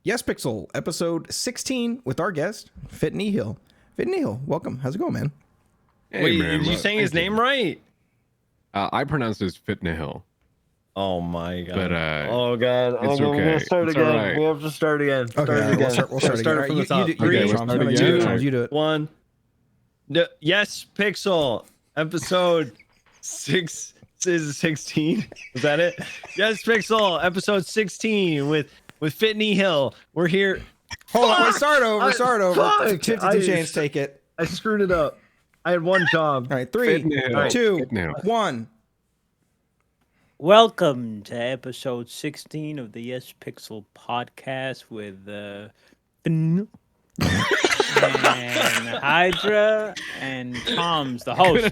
Yespixel, episode 16 with our guest, Fitnihil. Fitnihil, welcome. How's it going, man? Hey, Wait, man, did you saying his name right? I pronounced it as Fitnihil. Oh my god. But oh god. it's Oh, we're okay. gonna start It's again. all right. We have to start again. Okay, Start again. we'll start again. from the You top. do Okay, it, we'll Tom. start You do again. it. You do it. One. No, yes, Pixel. Episode 6 is 16. Is that it? Yes, Pixel. Episode 16 with Fitnihil. We're here. Hold on, start over. Fuck! 52 chains, take it. I screwed it up. I had one job. All right, 3, Fitnihil. 2, Fitnihil. 1. Welcome to episode 16 of the Yespixel podcast with Finn and Hydra and Tom's the host.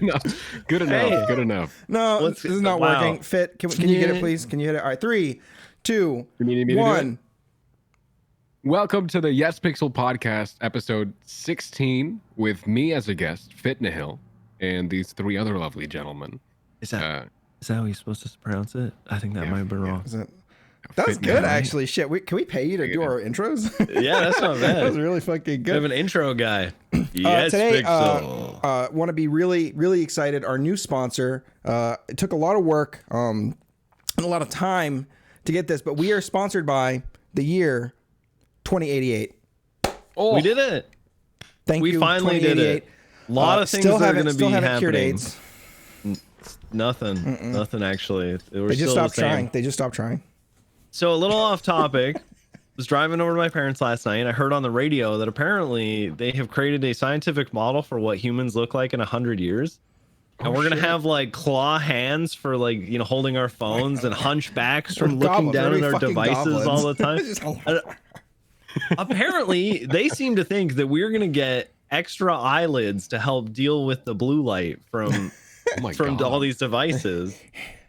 Good enough. Good enough. No, What's- this is not wow. working. Fit, can you get it, please? Can you hit it? All right, 3, 2, You need me to do 1. Welcome to the Yespixel podcast, episode 16, with me as a guest, Fitnihil, and these three other lovely gentlemen. Is that how you're supposed to pronounce it? I think that might have been wrong. Is it? That was Fitnihil, good, right? actually. Shit, can we pay you to do our intros? Yeah, that's not That was bad. really fucking We have good. an intro guy. Yes, Today, Pixel. want to be really excited. Our new sponsor. It took a lot of work and a lot of time to get this, but we are sponsored by the year 2088. Oh, We did it. Thank We you. finally did 2088. it. A lot of things still that are haven't- going to be still haven't cured happening. AIDS. Nothing actually. We're They just still stopped the same. trying. They just stopped trying. So a little off topic. Was driving over to my parents last night and I heard on the radio that apparently they have created a scientific model for what humans look like in 100 years. And we're gonna have like claw hands for like, you know, holding our phones and hunchbacks from looking Goblins. down They're at our fucking devices all the goblins. time. Apparently, they seem to think that we're gonna get extra eyelids to help deal with the blue light from oh my from God. all these devices.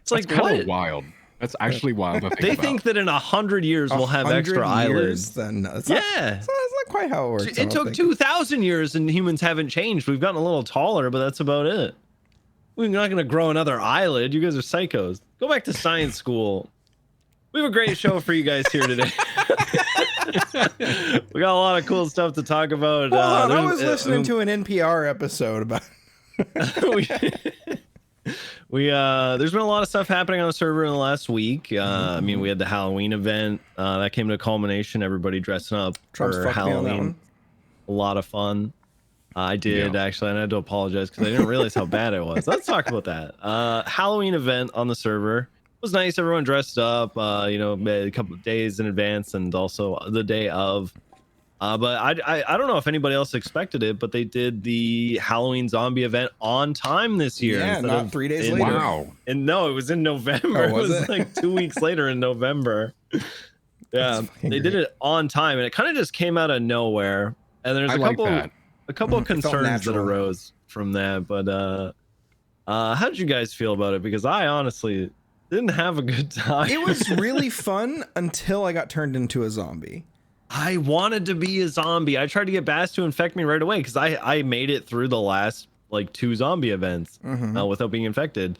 It's That's like kind what? of wild. That's actually wild to think They about. think that in 100 years we'll have 100 extra years, eyelids. Then no, it's Yeah. not, it's not quite how it works. I It don't took think. 2,000 years and humans haven't changed. We've gotten a little taller, but that's about it. We're not going to grow another eyelid. You guys are psychos. Go back to science school. We have a great show for you guys here today. We got a lot of cool stuff to talk about. Hold on, I there's- was listening to an NPR episode about. There's been a lot of stuff happening on the server in the last week. I mean, we had the Halloween event that came to a culmination. Everybody dressing up Trump's for fucked me on that Halloween. one. A lot of fun. I did actually, and I had to apologize because I didn't realize how bad it was. Let's talk about that. Halloween event on the server it was nice. Everyone dressed up, you know, a couple of days in advance and also the day of. But I don't know if anybody else expected it, but they did the Halloween zombie event on time this year. Yeah, instead not of 3 days in- later. Wow. And no, it was in November. Oh, It was was it? like 2 weeks later in November. Yeah, fucking they did it on time, and it kind of just came out of nowhere. And there's I a like couple, that. a couple of It felt concerns that natural. arose from that. But how did you guys feel about it? Because I honestly didn't have a good time. It was really fun until I got turned into a zombie. I wanted to be a zombie. I tried to get Bass to infect me right away because I made it through the last like 2 zombie events without being infected,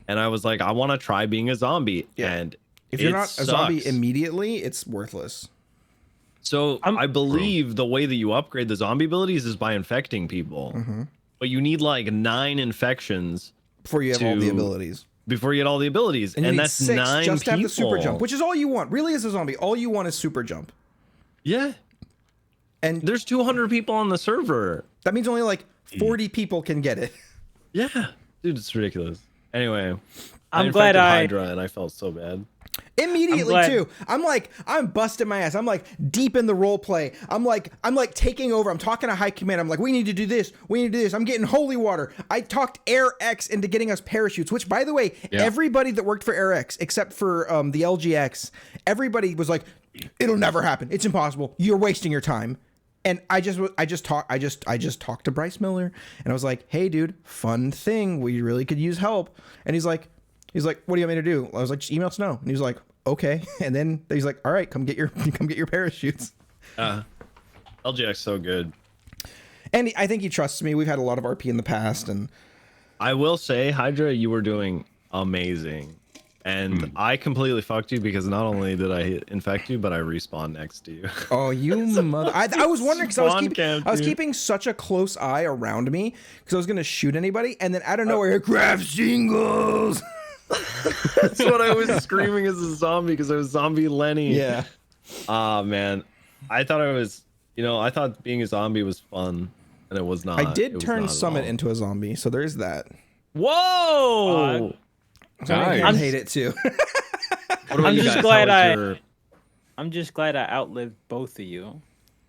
and I was like, I want to try being a zombie. Yeah. And If you're it not a zombie sucks. immediately, it's worthless. So I believe the way that you upgrade the zombie abilities is by infecting people, but you need like 9 infections Before you have all the To- abilities. before you get all the abilities, And, and, you need that's 6 9 just to people. have the super jump, which is all you want. Really, as a zombie, all you want is super jump. Yeah, And there's 200 people on the server. that means only like 40 people can get it. Yeah, dude, it's ridiculous. Anyway, I'm I glad infected I- Hydra, and I felt so bad. Immediately glad- too. I'm busting my ass. I'm like deep in the role play. I'm like taking over. I'm talking to high command. I'm like, we need to do this. We need to do this. I'm getting holy water. I talked Air X into getting us parachutes, which by the way, everybody that worked for Air X, except for the LGX, everybody was like, it'll never happen. It's impossible. You're wasting your time. And I just talked to Bryce Miller and I was like, hey dude, fun thing. We really could use help. And he's like, what do you want me to do? I was like, just email Snow. And he was like, okay. And then he's like, all right, come get your parachutes. LGX so good. And I think he trusts me. We've had a lot of RP in the past, and I will say, Hydra, you were doing amazing. And I completely fucked you because not only did I infect you, but I respawned next to you. Oh, you mother! I was wondering because I was dude. keeping such a close eye around me because I was gonna shoot anybody, and then out of nowhere, craft singles. That's what I was screaming as a zombie because I was zombie Lenny. Yeah. Man, I thought I thought being a zombie was fun, and it was not. I did It was turn not at Summit all. into a zombie, so there's that. Whoa! So I Nice. hate it too. What about I'm you just guys? glad How was I'm just glad I outlived both of you.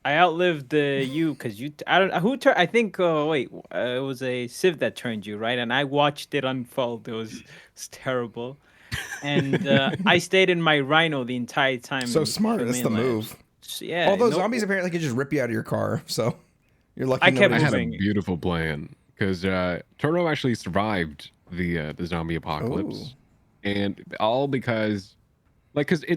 I outlived you because you. I don't. Who turned? I think. Wait. It was a Civ that turned you, right? And I watched it unfold. It was terrible. And I stayed in my Rhino the entire time. So in smart. That's the Humane move. Labs. Yeah. Although no- zombies apparently could just rip you out of your car, so you're lucky. I kept I nobody- had a moving. beautiful plan because Turbo actually survived the zombie apocalypse, and all because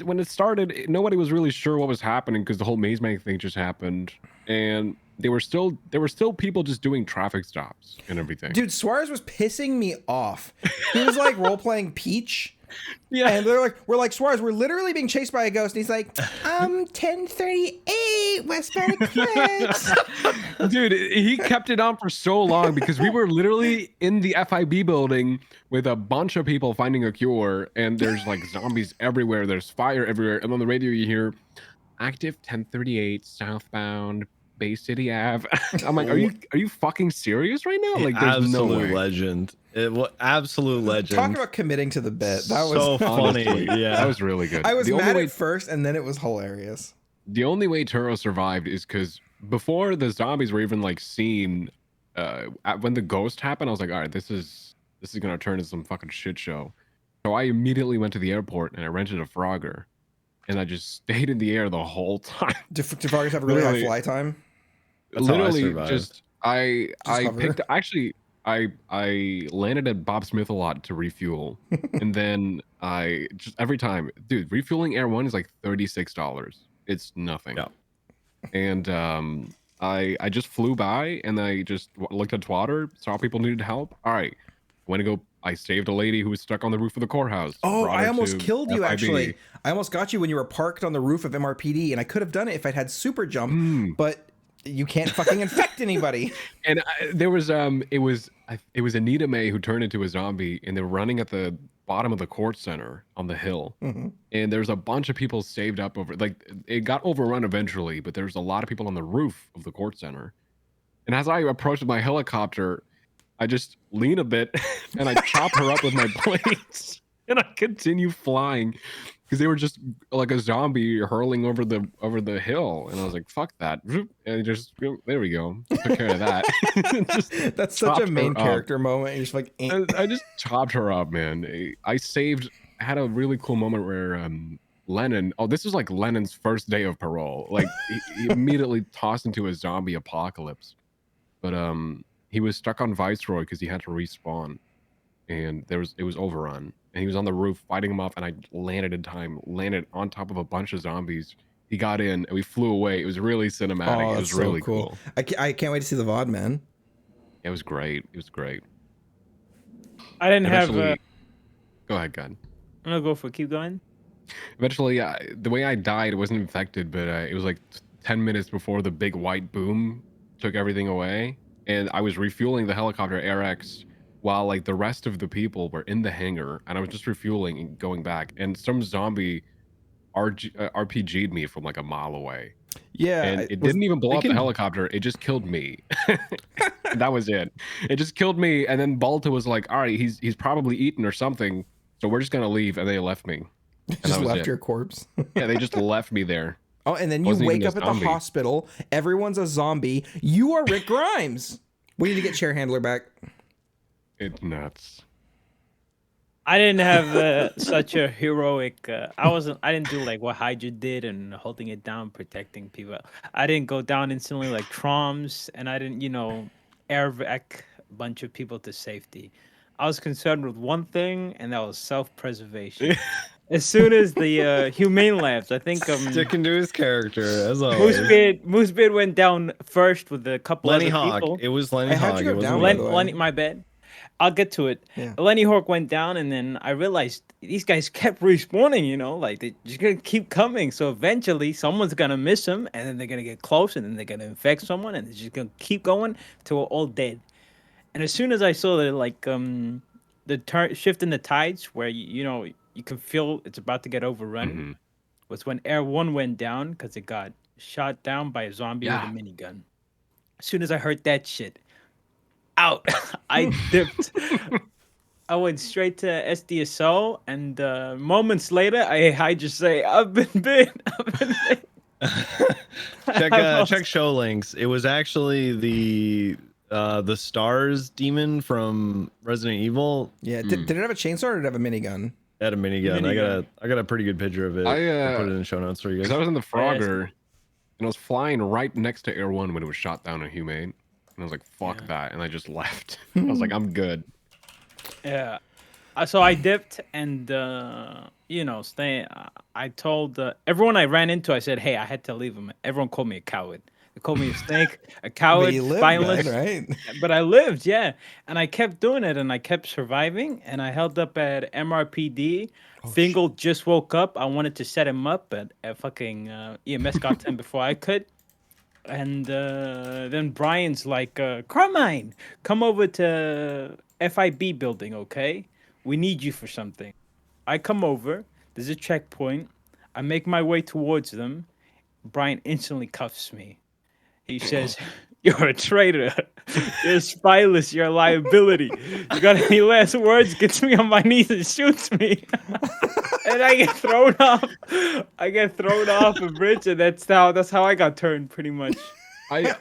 when it started, nobody was really sure what was happening because the whole maze man thing just happened, and there were still people just doing traffic stops and everything. Dude, Suarez was pissing me off. He was like role playing Peach. Yeah. And we're like, Suarez, we're literally being chased by a ghost. And he's like, 1038 westbound Eclipse. Dude, he kept it on for so long because we were literally in the FIB building with a bunch of people finding a cure, and there's like zombies everywhere. There's fire everywhere, and on the radio you hear active 1038 southbound Bay City Ave. I'm like, are you fucking serious right now? Like, there's no absolute way. legend. It was absolute legend. Talk about committing to the bit. That was so funny. Honestly, Yeah, that was really good. I was the mad only way at first, and then it was hilarious. the only way Turo survived is because before the zombies were even like seen, when the ghost happened, I was like, all right, this is gonna turn into some fucking shit show. So I immediately went to the airport and I rented a Frogger, and I just stayed in the air the whole time. Do froggers have a really high Literally. fly time? That's how I Literally, survived. just I hover. picked actually. I landed at Bob Smith a lot to refuel, and then I just every time, dude, refueling Air One is like $36. It's nothing. Yeah. And I just flew by and I just looked at Twitter, saw people needed help. All right, went to go. I saved a lady who was stuck on the roof of the courthouse. Oh, brought I her almost to killed you, FIB. actually. I almost got you when you were parked on the roof of MRPD, and I could have done it if I'd had super jump, but you can't fucking infect anybody. And there was it was Anita Mae who turned into a zombie, and they're running at the bottom of the court center on the hill. And there's a bunch of people saved up over, like, it got overrun eventually, but there's a lot of people on the roof of the court center. And as I approached my helicopter, I just lean a bit and I chop her up with my blades, and I continue flying because they were just like a zombie hurling over the hill, and I was like, "Fuck that!" And just there we go, took care of that. Just That's such a chopped main her up. character moment. You're just like, eh. I just chopped her up, man. I had a really cool moment where Lennon. Oh, this was like Lennon's first day of parole. Like he immediately tossed into a zombie apocalypse, but he was stuck on Viceroy because he had to respawn, and it was overrun, and he was on the roof fighting him off, and I landed in time, landed on top of a bunch of zombies. He got in, and we flew away. It was really cinematic. Oh, It that's was so really cool. cool. I can't wait to see the VOD, man. It was great. It was great. I didn't have. Eventually, go ahead, God. I'm gonna go for keep going. Eventually, the way I died, it wasn't infected, but it was like 10 minutes before the big white boom took everything away. And I was refueling the helicopter AirX while like the rest of the people were in the hangar, and I was just refueling and going back. And some zombie RPG'd me from like a mile away. Yeah. And it didn't even blow up the helicopter. It just killed me. That was it. It just killed me. And then Balta was like, all right, he's probably eaten or something, so we're just going to leave. And they left me. And Just that was left it. your corpse. Yeah, they just left me there. Oh, and then you Wasn't wake even a up at the zombie. hospital. Everyone's a zombie. You are Rick Grimes. We need to get chair handler back. It's nuts. I didn't have such a heroic. I didn't do like what Hydra did and holding it down, protecting people. I didn't go down instantly like Troms, and I didn't, airvac a bunch of people to safety. I was concerned with one thing, and that was self-preservation. As soon as the Humane Labs, I think Sticking to his character as always. Moosebeard went down first with a couple Lenny other Hawk. people. It was Lenny Hey, how'd Hawk. you go It wasn't down, me. by the way? Lenny, my bad. I'll get to it. Yeah. Lenny Hawk went down, and then I realized these guys kept respawning. Like they're just gonna keep coming. So eventually, someone's gonna miss him, and then they're gonna get close, and then they're gonna infect someone, and it's just gonna keep going till we're all dead. And as soon as I saw the shift in the tides, where you can feel it's about to get overrun, Mhm. was when Air 1 went down because it got shot down by a zombie Yeah. with a minigun. As soon as I heard that shit, out, I dipped. I went straight to SDSO, and moments later, I just say, I've been bit. I've been bit. Check show links. It was actually the stars demon from Resident Evil. Yeah. Did it have a chainsaw or did it have a minigun? It had a minigun. I got a pretty good picture of it. I'll put it in the show notes for you guys. Because I was in the Frogger, and I was flying right next to Air 1 when it was shot down in Humane. And I was like, fuck that. And I just left. I was like, I'm good. Yeah. So I dipped, and I told everyone I ran into, I said, hey, I had to leave them. Everyone called me a coward. They called me a snake, a coward, But you lived, spineless. man, right? But I lived, yeah. And I kept doing it, and I kept surviving, and I held up at MRPD. Fingal just woke up. I wanted to set him up, but fucking EMS got to him before I could. And then Brian's like, Carmine, come over to FIB building, okay? We need you for something. I come over. There's a checkpoint. I make my way towards them. Brian instantly cuffs me. He says, you're a traitor. You're spyless. You're a liability. You got any last words? Gets me on my knees and shoots me. And I get thrown off. I get thrown off a bridge, and that's how I got turned, pretty much.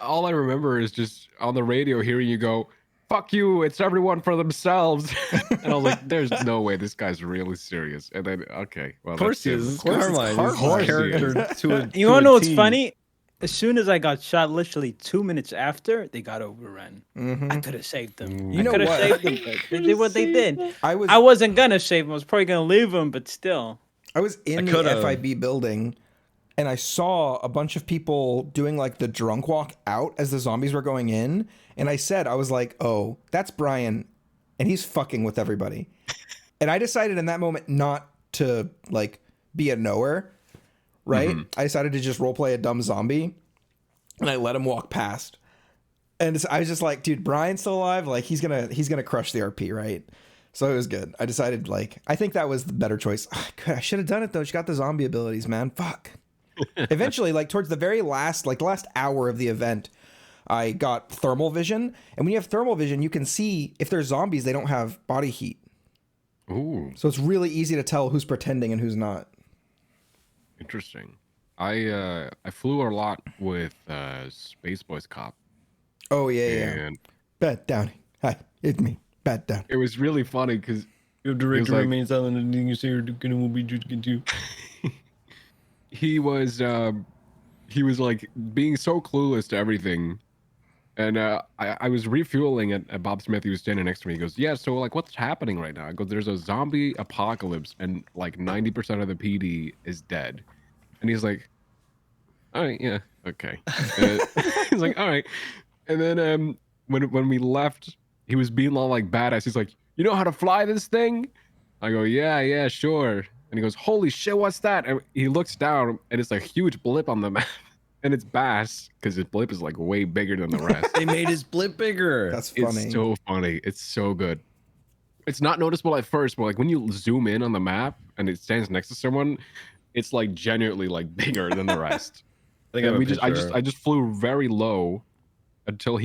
All I remember is just on the radio hearing you go, fuck you, it's everyone for themselves. And I was like, there's no way this guy's really serious. And then, okay, well, Of course he that's is. him. It's Carmine. His Carmine. character to a You wanna know what's funny? As soon as I got shot, literally 2 minutes after, they got overrun. I could have saved them. You know I could have what? saved them, but they did what they did. I wasn't gonna save them. I was probably gonna leave them, but still. I was in the FIB building, and I saw a bunch of people doing like the drunk walk out as the zombies were going in. And I was like, oh, that's Brian, and he's fucking with everybody. And I decided in that moment not to like be a knower, right? I decided to just roleplay a dumb zombie, and I let him walk past. And I was just like, dude, Brian's still alive. Like he's gonna crush the RP, right? So it was good. I decided I think that was the better choice. I should have done it though. She got the zombie abilities, man. Fuck. Eventually, towards the very last, the last hour of the event, I got thermal vision. And when you have thermal vision, you can see if there's zombies, they don't have body heat. Ooh. So it's really easy to tell who's pretending and who's not. Interesting. I flew a lot with Space Boys Cop. Oh, yeah. And Bat Downing. Hi, it's me, Bat Downing. it was really funny because Your director like- remains silent and you say you're gonna be just continue. he was like being so clueless to everything. And I was refueling at Bob Smith. He was standing next to me. He goes, yeah, so like what's happening right now? I go, there's a zombie apocalypse and like 90% of the PD is dead. And he's like, all right, yeah, okay. He's like, all right. And then when we left, he was being all like badass. He's like, you know how to fly this thing? I go, yeah, sure. And he goes, holy shit, what's that? And he looks down and it's a huge blip on the map. And it's Bass because his blip is like way bigger than the rest. They made his blip bigger. That's funny. It's so funny. It's so good. It's not noticeable at first, but like when you zoom in on the map and it stands next to someone, it's like genuinely like bigger than the rest. I think I just flew very low until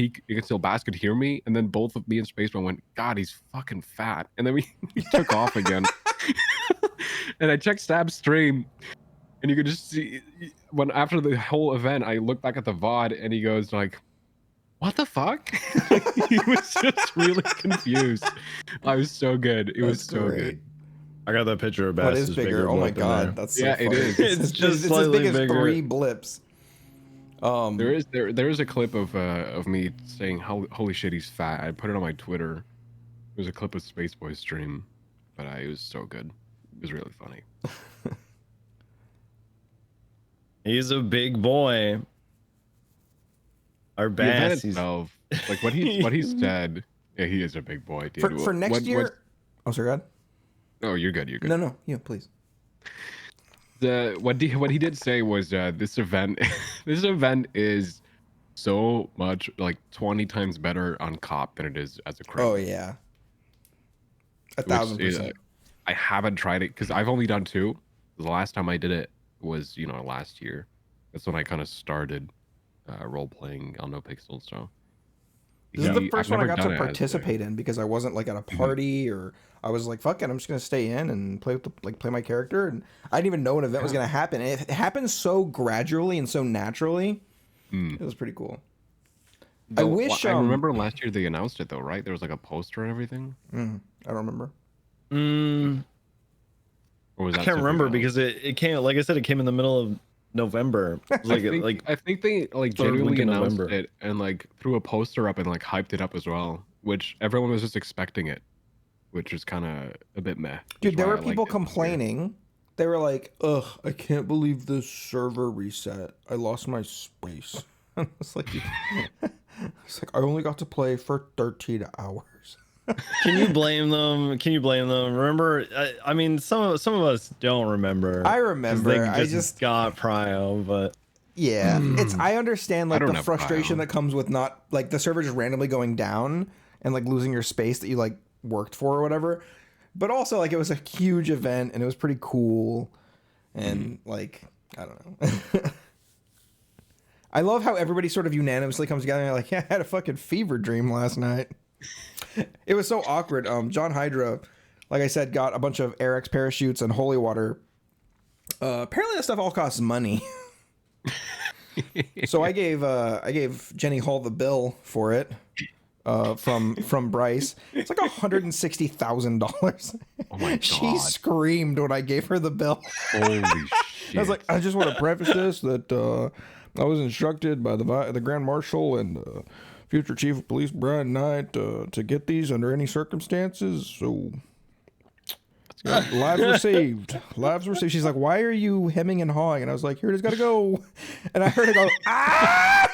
Bass could hear me, and then both of me and Spaceman went, God, he's fucking fat. And then we took off again. And I checked Stab's stream, and you could just see when after the whole event, I looked back at the VOD, and he goes like, what the fuck? He was just really confused. I was so good. It was so good. I got that picture of Bass. What is bigger? Oh my god, that's so funny. it is. It's just as slightly big as bigger. 3 blips. There is a clip of me saying holy shit, he's fat. I put it on my Twitter. There's a clip of Space Boy stream, but it was so good. It was really funny. He's a big boy. Our The event Bass. itself, like what he said, Yeah, he is a big boy, dude. For next year. Oh, sorry, God. Oh, you're good. You're good. No, yeah, please. What he did say was this event this event is so much like 20 times better on cop than it is as a crit. Oh yeah, 1,000%. I haven't tried it because I've only done 2. The last time I did it was last year. That's when I kind of started role playing on NoPixel. So this is the first one I got to it participate in because I wasn't like at a party or I was like, fuck it, I'm just gonna stay in and play with play my character, and I didn't even know an event was gonna happen. It happened so gradually and so naturally. It was pretty cool. I wish. I remember last year they announced it though, right? There was like a poster and everything. I don't remember. Or was that I can't remember else? because it came, like I said, it came in the middle of November. It was I think they like third genuinely week in announced November. it and like threw a poster up and like hyped it up as well, which everyone was just expecting it, which is kind of a bit meh. Dude, there were people complaining. They were like, ugh, I can't believe this server reset. I lost my space. It's like, I only got to play for 13 hours. Can you blame them? Remember, I mean, some of us don't remember. I 'cause remember. They I just got prio, but yeah, I understand like don't the have frustration prio. that comes with not like the server just randomly going down and like losing your space that you like worked for or whatever. But also like it was a huge event and it was pretty cool, and like I don't know. I love how everybody sort of unanimously comes together and they're like, yeah, I had a fucking fever dream last night. It was so awkward. John Hydra, like I said, got a bunch of Airx parachutes and holy water. Apparently that stuff all costs money. So I gave Jenny Hall the bill for it from Bryce. It's like $160,000. Oh my god! She screamed when I gave her the bill. Holy shit! I was like, I just want to preface this that I was instructed by the Grand Marshal and future Chief of Police Brian Knight to get these under any circumstances. So lives were saved. Lives were saved. She's like, why are you hemming and hawing? And I was like, here it is, gotta go. And I heard it go, ah!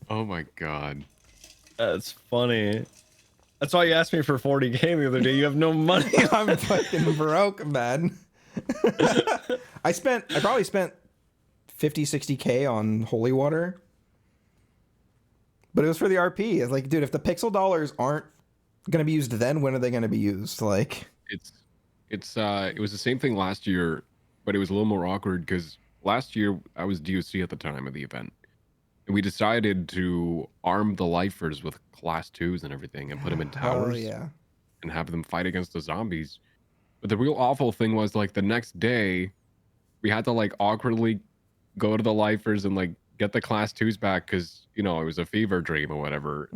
Oh my god! that's funny. That's why you asked me for 40K the other day. You have no money. I'm fucking broke, man. I probably spent 50, 60K on holy water. But it was for the RP. It's like, dude, if the pixel dollars aren't going to be used then, when are they going to be used? Like, It was the same thing last year, but it was a little more awkward because last year I was DOC at the time of the event, and we decided to arm the lifers with class 2s and everything and put them in towers and have them fight against the zombies. But the real awful thing was like the next day we had to like awkwardly go to the lifers and like get the class 2s back because it was a fever dream or whatever.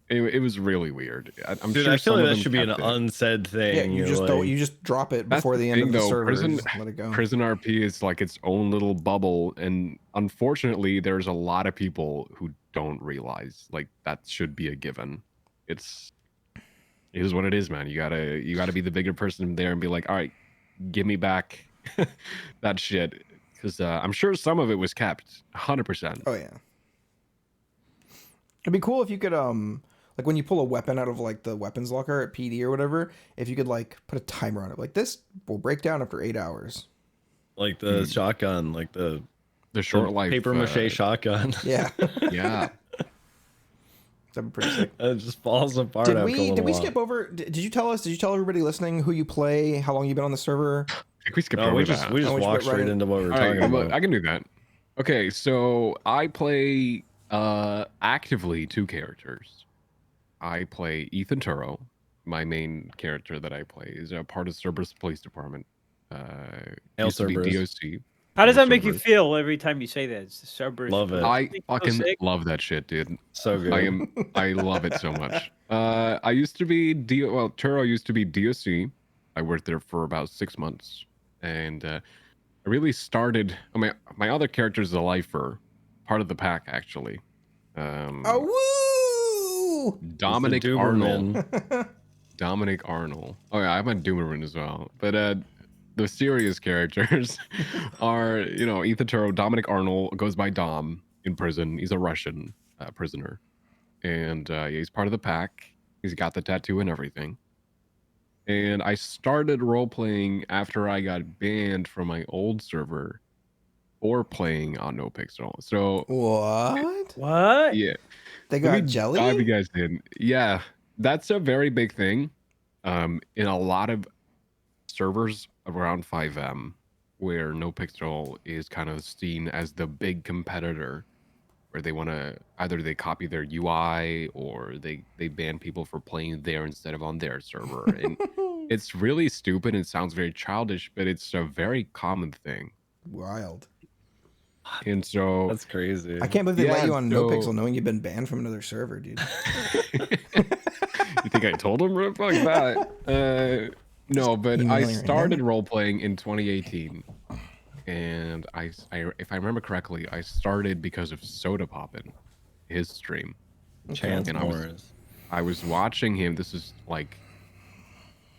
It was really weird. I'm Dude, sure I feel some like of that should them be an kept it. unsaid thing. yeah, you just don't. You just drop it That's before the end thing, of the though. server. Prison, Just let it go. Prison RP is like its own little bubble, and unfortunately, there's a lot of people who don't realize like that should be a given. It is what it is, man. You gotta be the bigger person there and be like, all right, give me back that shit, because I'm sure some of it was kept 100%. Oh yeah. It'd be cool if you could like when you pull a weapon out of like the weapons locker at PD or whatever, if you could like put a timer on it. Like this will break down after 8 hours. Like the shotgun, like the short life paper mache shotgun. Yeah. Yeah. That'd be pretty sick. It just falls apart. Did after a we little skip over? Did you tell everybody listening who you play, how long you've been on the server? I think we skipped No, over we that. just Oh, we walked went right straight in. into what we were All right, talking about. I can do that. Okay, so I play actively 2 characters. I play Ethan Turo. My main character that I play is a part of Cerberus Police Department. Used to be Cerberus. DOC. How does that make you Cerberus. feel every time you say that? It's the Cerberus. Love it. I So fucking sick. love that shit, dude. So good. I love it so much. I used to be Turo used to be DOC. I worked there for about 6 months, and I really started. My other character is a lifer, part of the pack actually. Oh woo! Dominic It's the Arnold. Doberman. Dominic Arnold. Oh yeah, I'm a Doomerman as well. But the serious characters are, Ethan Turo. Dominic Arnold goes by Dom in prison. He's a Russian prisoner, and he's part of the pack. He's got the tattoo and everything. And I started role playing after I got banned from my old server for playing on NoPixel. So What? What? yeah, They let me got dive you jelly? guys in. Yeah, that's a very big thing. In a lot of servers around 5M, where NoPixel is kind of seen as the big competitor, where they want to either they copy their UI or they ban people for playing there instead of on their server. And it's really stupid and sounds very childish, but it's a very common thing. Wild. And so That's crazy. I can't believe they let yeah, you on so NoPixel knowing you've been banned from another server, dude. you think I told him? Fuck that. No, but I emailing her started him? role playing in 2018, and I, if I remember correctly, I started because of Soda Poppin', his stream. Chance And Morris. I was watching him. This is like,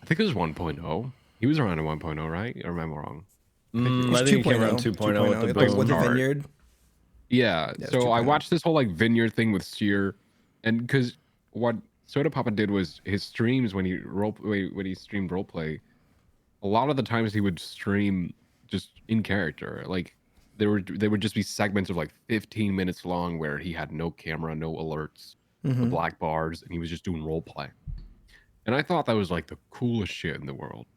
I think it was 1.0. He was around a 1.0, right? Or am I wrong? I think he came around 2.0 with the like with the boom. start. vineyard. Yeah. Yeah, it's So I 2.0. watched this whole like vineyard thing with Sear, and because what Soda Papa did was his streams when he streamed roleplay, a lot of the times he would stream just in character. Like there would just be segments of like 15 minutes long where he had no camera, no alerts, the black bars, and he was just doing roleplay. And I thought that was like the coolest shit in the world.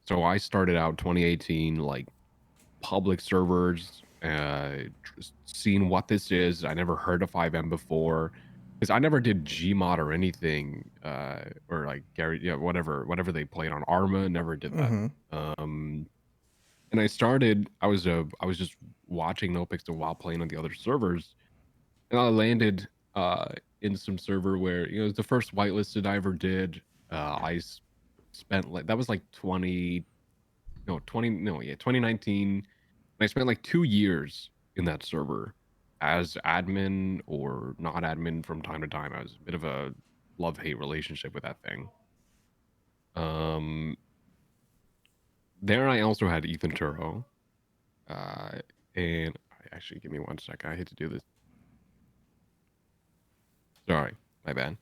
So I started out 2018 like public servers, seeing what this is. I never heard of 5M before because I never did Gmod or anything, or like Gary, yeah, whatever they played on Arma. Never did that. And I was just watching NoPixel while playing on the other servers, and I landed in some server where it was the first whitelisted I ever did. Spent like that was like 2019. And I spent like 2 years in that server as admin or not admin from time to time. I was a bit of a love-hate relationship with that thing. There I also had Ethan Turo. And actually, give me 1 second. I hate to do this. Sorry, my bad.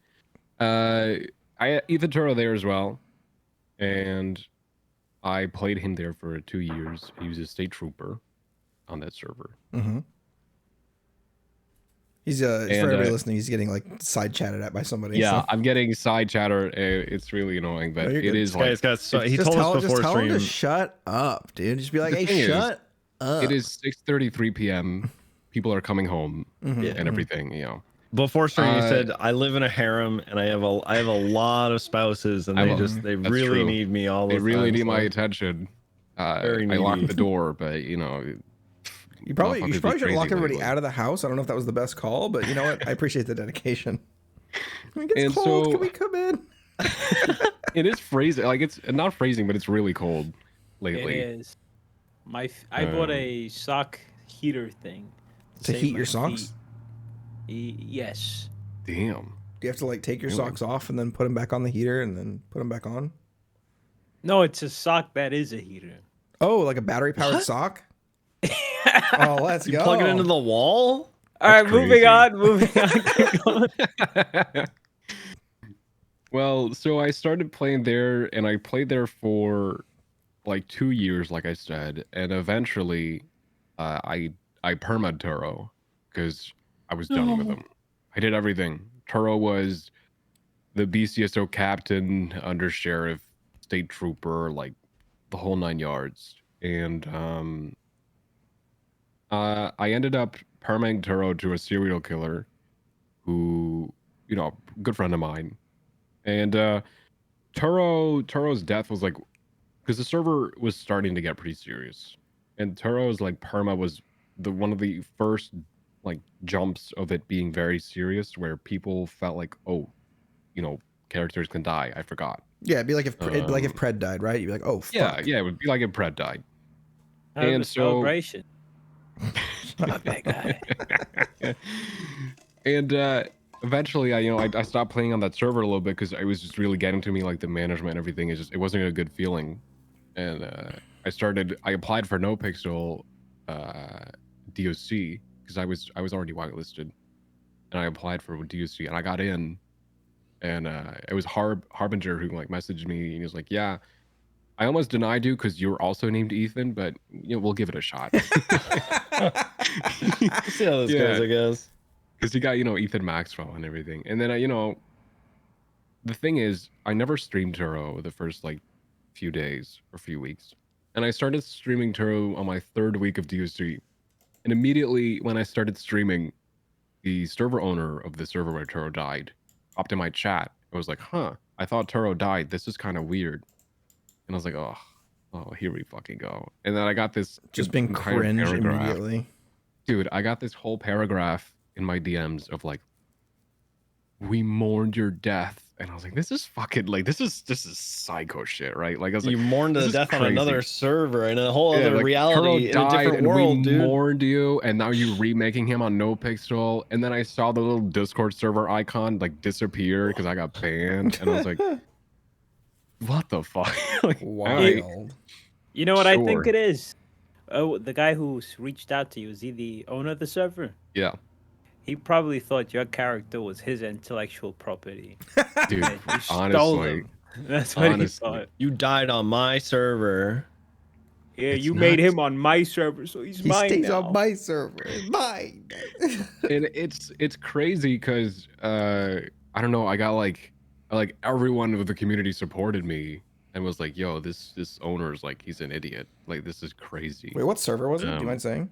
I had Ethan Turo there as well. And I played him there for 2 years. He was a state trooper on that server. He's for everybody listening, he's getting like side chatted at by somebody. Yeah, so. I'm getting side chatter. It's really annoying, but No, you're it good. is This like guy's got. He Just told us just before tell him stream. to shut up, dude. Just be like, The hey, thing is, shut up. it is 6:33 p.m. People are coming home and everything. Before stream, you said I live in a harem and I have a lot of spouses and they That's really true. need me all the They time. really need my so- attention. Very I locked needy. the door, but You probably motherfuckers be should have crazy locked everybody lately. out of the house. I don't know if that was the best call, but you know what? I appreciate the dedication. It gets And cold. so- Can we come in? It is freezing. Like it's not freezing, but it's really cold It lately. is. I bought a sock heater thing To save heat my your socks? feet. Yes. Damn. Do you have to like take your Really? socks off and then put them back on the heater and then put them back on? No, it's a sock that is a heater. Oh, like a battery powered sock? Oh, let's You go. plug it into the wall? All right, crazy. moving on. Keep going. Well, so I started playing there, and I played there for like 2 years, like I said, and eventually, I permad Turo because I was done with him. I did everything. Turo was the BCSO captain, under sheriff, state trooper, like the whole 9 yards, and I ended up perming Turo to a serial killer, who, good friend of mine. And Turo's death was like, because the server was starting to get pretty serious, and Turo's like perma was one of the first like jumps of it being very serious, where people felt like, oh, characters can die. I forgot. Yeah, it'd be like if Pred died, right? You'd be like, oh, fuck. Yeah, it would be like if Pred died. Have And a so- celebration. Not that guy. And eventually, I stopped playing on that server a little bit because it was just really getting to me, like the management and everything. It wasn't a good feeling. And I applied for NoPixel DOC because I was already whitelisted, and I applied for DOC and I got in. and it was Harbinger who like messaged me, and he was like, "Yeah, I almost denied you because you're also named Ethan, but we'll give it a shot." We'll see how this goes, I guess. Because you got Ethan Maxwell and everything, and then the thing is, I never streamed Turo the first like few days or few weeks, and I started streaming Turo on my 3rd week of DOC, and immediately when I started streaming, the server owner of the server where Turo died popped in my chat. I was like, "Huh, I thought Turo died. This is kind of weird." And I was like, "Oh, here we fucking go." And then I got this Just being entire cringe paragraph. immediately. Dude, I got this whole paragraph in my DMs of like, "We mourned your death," and I was like, "This is fucking like this is psycho shit, right?" Like I was You like, mourned to "This is death on crazy." another server in a whole Yeah, other like, reality, Turo in a died different and world, we dude. mourned you, and now you remaking him on NoPixel, and then I saw the little Discord server icon like disappear because I got banned, and I was like, "What the fuck?" Like, Wild. You know what I think Sure. it is? Oh, the guy who reached out to you, is he the owner of the server? Yeah, He probably thought your character was his intellectual property. dude. And you stole Honestly, him. That's what he honestly. thought. You died on my server. Yeah, It's you made nuts. him on my server, so he's He mine stays now. on my server. Mine. And it's crazy because I don't know, I got like everyone of the community supported me and was like, "Yo, this owner's like, he's an idiot. Like, this is crazy." Wait, what server was it? Do you mind saying?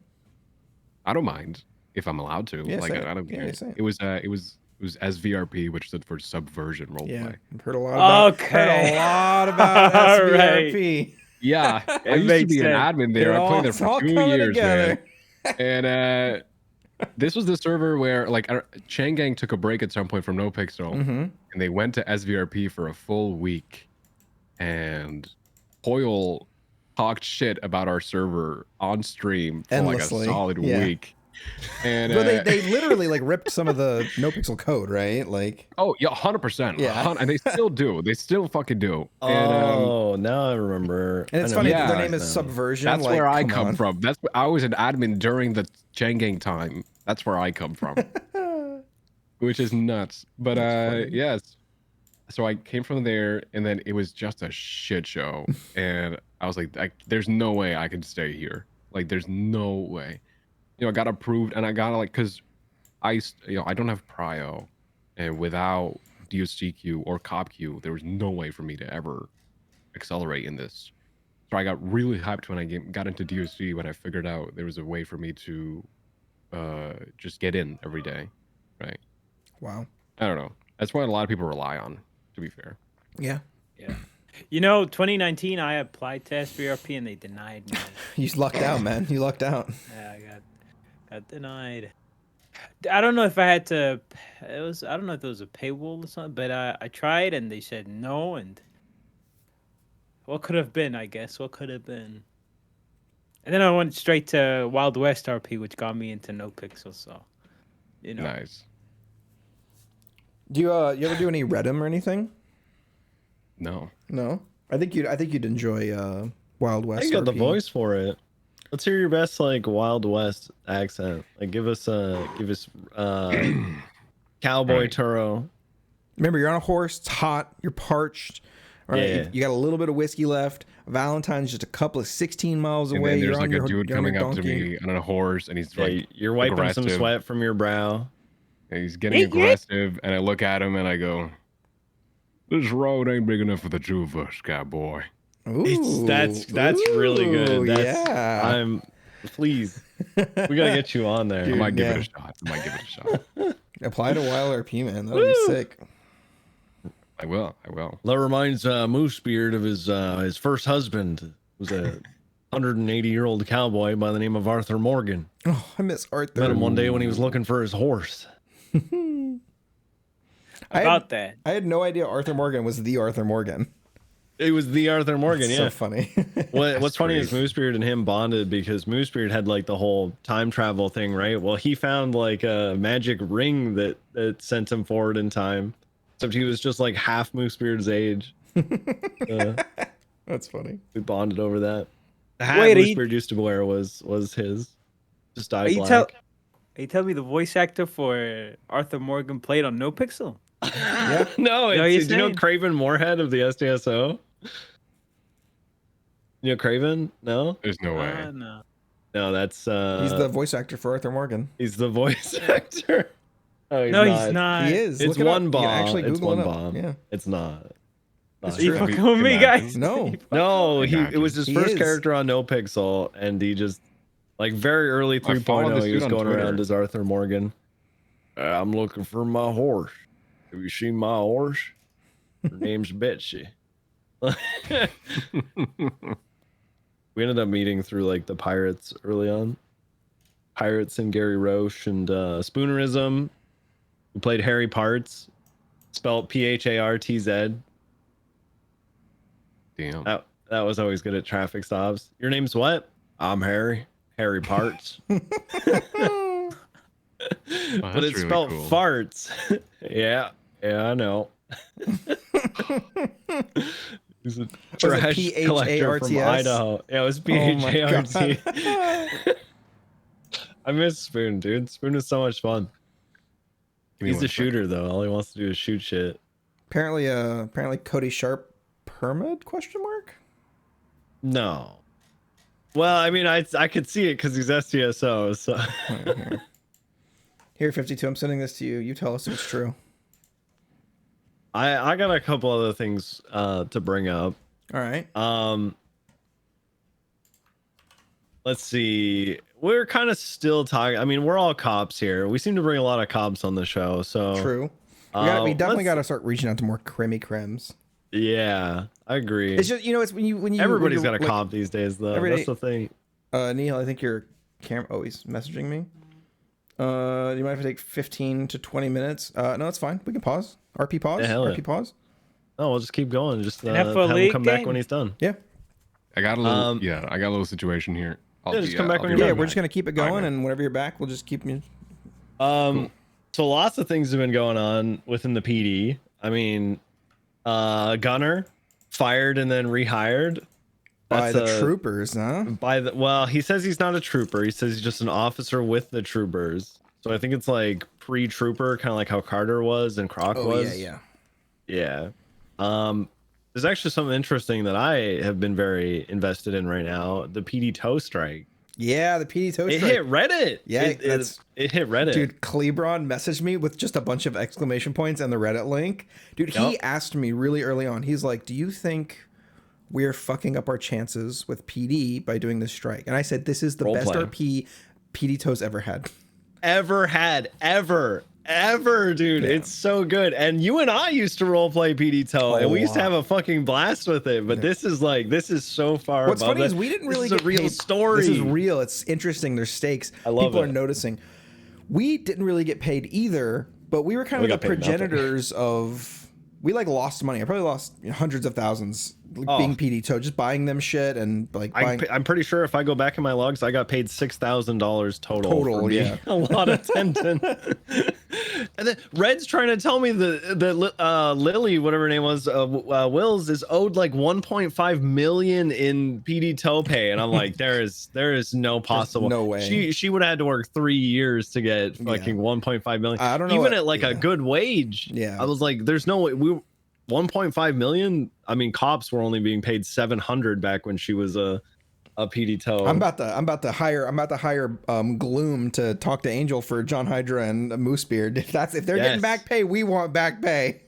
I don't mind if I'm allowed to. Yeah, Like, say it. I don't Yeah, care. say it. It was SVRP, which stood for Subversion Roleplay. Yeah, I've heard a lot about. Heard Okay. a lot about All right. SVRP. Yeah, I It used to makes be an sense. admin there. I played there It's for all 2 coming years, man. together. And this was the server where like Chang Gang took a break at some point from NoPixel, Mm-hmm. and they went to SVRP for a full week, and Hoyle talked shit about our server on stream for Endlessly, like a solid yeah. week. And But they literally like ripped some of the NoPixel code, right? Like, oh yeah, 100%. Yeah. And they still do. They still fucking do. And Oh, now I remember. and it's I know funny. you Yeah. Their guys name is now. Subversion. that's like, where I come come on. from. I was an admin during the Chang Gang time. That's where I come from. Which is nuts. But That's funny. yes. So I came from there, and then it was just a shit show. And I was like, there's no way I can stay here. Like, there's no way. I got approved, and I got like, because I don't have prio, and without DOCQ or CopQ, there was no way for me to ever accelerate in this. So I got really hyped when I got into DOC, when I figured out there was a way for me to just get in every day, right? Wow. I don't know. That's what a lot of people rely on, to be fair. Yeah. Yeah. You know, 2019, I applied to SVRP and they denied me. You lucked out, man. You lucked out. Yeah, I got denied. I don't know if I had to. I don't know if it was a paywall or something, but I tried and they said no. And what could have been? I guess what could have been. And then I went straight to Wild West RP, which got me into NoPixel. So, Nice. Do you ever do any Reddit or anything? No. No. I think you'd enjoy Wild West. I think you got the RP. voice for it. Let's hear your best like Wild West accent. Like give us Cowboy Right. Turo. Remember, you're on a horse. It's hot. You're parched. Right. Yeah. You got a little bit of whiskey left. Valentine's just a couple of 16 miles And away. then there's You're like on your a dude you're on your coming up to donkey. me on a horse, and he's Yeah, like, you're wiping some aggressive. sweat from your brow. And he's getting aggressive, and I look at him and I go, "This road ain't big enough for the two of us, cowboy." Ooh, That's really good. Ooh, That's, please. We gotta get you on there. I Dude, might give yeah. it a shot. I might give it a shot. Apply to Wild RP, man. That would be sick. I will. That reminds Moosebeard of his first husband, who was a 180-year-old cowboy by the name of Arthur Morgan. Oh, I miss Arthur. Met him one day when he was looking for his horse. About that. I had no idea Arthur Morgan was the Arthur Morgan. It was the Arthur Morgan, It's yeah. so funny. What's funny is crazy. Moosebeard and him bonded because Moosebeard had like the whole time travel thing, right? Well, he found like a magic ring that sent him forward in time. Except he was just like half Moosebeard's age. That's funny. We bonded over that. The hat Wait, Moosebeard used to wear was his. Just dyed black. Are you telling me the voice actor for Arthur Morgan played on NoPixel? Yeah. No, No, it's you're you know saying- Craven Moorhead of the SDSO. You know Craven? No, There's no way. No. no, that's He's the voice actor for Arthur Morgan. he's the voice actor. Oh, No, he's not. He is. It's Look it up. one You can bomb. actually It's Google one it up. bomb. Yeah. It's not. It's Not You true. true. fucking with me, Imagine. guys? No. You fucking No, with me. it was his He first is. character on No Pixel, and he just like very early I followed 3.0. this He dude was on going Twitter. around as Arthur Morgan. I'm looking for my horse. Have you seen my horse? Her name's Betsy. We ended up meeting through like the pirates early on. Pirates and Gary Roche and Spoonerism. We played Harry Parts, spelled Phartz. Damn. That was always good at traffic stops. Your name's what? I'm Harry. Harry Parts. Oh, But that's it's really spelled cool. farts. Yeah, I know. He's a trash collector from P-H-A-R-T-S? Idaho. Yeah, it was Oh my Pharts. God. I miss Spoon, dude. Spoon is so much fun. Give me He's one a sec. shooter though. All he wants to do is shoot shit. Apparently Cody Sharp permed question mark? No. Well, I mean, I could see it because he's STSO. So Here, 52, I'm sending this to you. You tell us if it's true. I got a couple other things to bring up. All right. Let's see. We're kind of still talking. I mean, we're all cops here. We seem to bring a lot of cops on the show. So True. We definitely let's- got to start reaching out to more crimmy crims. Yeah, I agree. It's just, it's when you Everybody's when got a you're, cop these days, though. every That's day- the thing. Neil, I think your camera. Oh, he's messaging me. Do you mind if I take 15 to 20 minutes? No, it's fine. We can pause. RP pause. Yeah, hell yeah. RP pause. No, we'll just keep going. Just have have a him league come back game? when he's done. Yeah. I got a little. Um, I got a little situation here. just come back when you're Yeah, right we're just gonna keep it Fine, going, man. and whenever you're back, we'll just keep you. So lots of things have been going on within the PD. I mean, Gunner fired and then rehired By the That's, troopers, huh? well, he says he's not a trooper. He says he's just an officer with the troopers. So I think it's like pre-trooper, kind of like how Carter was and Croc was. yeah. Yeah. There's actually something interesting that I have been very invested in right now. The PD tow strike. Yeah, the PD tow It strike. hit Reddit. Yeah, it hit Reddit. Dude, Clebron messaged me with just a bunch of exclamation points and the Reddit link. Dude, he Yep. asked me really early on. He's like, "Do you think we're fucking up our chances with PD by doing this strike?" And I said, "This is the Role best play. RP PD Tow's ever had." ever, dude. Yeah. It's so good. And you and I used to roleplay PD Toe, and we used to have a fucking blast with it. But this is so far. What's above funny that. is we didn't really This is get a real paid. story. This is real. It's interesting. There's stakes. I love People are it. noticing. We didn't really get paid either, but we were kind We of the got paid nothing. progenitors of. We like lost money. I probably lost hundreds of thousands being PD Tow, just buying them shit and like buying. I'm pretty sure if I go back in my logs, I got paid $6,000 total. Total, for being yeah. a lot of tension. And then Red's trying to tell me that Lily, whatever her name was, Wills is owed like 1.5 million in PD tow pay, and I'm like, there is no possible no way. She would have had to work 3 years to get fucking 1.5 million. I don't know even what- at like a yeah. good wage. Yeah. I was like, there's no way 1.5 million. I mean, cops were only being paid 700 back when she was a PD tow. I'm about to hire Gloom to talk to Angel for John Hydra and Moosebeard. If they're getting Yes. back pay, we want back pay.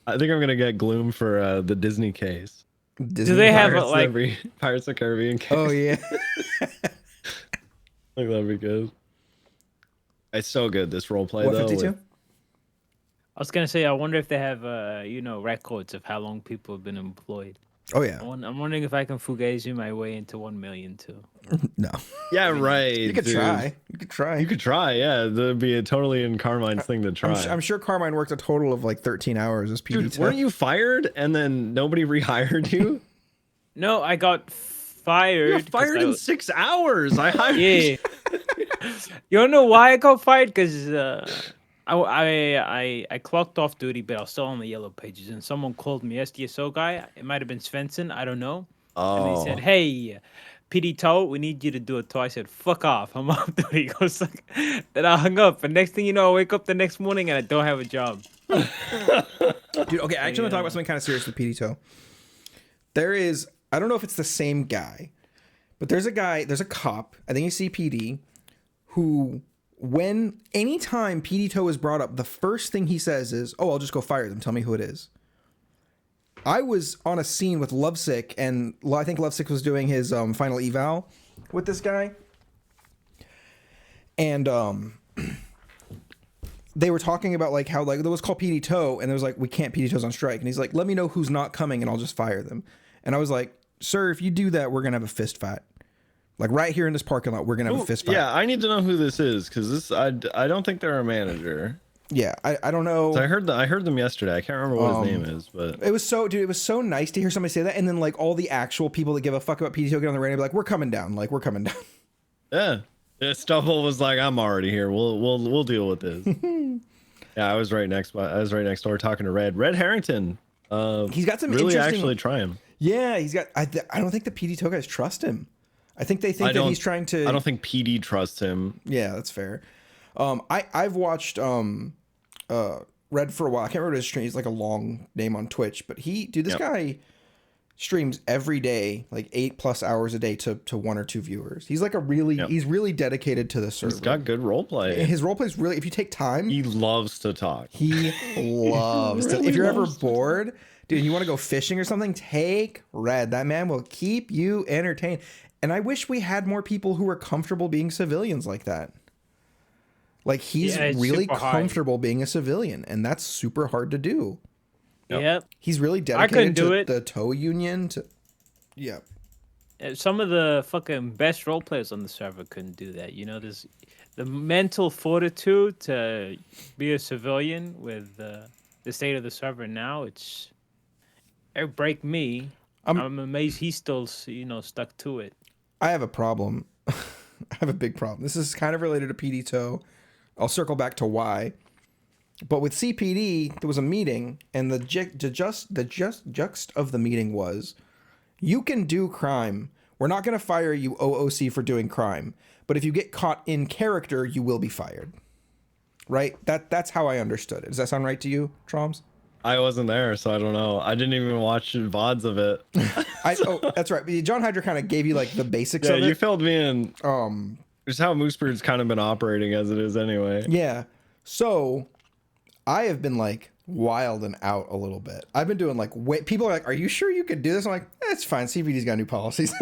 I think I'm gonna get Gloom for the Disney case. Disney they have Pirates. Pirates of the Caribbean case? Oh yeah. I think that'd be good. It's so good, this role play What, though. 52? I was gonna say, I wonder if they have, records of how long people have been employed. Oh yeah. I'm wondering if I can fugazi my way into 1 million too. No. Yeah, right. You could dude. try. You could try. You could try, yeah. That'd be a totally in Carmine's thing to try. I'm sure Carmine worked a total of like 13 hours as PD Dude, Tow. weren't you fired and then nobody rehired you? No, I got fired. You got fired 'cause I in was- 6 hours. I hired Yeah. You don't know why I got fired? Because I clocked off duty, but I was still on the yellow pages, and someone called me SDSO guy. It might have been Svensson. I don't know. And they said, "Hey, PD Toe, we need you to do a toe. I said, fuck off. I'm up, dude. He goes, like, then I hung up. And next thing you know, I wake up the next morning and I don't have a job. Dude, okay, I actually want to talk about something kind of serious with PD Toe. There is, I don't know if it's the same guy, but there's a cop, I think he's CPD, who, anytime PD Toe is brought up, the first thing he says is, oh, I'll just go fire them. Tell me who it is. I was on a scene with Lovesick, and I think Lovesick was doing his final eval with this guy. And they were talking about like how like there was called PD Toe, and there was like, we can't PD Toes on strike. And he's like, let me know who's not coming and I'll just fire them. And I was like, sir, if you do that, we're gonna have a fist fight. Like right here in this parking lot, we're gonna have a fist fight. Yeah, I need to know who this is, because this I don't think they're a manager. Yeah, I don't know. So I heard them yesterday. I can't remember what his name is, but it was so nice to hear somebody say that, and then like all the actual people that give a fuck about PTO get on the radio and be like, we're coming down. Yeah. Stubble was like, I'm already here. We'll deal with this. Yeah, I was right next door talking to Red Harrington. He's got some really interesting... actually try him. Yeah, he's got. I don't think the PTO guys trust him. I think they think that he's trying to. I don't think PD trusts him. Yeah, that's fair. I've watched Red for a while. I can't remember his stream. He's like a long name on Twitch, but this guy streams every day, like 8+ hours a day to 1 or 2 viewers. He's like he's really dedicated to the server. He's got good role play. His role play is really, if you take time, he loves to talk. He loves to. If you're ever bored, dude, you want to go fishing or something, take Red. That man will keep you entertained. And I wish we had more people who were comfortable being civilians like that. Like he's really comfortable being a civilian, and that's super hard to do. Yep. He's really dedicated to the tow union. Yep. Some of the fucking best role players on the server couldn't do that. You know, there's the mental fortitude to be a civilian with the state of the server now. It break me. I'm amazed he's still, stuck to it. I have a problem. I have a big problem. This is kind of related to PD Toe. I'll circle back to why. But with CPD, there was a meeting, and the juxt of the meeting was, you can do crime. We're not going to fire you OOC for doing crime. But if you get caught in character, you will be fired. Right? That's how I understood it. Does that sound right to you, Troms? I wasn't there, so I don't know. I didn't even watch VODs of it. Oh, that's right. John Hydra kind of gave you like the basics of it. Yeah, you filled me in. Just how Moosebeard's kind of been operating as it is anyway. Yeah. So I have been like wilding out a little bit. I've been doing like, people are like, are you sure you could do this? I'm like, it's fine. CPD's got new policies.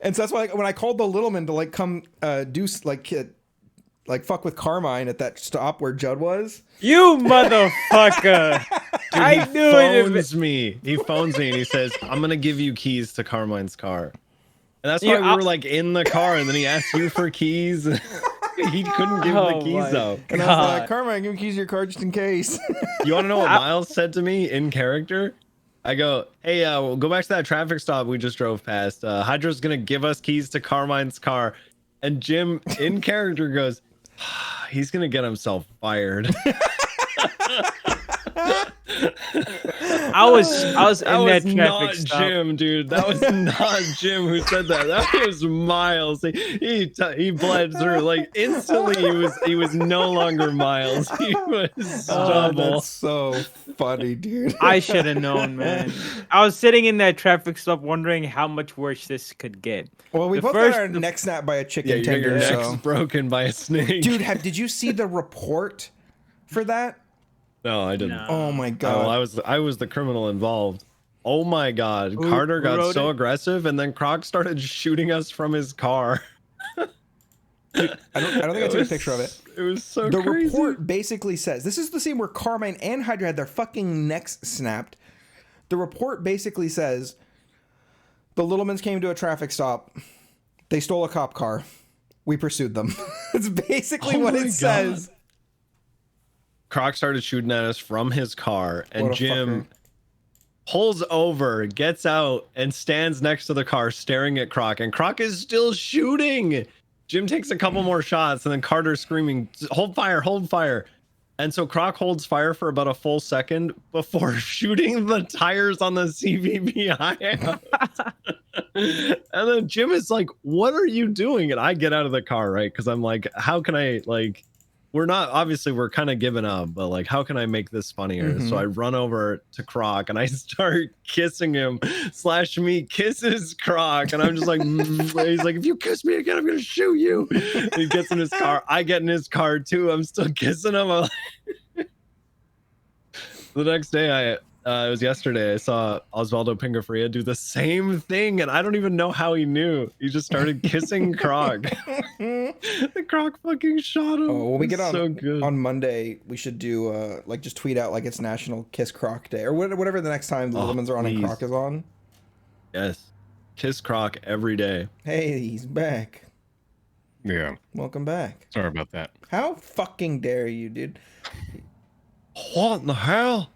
And so that's why like, when I called the Littleman to like come do like fuck with Carmine at that stop where Judd was. You motherfucker. Dude, I knew it. He phones me and he says, I'm going to give you keys to Carmine's car. And that's why we were like in the car, and then he asked you for keys. He couldn't give the keys though. And I was like, Carmine, give me keys to your car just in case. You want to know what Miles said to me in character? I go, hey, we'll go back to that traffic stop we just drove past. Hydra's going to give us keys to Carmine's car. And Jim in character goes, he's going to get himself fired. I was in that traffic not stop. Jim, dude. That was not Jim who said that. That was Miles. He bled through like instantly. He was no longer Miles. He was double. That's so funny, dude. I should have known, man. I was sitting in that traffic stop wondering how much worse this could get. Well, we both got our neck snapped by a chicken tender. Your neck's broken by a snake. Dude, did you see the report for that? No, I didn't. No. Oh my god! I was the criminal involved. Oh my god! Carter got so aggressive, and then Croc started shooting us from his car. Dude, I don't think I took a picture of it. It was so crazy. The crazy. report basically says this is the scene where Carmine and Hydra had their fucking necks snapped. The report basically says the Littlemans came to a traffic stop. They stole a cop car. We pursued them. That's basically what it says. Croc started shooting at us from his car, and Jim pulls over, gets out, and stands next to the car staring at Croc, and Croc is still shooting. Jim takes a couple more shots, and then Carter's screaming, hold fire, hold fire. And so Croc holds fire for about a full second before shooting the tires on the CVBI out. And then Jim is like, what are you doing? And I get out of the car, right? Because I'm like, how can I, like, we're kind of giving up, but like, how can I make this funnier? So I run over to Croc and I start kissing him / me kisses Croc. And I'm just like, he's like, if you kiss me again, I'm going to shoot you. And he gets in his car. I get in his car too. I'm still kissing him. The next day, it was yesterday, I saw Osvaldo Pingafria do the same thing, and I don't even know how he knew. He just started kissing Croc. The Croc fucking shot him. Oh, when we get on so good. on Monday, we should do like just tweet out like it's National Kiss Croc Day or whatever the next time the Littlemans are on and Croc is on. Yes, kiss Croc every day. Hey, he's back. Yeah. Welcome back. Sorry about that. How fucking dare you, dude? What in the hell?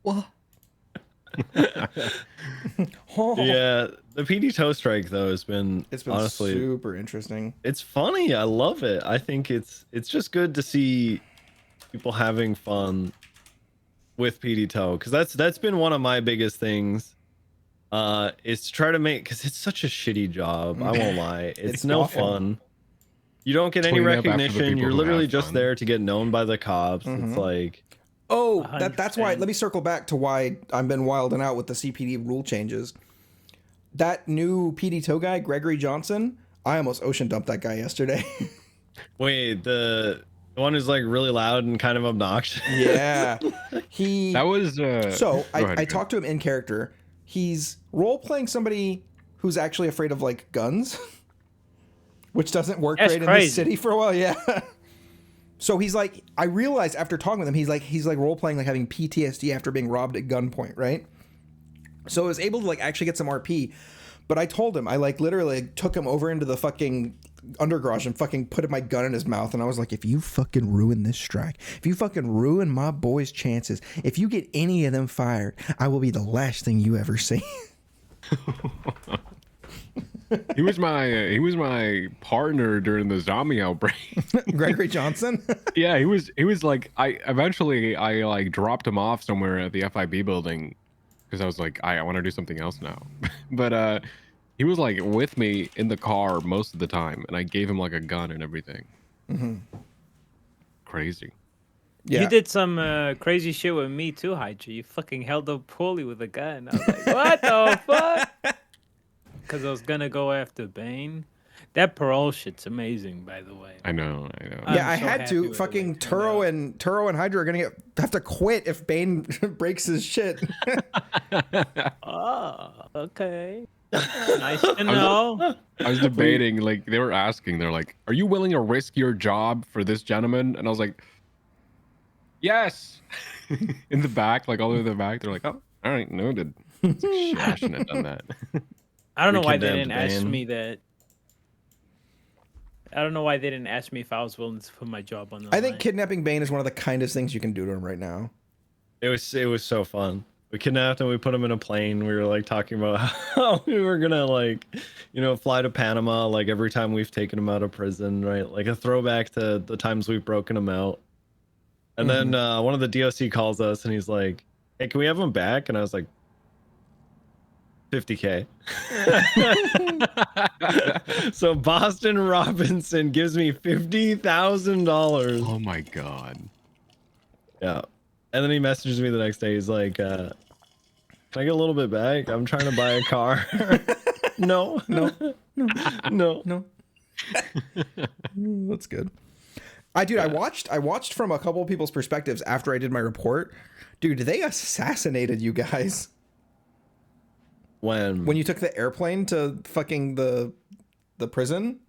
What? Yeah, the PD toe strike though has been honestly super interesting. It's funny. I love it. I think it's just good to see people having fun with PD toe, because that's been one of my biggest things. Is to try to make, because it's such a shitty job. I won't lie. It's no awful. fun. You don't get any Clean up after the recognition. people You're who literally have just fun. there to get known by the cops. It's like, Oh, that's why. 100%. Let me circle back to why I've been wilding out with the CPD rule changes. That new PD tow guy, Gregory Johnson, I almost ocean dumped that guy yesterday. wait, the one who's like really loud and kind of obnoxious. Yeah. That was So go ahead, I Greg. talked to him in character. He's role playing somebody who's actually afraid of like guns, which doesn't work That's great in crazy. this city for a while. Yeah. So he's like, I realized after talking with him, he's like role playing like having PTSD after being robbed at gunpoint, right? So I was able to like actually get some RP, but I told him, I like literally took him over into the fucking undergarage and fucking put my gun in his mouth, and I was like, if you fucking ruin this strike, if you fucking ruin my boy's chances, if you get any of them fired, I will be the last thing you ever see. He was my partner during the zombie outbreak. Gregory Johnson. Yeah, he was like, I eventually like dropped him off somewhere at the FIB building because I was like, I want to do something else now. But he was like with me in the car most of the time, and I gave him like a gun and everything. Crazy. Yeah. You did some crazy shit with me too, Hydra. You fucking held up Pulley with a gun. I was like, what the fuck? Because I was gonna go after Bane. That parole shit's amazing, by the way. I know. Yeah, I so had happy to. with it, Fucking like, Turo and Hydra are gonna have to quit if Bane breaks his shit. Oh, okay. Nice to know. I was debating, like they were asking, they're like, "Are you willing to risk your job for this gentleman?" And I was like, "Yes." In the back, like all the way to the back, they're like, "Oh, all right, noted." It's like, shit, I shouldn't have done that. I don't know We why they condemned didn't ask Bane. me that. I don't know why they didn't ask me if I was willing to put my job on the I think line. kidnapping Bane is one of the kindest things you can do to him right now. It was so fun. We kidnapped him. We put him in a plane. We were like talking about how we were gonna like, fly to Panama like every time we've taken him out of prison, right? Like a throwback to the times we've broken him out. And then one of the DOC calls us and he's like, "Hey, can we have him back?" And I was like, $50K. So Boston Robinson gives me $50,000. Oh my god. Yeah. And then he messages me the next day. He's like, can I get a little bit back? I'm trying to buy a car. No. That's good. I watched from a couple of people's perspectives after I did my report. Dude, they assassinated you guys when you took the airplane to fucking the prison.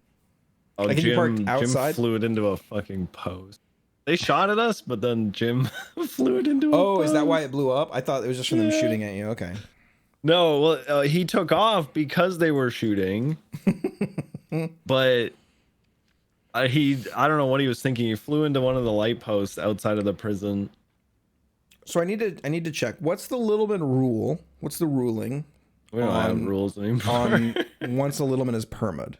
Oh, Like, you parked Jim outside? flew it into a fucking post. They shot at us, but then Jim flew it into a Oh, post. is that why it blew up? I thought it was just from them shooting at you. Okay. No, well, he took off because they were shooting. But I don't know what he was thinking. He flew into one of the light posts outside of the prison. So I need to check. What's the Littleman rule? What's the ruling We don't have On- rules anymore. on once a Littleman is permad?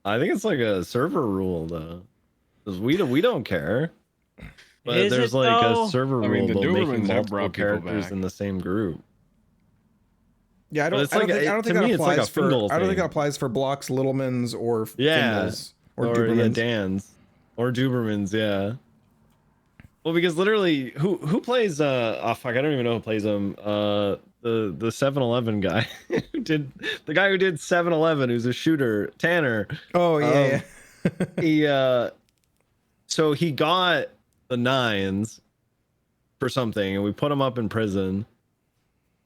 I think it's like a server rule, though. We don't care. But Is there's it like a though? server I mean, rule the about making Dobermans have multiple brought people characters back. in the same group. Yeah, But it's like I don't to think that me, it's like a applies for. Fingal I don't think that thing. applies for blocks, Littlemans, or Yeah, Fingals, or or yeah, Dobermans. Dan's or Dubermans. Yeah. Well, because literally, who plays? Oh fuck, I don't even know who plays them. The 7-Eleven guy who did the guy who did 7-Eleven, who's a shooter, Tanner. Oh yeah, He so he got the 9s for something, and we put him up in prison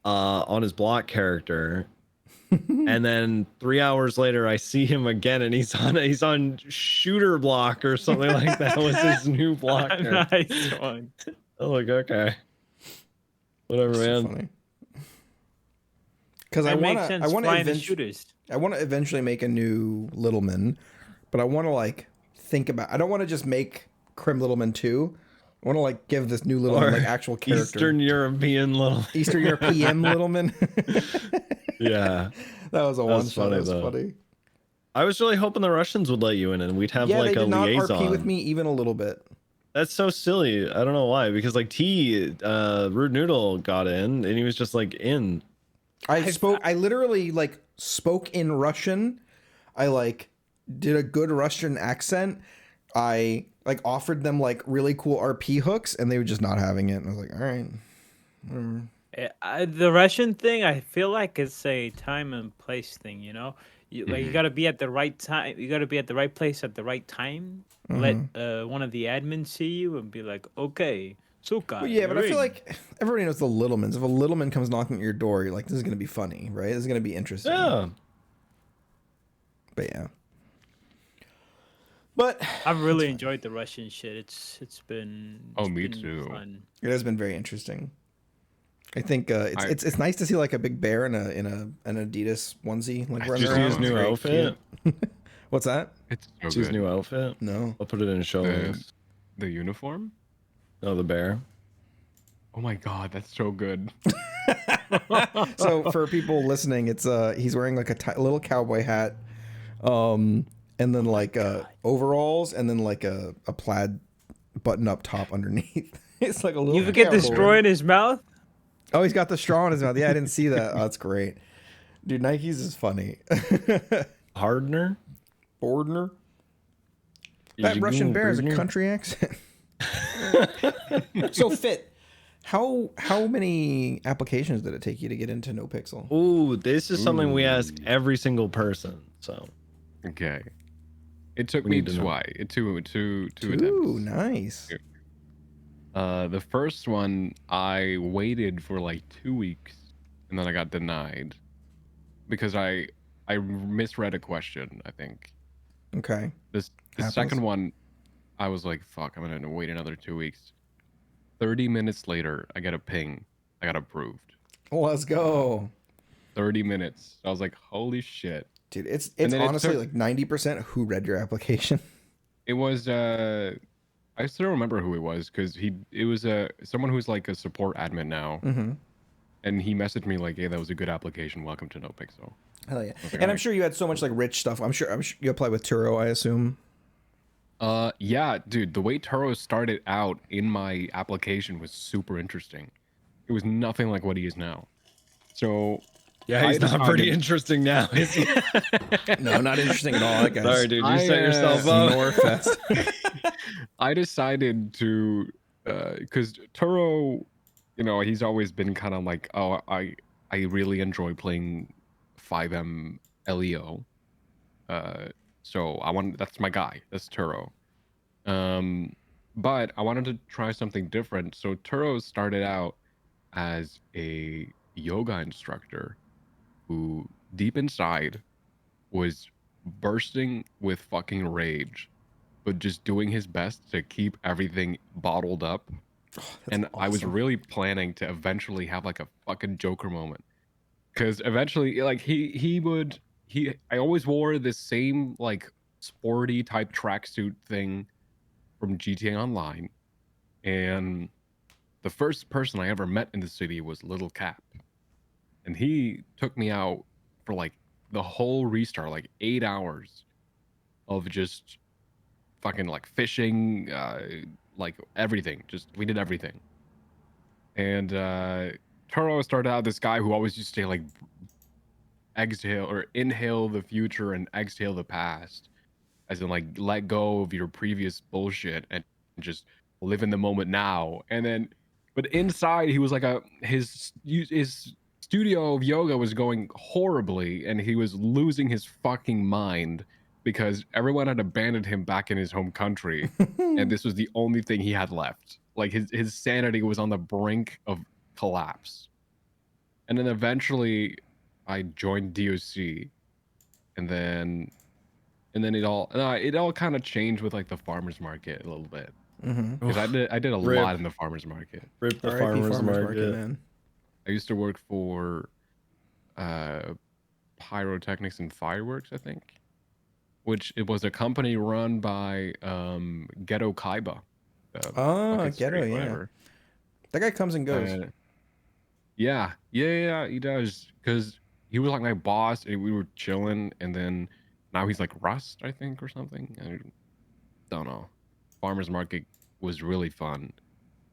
on his block character. And then 3 hours later, I see him again, and he's on shooter block or something like that. Was his new block character. Nice one. I'm like, okay, whatever, So man. funny. Because I That want makes to. sense. I want to Flying the eventually. shooters. I want to eventually make a new Littleman, but I want to like think about. I don't want to just make Crim Littleman 2. I want to like give this new Littleman Or like actual character. Eastern European little. Eastern European Littleman. Yeah, That was a one shot. funny, That was though. funny. I was really hoping the Russians would let you in, and we'd have Yeah, like they a did not liaison. RP with me even a little bit. That's so silly. I don't know why. Because like Rude Noodle got in, and he was just like in. I literally like spoke in Russian. I like did a good Russian accent. I like offered them like really cool RP hooks, and they were just not having it. And I was like, all right. The Russian thing, I feel like it's a time and place thing. You know, you gotta be at the right time. You gotta be at the right place at the right time. Let one of the admins see you and be like, okay, Suka. Well, yeah, but I you're feel in." like everybody knows the Littlemans. If a Littleman comes knocking at your door, you're like, this is gonna be funny, right? This is gonna be interesting. Yeah. But yeah. But I've really enjoyed the Russian shit. It's been Me been too. fun. it has been very interesting. I think it's nice to see like a big bear in an Adidas onesie like running Did you see his around. new Very outfit? What's that? It's so Did you see his good. new outfit? No. I'll put it in show The, links. the uniform? Oh, the bear. Oh my god, that's so good. So for people listening, it's he's wearing like a little cowboy hat, and then like overalls, and then like a plaid button up top underneath. It's like a little. You forget the cowboy. straw in his mouth. Oh, he's got the straw in his mouth. Yeah, I didn't see that. Oh, that's great, dude. Nike's is funny. Hardner. Bordner. That Russian bear has a country accent. So Fit, how many applications did it take you to get into NoPixel? Ooh, this is something we ask every single person. So Okay. It took We me need to know. twice. Two Ooh, attempts. nice. The first one, I waited for like 2 weeks, and then I got denied because I misread a question. I think Okay. the Happens. second one, I was like, "Fuck, I'm gonna wait another 2 weeks." 30 minutes later, I get a ping. I got approved. Let's go. 30 minutes. I was like, "Holy shit!" Dude, it's And then it honestly took- like 90% who read your application. It was I still remember who it was because it was someone who's like a support admin now, Mm-hmm. and he messaged me like, "Hey, that was a good application. Welcome to NoPixel." Hell yeah. like, And I'm alright. sure you had so much like rich stuff. I'm sure you applied with Turo, I assume. Yeah, dude, the way Turo started out in my application was super interesting. It was nothing like what he is now. So yeah, he's I not pretty decided- interesting now, is he? No, not interesting at all. That guy's Sorry, dude. You I, set yourself up. Norfest. I decided to, because Turo, he's always been kind of like, oh, I really enjoy playing 5M LEO. So that's my guy. That's Turo. But I wanted to try something different. So Turo started out as a yoga instructor who deep inside was bursting with fucking rage, but just doing his best to keep everything bottled up. And I was awesome. really planning to eventually have like a fucking Joker moment. Because eventually, like I always wore this same like sporty type tracksuit thing from GTA Online. And the first person I ever met in the city was Little Cap. And he took me out for like the whole restart, like 8 hours of just fucking like fishing, like everything. Just we did everything. And Turo started out this guy who always used to like exhale or inhale the future and exhale the past, as in like let go of your previous bullshit and just live in the moment now. And then, but inside he was like his studio of yoga was going horribly, and he was losing his fucking mind because everyone had abandoned him back in his home country, and this was the only thing he had left. Like his sanity was on the brink of collapse. And then eventually I joined DOC, and then it all kind of changed with like the farmers market a little bit, because I did a lot in the farmers market. Rip the RIP farmers market. man. I used to work for pyrotechnics and fireworks, I think, which it was a company run by Ghetto Kaiba. Oh, Ghetto, yeah. That guy comes and goes. Yeah, he does, because he was like my boss and we were chilling, and then now he's like Rust, I think, or something. I don't know. Farmers market was really fun.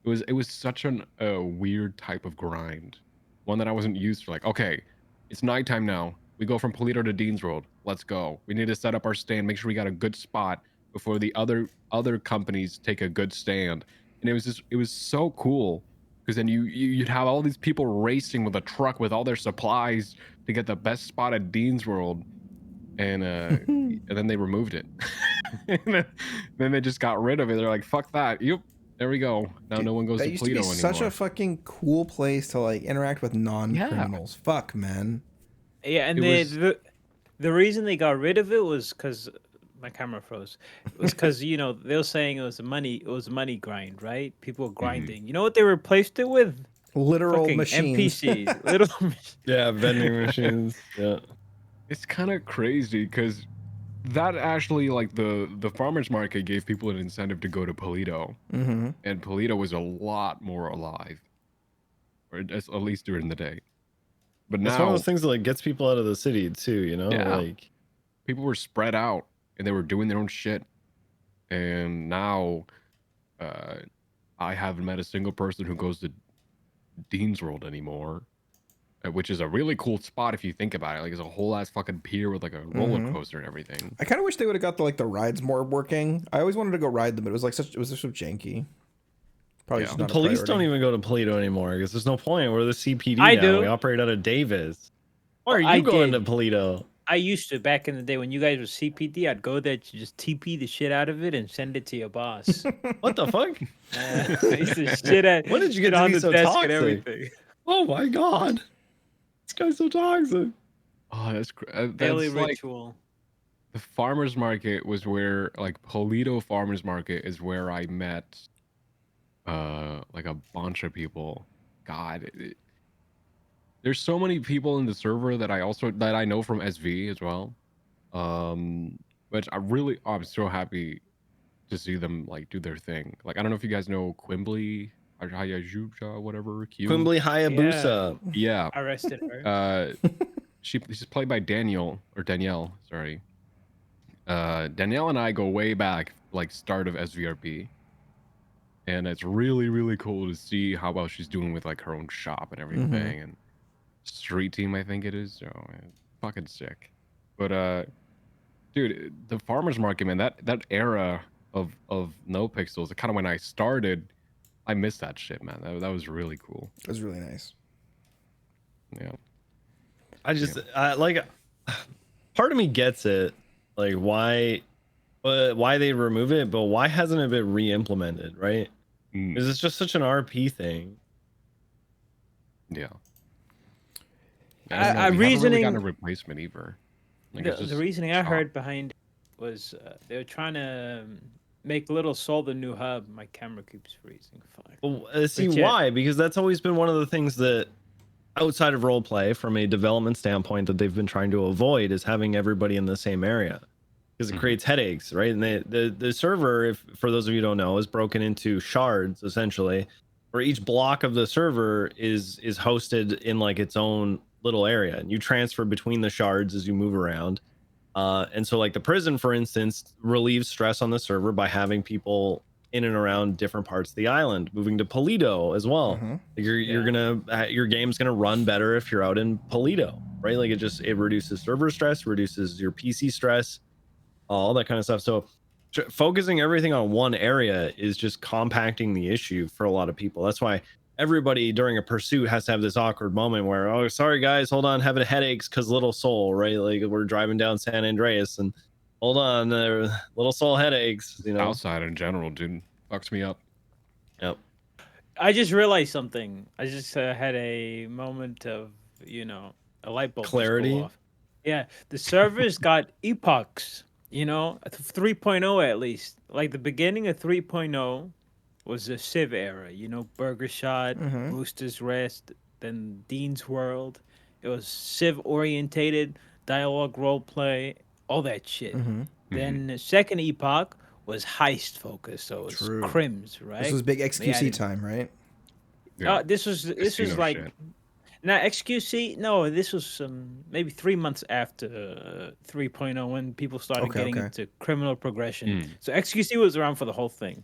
It was such a weird type of grind, one that I wasn't used to. Like, okay, it's nighttime now. We go from Polito to Dean's World. Let's go. We need to set up our stand, make sure we got a good spot before the other companies take a good stand. And it was so cool, because then you'd have all these people racing with a truck with all their supplies to get the best spot at Dean's World, and then they removed it. And then they just got rid of it. They're like, fuck that. Yep, there we go. Now no one goes to Polito anymore. That used to be such a fucking cool place to like interact with non-criminals. Yeah. Fuck, man. Yeah, and the reason they got rid of it was because my camera froze. It was because they were saying it was a money grind, right? People were grinding. Mm-hmm. You know what they replaced it with? Literal machines. NPCs. Yeah, vending machines. Yeah. It's kind of crazy, because that actually, like, the farmers market gave people an incentive to go to Polito, and Polito was a lot more alive, or at least during the day. But now it's one of those things that like gets people out of the city too, Yeah. Like people were spread out and they were doing their own shit. And now I haven't met a single person who goes to Dean's World anymore, which is a really cool spot if you think about it. Like, it's a whole ass fucking pier with like a roller coaster and everything. I kind of wish they would have got the rides more working. I always wanted to go ride them, but it was just so janky. Probably just not the police don't even go to Polito anymore because there's no point. We're the CPD now. Do. We operate out of Davis. Why are you going to Polito? I used to back in the day when you guys were CPD. I'd go there to just TP the shit out of it and send it to your boss. What the fuck? I used to shit at. When did you get to on be the so desk toxic? and everything? Oh my god, this guy's so toxic. Oh, that's daily like, ritual. The farmers market was where, like, Polito farmers market is where I met like a bunch of people. God, there's so many people in the server that I know from SV as well, but I'm so happy to see them like do their thing. Like, I don't know if you guys know Quimbly Hayabusa, whatever. Quimbly Hayabusa. Yeah. Arrested her. She's played by Danielle, sorry. Danielle and I go way back, like start of SVRP. And it's really, really cool to see how well she's doing with like her own shop and everything. And street team, I think it is. So fucking sick. But dude, the farmers market, man, that era of NoPixels, kind of when I started, I miss that shit, man. That was really cool. It was really nice. Yeah. Like, part of me gets it, like why they remove it, but why hasn't it been re-implemented, right? Because it's just such an RP thing. Yeah. Reasoning. Really got a replacement either. Like, the reasoning I heard behind it was they were trying to make Little Seoul the new hub. My camera keeps freezing. Fuck. Well, see why? Because that's always been one of the things that, outside of roleplay, from a development standpoint, that they've been trying to avoid is having everybody in the same area, because it creates headaches, right? And the server, if for those of you who don't know, is broken into shards essentially, where each block of the server is hosted in like its own little area, and you transfer between the shards as you move around. And so like the prison, for instance, relieves stress on the server by having people in and around different parts of the island, moving to Polito as well. You're gonna your game's gonna run better if you're out in Polito, right? Like it reduces server stress, reduces your PC stress, all that kind of stuff. So focusing everything on one area is just compacting the issue for a lot of people. That's why everybody during a pursuit has to have this awkward moment where, oh, sorry guys, hold on, having headaches because Little Soul, right? Like we're driving down San Andreas and hold on, Little Soul headaches, you know. Outside in general, dude, fucks me up. Yep. I just realized something. I just had a moment of, you know, a light bulb just go Clarity. off. Yeah, the servers got epochs, you know, 3.0 at least. Like the beginning of 3.0 was the Civ era, you know, Burger Shot, Booster's Rest, then Dean's World. It was Civ orientated, dialogue roleplay, all that shit. Then the second epoch was heist focused, so it was crims, right? This was big XQC time, right? Yeah. This was like shit. now XQC. No, this was maybe 3 months after 3.0 when people started getting into criminal progression. So XQC was around for the whole thing,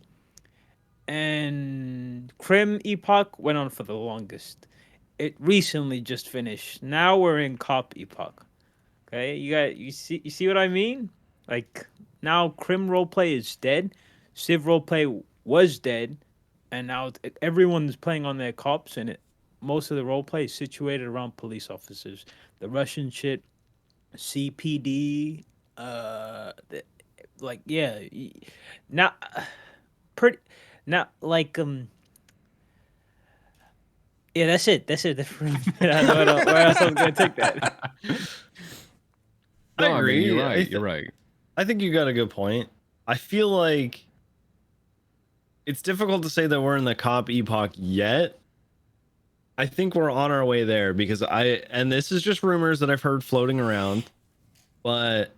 and Crim Epoch went on for the longest. It recently just finished. Now we're in Cop Epoch. Okay, you see what I mean? Like now Crim roleplay is dead, Civ roleplay was dead, and now everyone's playing on their cops, and most of the roleplay is situated around police officers. The Russian shit, CPD, like yeah, now pretty now like yeah, that's it. That's it. I don't know where else I'm gonna take that. I No, agree. mean, you're right. You're right. I think you got a good point. I feel like it's difficult to say that we're in the cop epoch yet. I think we're on our way there because and this is just rumors that I've heard floating around, but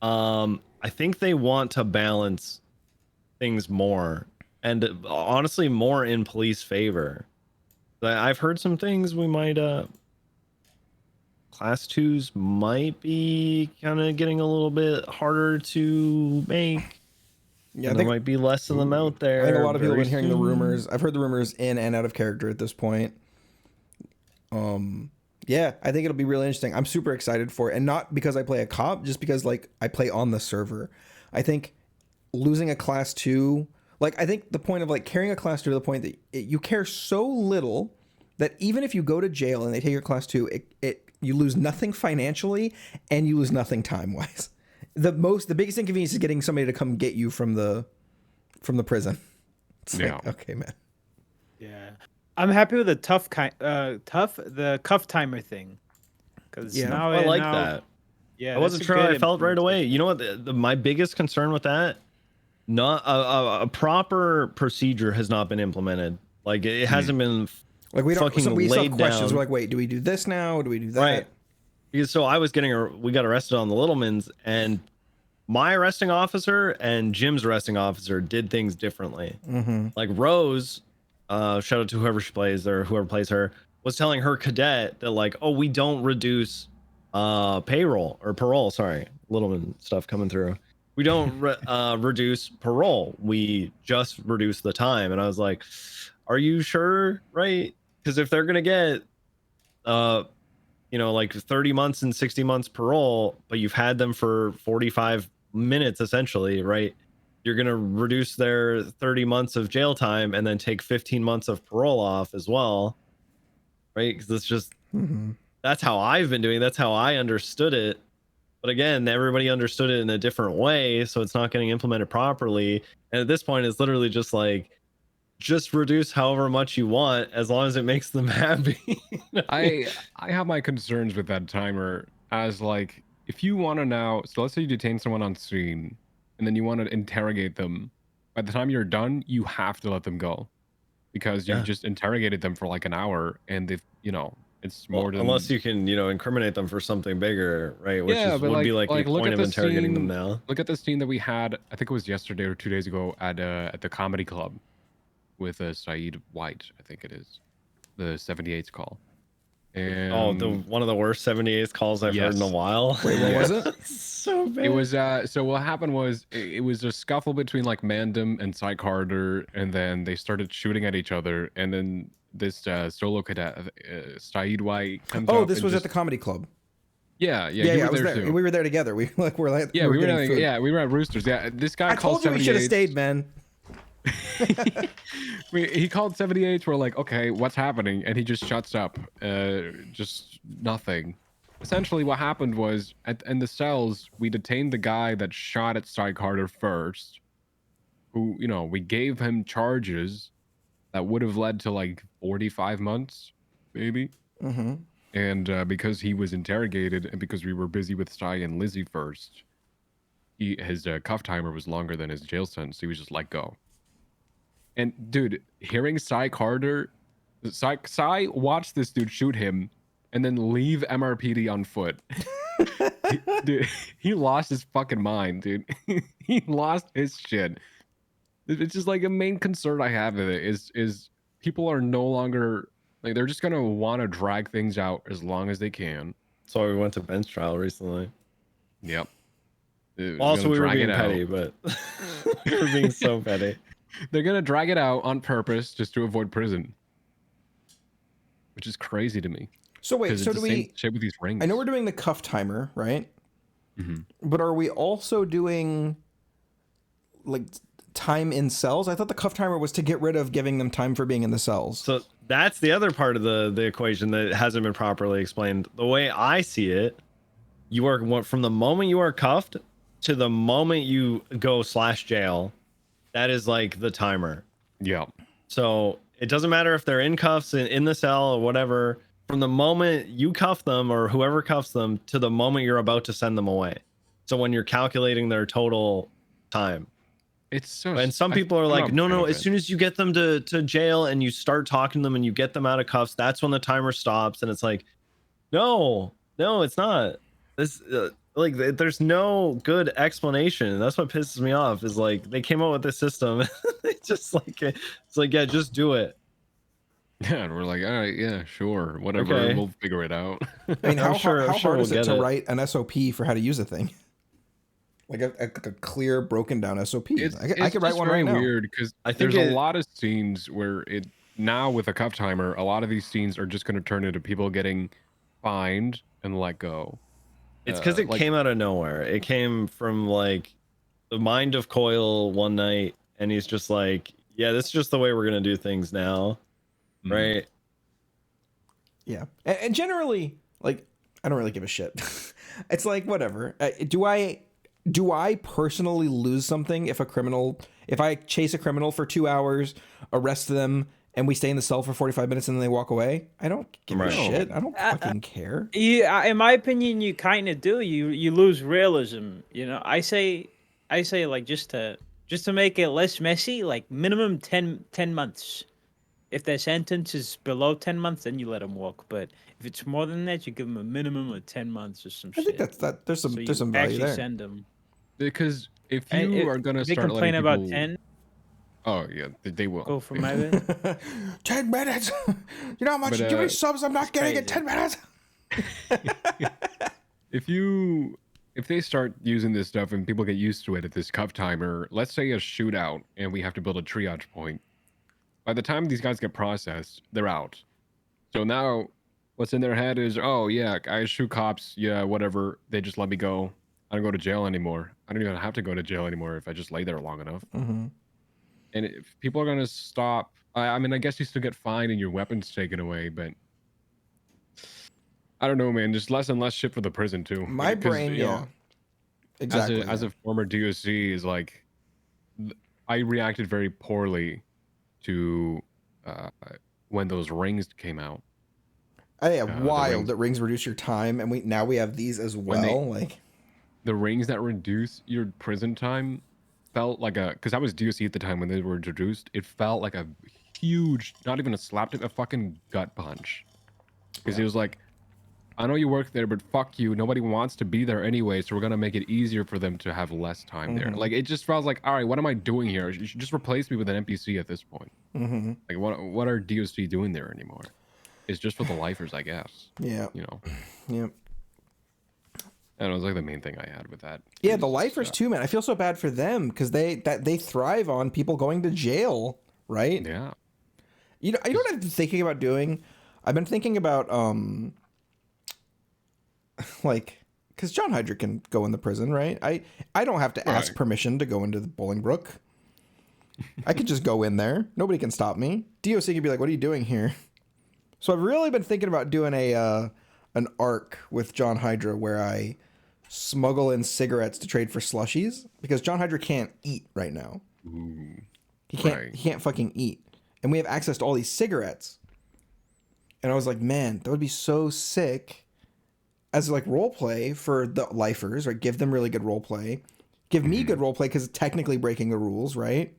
I think they want to balance things more, and honestly more in police favor. I've heard some things we might class 2s might be kind of getting a little bit harder to make. Yeah, there might be less of them out there. I think a lot of people have been hearing the rumors. I've heard the rumors in and out of character at this point. Yeah, I think it'll be really interesting. I'm super excited for it, and not because I play a cop, just because like I play on the server. I think losing a class 2, like I think the point of like carrying a class 2 to the point that you care so little that even if you go to jail and they take your class 2, you lose nothing financially and you lose nothing time wise. The biggest inconvenience is getting somebody to come get you from the prison. It's like, okay, man. Yeah, I'm happy with the the cuff timer thing. Because now I like that. Yeah, I wasn't sure I felt right away. You know what? My biggest concern with that, not a proper procedure has not been implemented. Like it hasn't been. Like we don't. We still have questions. Down. We're like, wait, do we do this now? Do we do that? Right. Because so I was we got arrested on the Littlemans, and my arresting officer and Jim's arresting officer did things differently. Like Rose, shout out to whoever she plays or whoever plays her, was telling her cadet that like, oh, we don't reduce parole. Sorry, Littleman stuff coming through. We don't reduce parole. We just reduce the time. And I was like, are you sure? Right? Because if they're gonna get like 30 months and 60 months parole, but you've had them for 45 minutes essentially, right? You're going to reduce their 30 months of jail time and then take 15 months of parole off as well, right? Because it's just, that's how I've been doing. That's how I understood it. But again, everybody understood it in a different way, so it's not getting implemented properly. And at this point, it's literally just like, just reduce however much you want as long as it makes them happy. I have my concerns with that timer as like, if you want to now, so let's say you detain someone on scene and then you want to interrogate them. By the time you're done, you have to let them go because you just interrogated them for like an hour, and if it's more than, unless you can incriminate them for something bigger, right? Which would be like the look point at of the interrogating scene, them now. Look at the scene that we had, I think it was yesterday or 2 days ago at the comedy club with Saeed White, I think it is, the 78's call. And one of the worst 78th calls I've heard in a Yes. while. Wait, what was it? So bad. it was so what happened was it was a scuffle between like Mandem and Psych Harder, and then they started shooting at each other, and then this solo cadet Saeed White comes Oh, up this and was at just- the comedy club. yeah Yeah, you I were was there there. too. We were there together. We were like, Yeah, we were getting like, food. yeah, we were at Roosters. Yeah, this guy I called told you we should have 78. stayed, man. He called 78. We're like, okay, what's happening? And he just shuts up. Just nothing. Essentially, what happened was in the cells, we detained the guy that shot at Psych Harder first, who, you know, we gave him charges that would have led to like 45 months, maybe. Mm-hmm. And because he was interrogated and because we were busy with Sai and Lizzie first, his cuff timer was longer than his jail sentence. He was just let go. And dude, hearing Sai Carter, Sai watched this dude shoot him and then leave MRPD on foot. Dude, he lost his fucking mind, dude. He lost his shit. It's just like a main concern I have with it is people are no longer like they're just gonna want to drag things out as long as they can. That's why we went to bench trial recently. Yep. Also, we were being petty, out. but we were being so petty. They're gonna drag it out on purpose just to avoid prison, which is crazy to me. So wait, 'Cause so it's do the same we? shape with these rings? I know we're doing the cuff timer, right? Mm-hmm. But are we also doing like time in cells? I thought the cuff timer was to get rid of giving them time for being in the cells. So that's the other part of the equation that hasn't been properly explained. The way I see it, you are from the moment you are cuffed to the moment you go /jail. That is like the timer. Yeah. So it doesn't matter if they're in cuffs in the cell or whatever. From the moment you cuff them or whoever cuffs them to the moment you're about to send them away. So when you're calculating their total time. It's so. And some people are like, I'm no, not a fan as of soon as you get them to jail and you start talking to them and you get them out of cuffs, that's when the timer stops. And it's like, no, it's not. This like there's no good explanation. That's what pisses me off is like they came up with this system. It's just like it's like, yeah, just do it. Yeah, and we're like, all right, yeah, sure, whatever, Okay. we'll figure it out. I mean, how I'm sure hard is we'll it get to it. write an SOP for how to use a thing? Like a clear, broken down SOP. I could write one right now. Weird because I think there's a lot of scenes where it now with a cuff timer, a lot of these scenes are just going to turn into people getting fined and let go. It's because it like- came out of nowhere. It came from like the mind of Coyle one night, and he's just like, yeah, this is just the way we're gonna do things now. Mhm. Right? Yeah, and generally, like, I don't really give a shit. It's like whatever. Do I personally lose something if I chase a criminal for 2 hours, arrest them, and we stay in the cell for 45 minutes and then they walk away? I don't give a Right. shit. I don't fucking care. Yeah, in my opinion, you kind of do. You lose realism. You know, I say like just to make it less messy, like minimum 10 months. If their sentence is below 10 months, then you let them walk. But if it's more than that, you give them a minimum of 10 months or some I shit. think that there's some So there's you some value actually there. send them. Because if And you if are going to they start complain letting about people, 10, oh yeah, they will. go for my bit. 10 minutes. You know how much But, you give me subs I'm not getting in crazy. 10 minutes? If they start using this stuff and people get used to it at this cuff timer, let's say a shootout and we have to build a triage point. By the time these guys get processed, they're out. So now what's in their head is, oh yeah, I shoot cops, yeah, whatever. They just let me go. I don't go to jail anymore. I don't even have to go to jail anymore if I just lay there long enough. Mm-hmm. And if people are gonna stop, I mean, I guess you still get fined and your weapons taken away, but I don't know, man. There's less and less shit for the prison too. My Because, brain, you know, yeah. Exactly. As a former DOC, is like, I reacted very poorly to when those rings came out. yeah, the wild rings. that rings reduce your time, and we have these as well. Like, The rings that reduce your prison time felt like because I was DOC at the time when they were introduced. It felt like a huge, not even a slap, a fucking gut punch. Because it was like, I know you work there, but fuck you. Nobody wants to be there anyway, so we're gonna make it easier for them to have less time there. Mhm. Like, it just felt like, all right, what am I doing here? You should just replace me with an NPC at this point. mm-hmm. Like, what are DOC doing there anymore? is just for the lifers, I guess. Yeah. You know. Yeah. And it was like the main thing I had with that. Yeah, the lifers too, man. I feel so bad for them because they thrive on people going to jail, right? Yeah. You know what I've been thinking about doing? I've been thinking about like, because John Hydra can go in the prison, right? I don't have to ask permission to go into the Bolingbrook. I could just go in there. Nobody can stop me. DOC could be like, "What are you doing here?" So I've really been thinking about doing an arc with John Hydra where I smuggle in cigarettes to trade for slushies because John Hydra can't eat right now. Ooh, he can't fucking eat. And we have access to all these cigarettes. And I was like, man, that would be so sick as like role play for the lifers, right? Give them really good role play. Give me good role play because it's technically breaking the rules, right?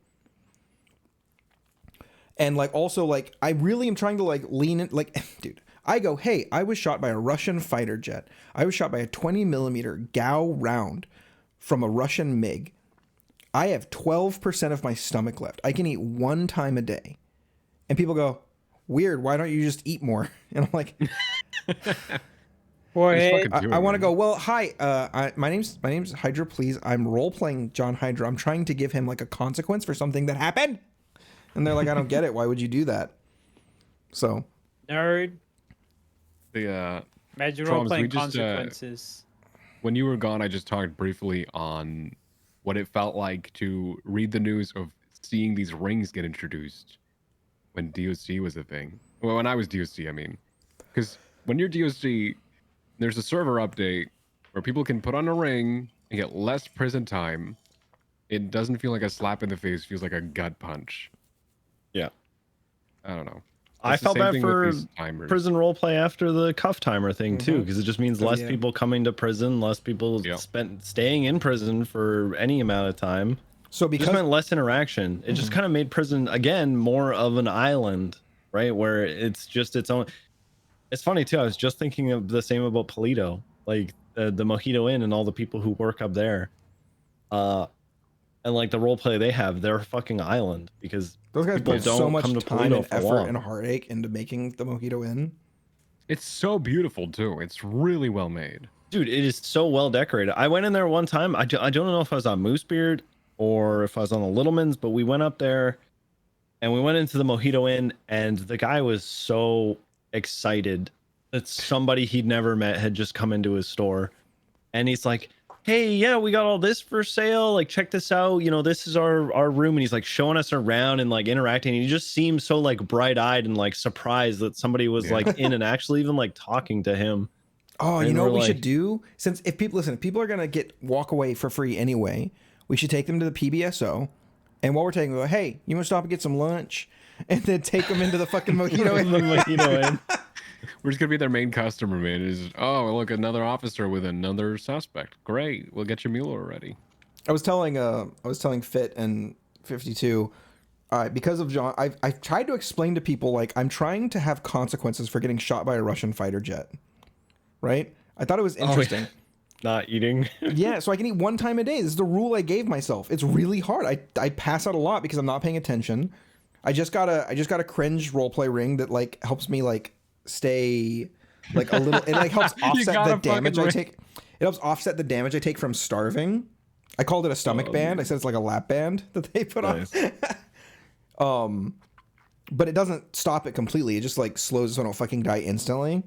And like also like I really am trying to like lean in, like, dude, I go, hey, I was shot by a Russian fighter jet. I was shot by a 20 millimeter Gao round from a Russian MiG. I have 12% of my stomach left. I can eat 1 time a day. And people go, weird, why don't you just eat more? And I'm like, Boy, I want to go, well, hi, my name's Hydra, please. I'm role-playing John Hydra. I'm trying to give him like a consequence for something that happened. And they're like, I don't get it. Why would you do that? So. Nerd. The Imagine Troms, role-playing consequences. When you were gone, I just talked briefly on what it felt like to read the news of seeing these rings get introduced when DOC was a thing. Well, when I was DOC, I mean. Because when you're DOC, there's a server update where people can put on a ring and get less prison time. It doesn't feel like a slap in the face. It feels like a gut punch. Yeah. I don't know. I felt bad for prison roleplay after the cuff timer thing too, because it just means less people coming to prison, less people staying in prison for any amount of time. So because it just meant less interaction. It just kind of made prison again more of an island, right? Where it's just its own. It's funny too. I was just thinking of the same about Polito, like the Mojito Inn and all the people who work up there. And like the role play they have, they're a fucking island because those guys put so much time and effort long. and heartache into making the Mojito Inn. It's so beautiful too. It's really well made. Dude, it is so well decorated. I went in there one time. I don't know if I was on Moosebeard or if I was on the Littlemans, but we went up there and we went into the Mojito Inn and the guy was so excited that somebody he'd never met had just come into his store. And he's like, hey, yeah, we got all this for sale. Like, check this out. You know, this is our room. And he's like showing us around and like interacting. And he just seems so like bright eyed and like surprised that somebody was like in and actually even like talking to him. Oh, and you know what we should do? Since if people are going to walk away for free anyway, we should take them to the PBSO. And while we're taking them, go, hey, you want to stop and get some lunch? And then take them into the fucking Mojito Inn. We're just gonna be their main customer, man. Is look, another officer with another suspect. Great, we'll get your meal already. I was telling Fit and 52, because of John, I've tried to explain to people like I'm trying to have consequences for getting shot by a Russian fighter jet. Right? I thought it was interesting. Not eating. Yeah, so I can eat 1 time a day. This is the rule I gave myself. It's really hard. I pass out a lot because I'm not paying attention. I just got a cringe roleplay ring that like helps me like stay like a little. It like helps offset the damage I take. It helps offset the damage I take from starving. I called it a stomach band. I said it's like a lap band that they put on. But it doesn't stop it completely. It just like slows it so I don't fucking die instantly.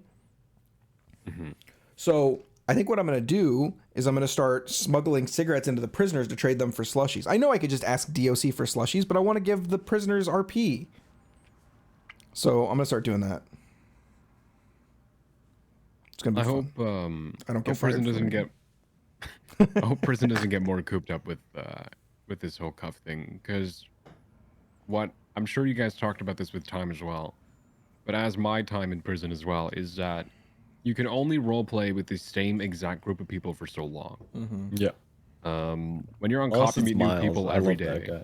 So I think what I'm gonna do is I'm gonna start smuggling cigarettes into the prisoners to trade them for slushies. I know I could just ask DOC for slushies, but I want to give the prisoners RP. So I'm gonna start doing that. It's gonna be fun. Hope I don't get prison fired doesn't get. I hope prison doesn't get more cooped up with this whole cuff thing, because what I'm sure you guys talked about this with time as well, but as my time in prison as well is that you can only role play with the same exact group of people for so long. Yeah. When you're on cop, you meet new people every day.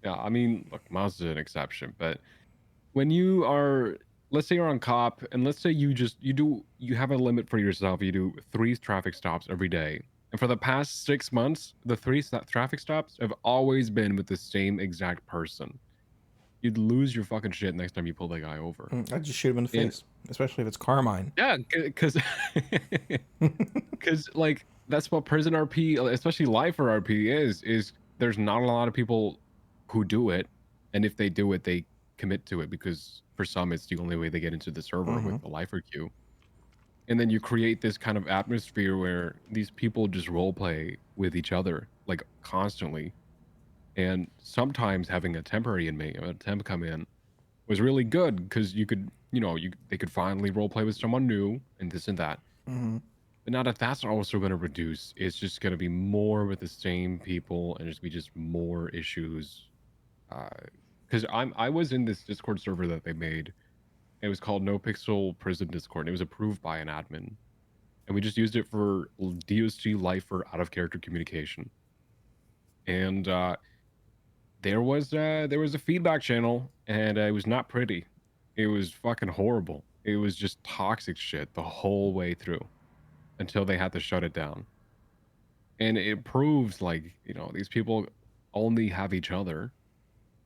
Yeah, I mean, look, Miles is an exception, but when you are, let's say you're on cop, and let's say you have a limit for yourself. You do 3 traffic stops every day, and for the past 6 months, the 3 traffic stops have always been with the same exact person. you'd lose your fucking shit next time you pull that guy over. I'd just shoot him in the And- face, especially if it's Carmine. Yeah, because like that's what prison RP, especially lifer RP is there's not a lot of people who do it, and if they do it, they commit to it because for some it's the only way they get into the server with the lifer queue. And then you create this kind of atmosphere where these people just role play with each other like constantly. And sometimes having a temporary inmate, a temp come in, was really good because you could, they could finally role play with someone new and this and that. But now that that's also going to reduce, it's just going to be more with the same people and just be just more issues. Because I was in this Discord server that they made. It was called No Pixel Prison Discord. And it was approved by an admin, and we just used it for DOC lifer out of character communication. And there was a feedback channel, and it was not pretty. It was fucking horrible. It was just toxic shit the whole way through until they had to shut it down. And it proves like, these people only have each other.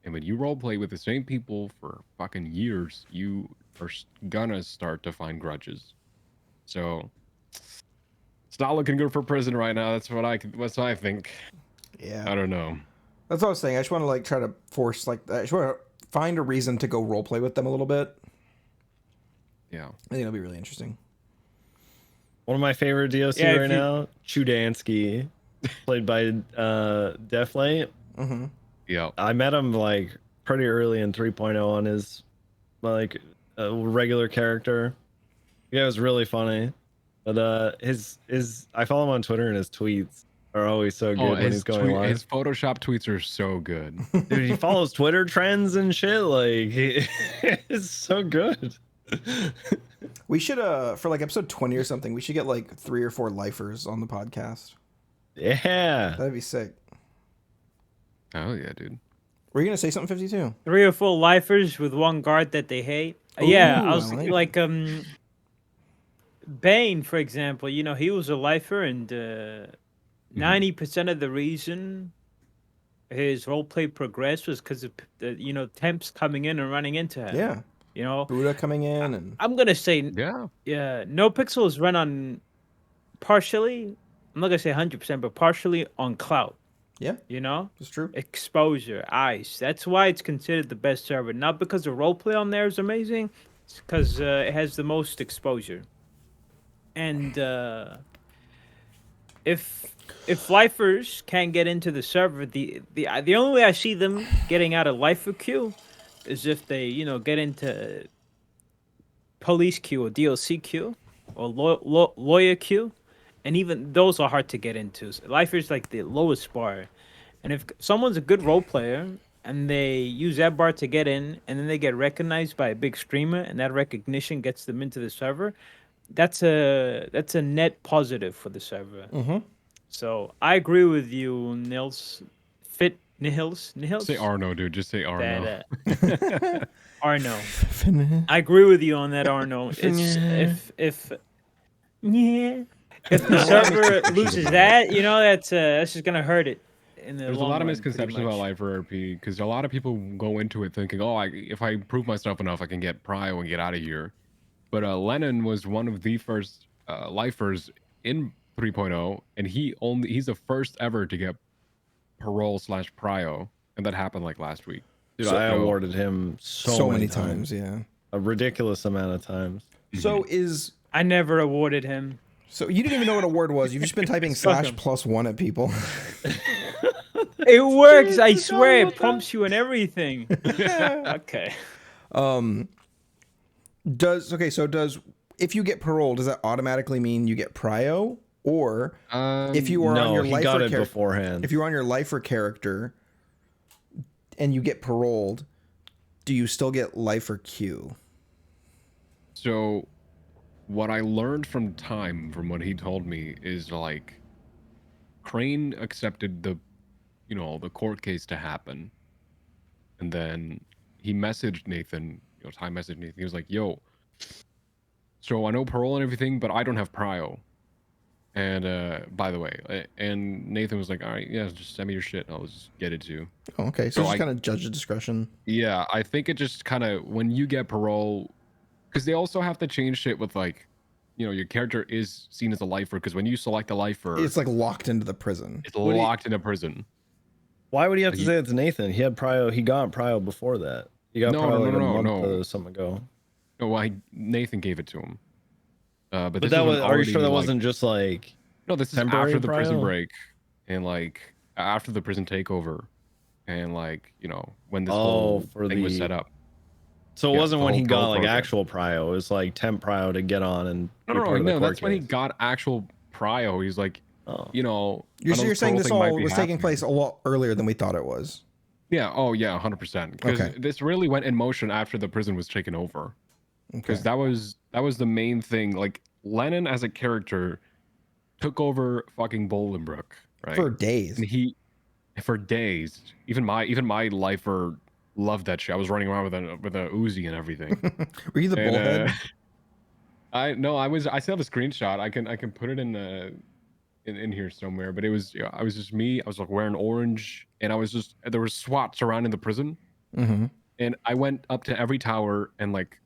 And when you roleplay with the same people for fucking years, you are gonna start to find grudges. So it's not looking good for prison right now. That's what I think. Yeah. I don't know. That's what I was saying. I just want to like try to force I just want to find a reason to go roleplay with them a little bit. Yeah. I think it'll be really interesting. One of my favorite DOC right now, Chudansky, played by Deflate. Yeah. I met him like pretty early in 3.0 on his like regular character. The guy was really funny. But I follow him on Twitter, and his tweets are always so good when he's going live. His Photoshop tweets are so good. Dude, he follows Twitter trends and shit. Like, he is so good. We should for like episode 20 or something, we should get like 3 or 4 lifers on the podcast. Yeah. That'd be sick. Oh yeah, dude. Were you gonna say something, 52? 3 or 4 lifers with one guard that they hate. Ooh, Yeah, I was I like Bane, for example. He was a lifer, and 90% of the reason his roleplay progressed was because of temps coming in and running into him. Yeah. Buddha coming in, and I'm gonna say Yeah. No Pixel is run on partially. I'm not gonna say 100%, but partially on clout. yeah, It's it's true. exposure, ice. That's why it's considered the best server. Not because the roleplay on there is amazing, it's because it has the most exposure. And if lifers can't get into the server, the only way I see them getting out of lifer queue is if they get into police queue or DLC queue or lawyer queue, and even those are hard to get into. So lifer's like the lowest bar, and if someone's a good role player and they use that bar to get in, and then they get recognized by a big streamer, and that recognition gets them into the server, that's a net positive for the server. So I agree with you, Nils. Fitnihil. Say Arno, dude. Just say Arno. Arno. I agree with you on that, Arno. It's if the server loses that, that's just gonna hurt it. There's a lot of misconceptions about lifer RP because a lot of people go into it thinking, oh, if I prove myself enough, I can get prio and get out of here. But Lennon was one of the first lifers in 3.0, and he's the first ever to get parole/prio, and that happened like last week. Dude, I awarded him so many times. Yeah, a ridiculous amount of times. So I never awarded him. So you didn't even know what award was. You've just been typing /+1 at people. It works. I swear. It prompts you and everything. Okay. Does if you get parole, does that automatically mean you get prio? Or if you are on your lifer beforehand. If you're on your lifer character and you get paroled, do you still get lifer Q? So what I learned from what he told me is like Crane accepted the court case to happen, and then he messaged Nathan, Ty messaged Nathan. He was like, yo, so I know parole and everything, but I don't have prio. And by the way, and Nathan was like, all right, yeah, just send me your shit. I'll just get it to you. Oh, okay, so So just kind of judge the discretion. Yeah, I think it just kind of, when you get parole, because they also have to change shit with like, your character is seen as a lifer, because when you select a lifer, It's like locked into the prison. it's locked in a prison. Why would he have to say it's Nathan? He had prio. He got prio before that. He got prio like a month or something ago. No, well, Nathan gave it to him. But that was. Are you sure that wasn't just like? No, this is after the prison break, and like after the prison takeover, and like when this whole thing was set up. So it wasn't when he got like actual prio. It was like temp prio to get on and. No, that's when he got actual prio. He's like, You're saying this all was taking place a lot earlier than we thought it was. Yeah. Oh yeah, 100%. Because this really went in motion after the prison was taken over. Because that was the main thing. Like Lennon as a character took over fucking Bolingbrook, right? For days. And for days. Even my lifer loved that shit. I was running around with a Uzi and everything. Were you the bullhead? I still have a screenshot. I can put it in here somewhere. But it was I was just me. I was like wearing orange, and there was SWAT surrounding the prison. Mm-hmm. And I went up to every tower and like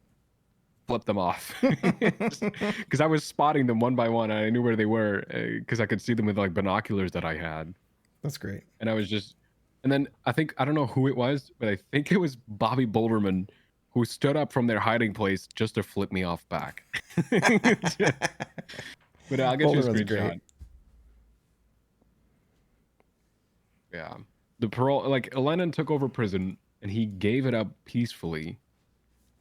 flipped them off because I was spotting them one by one, and I knew where they were because I could see them with like binoculars that I had. That's great. And and then I don't know who it was, but I think it was Bobby Boulderman who stood up from their hiding place just to flip me off back. But I'll get you a screenshot. Great. Yeah, the parole, like Lennon took over prison and he gave it up peacefully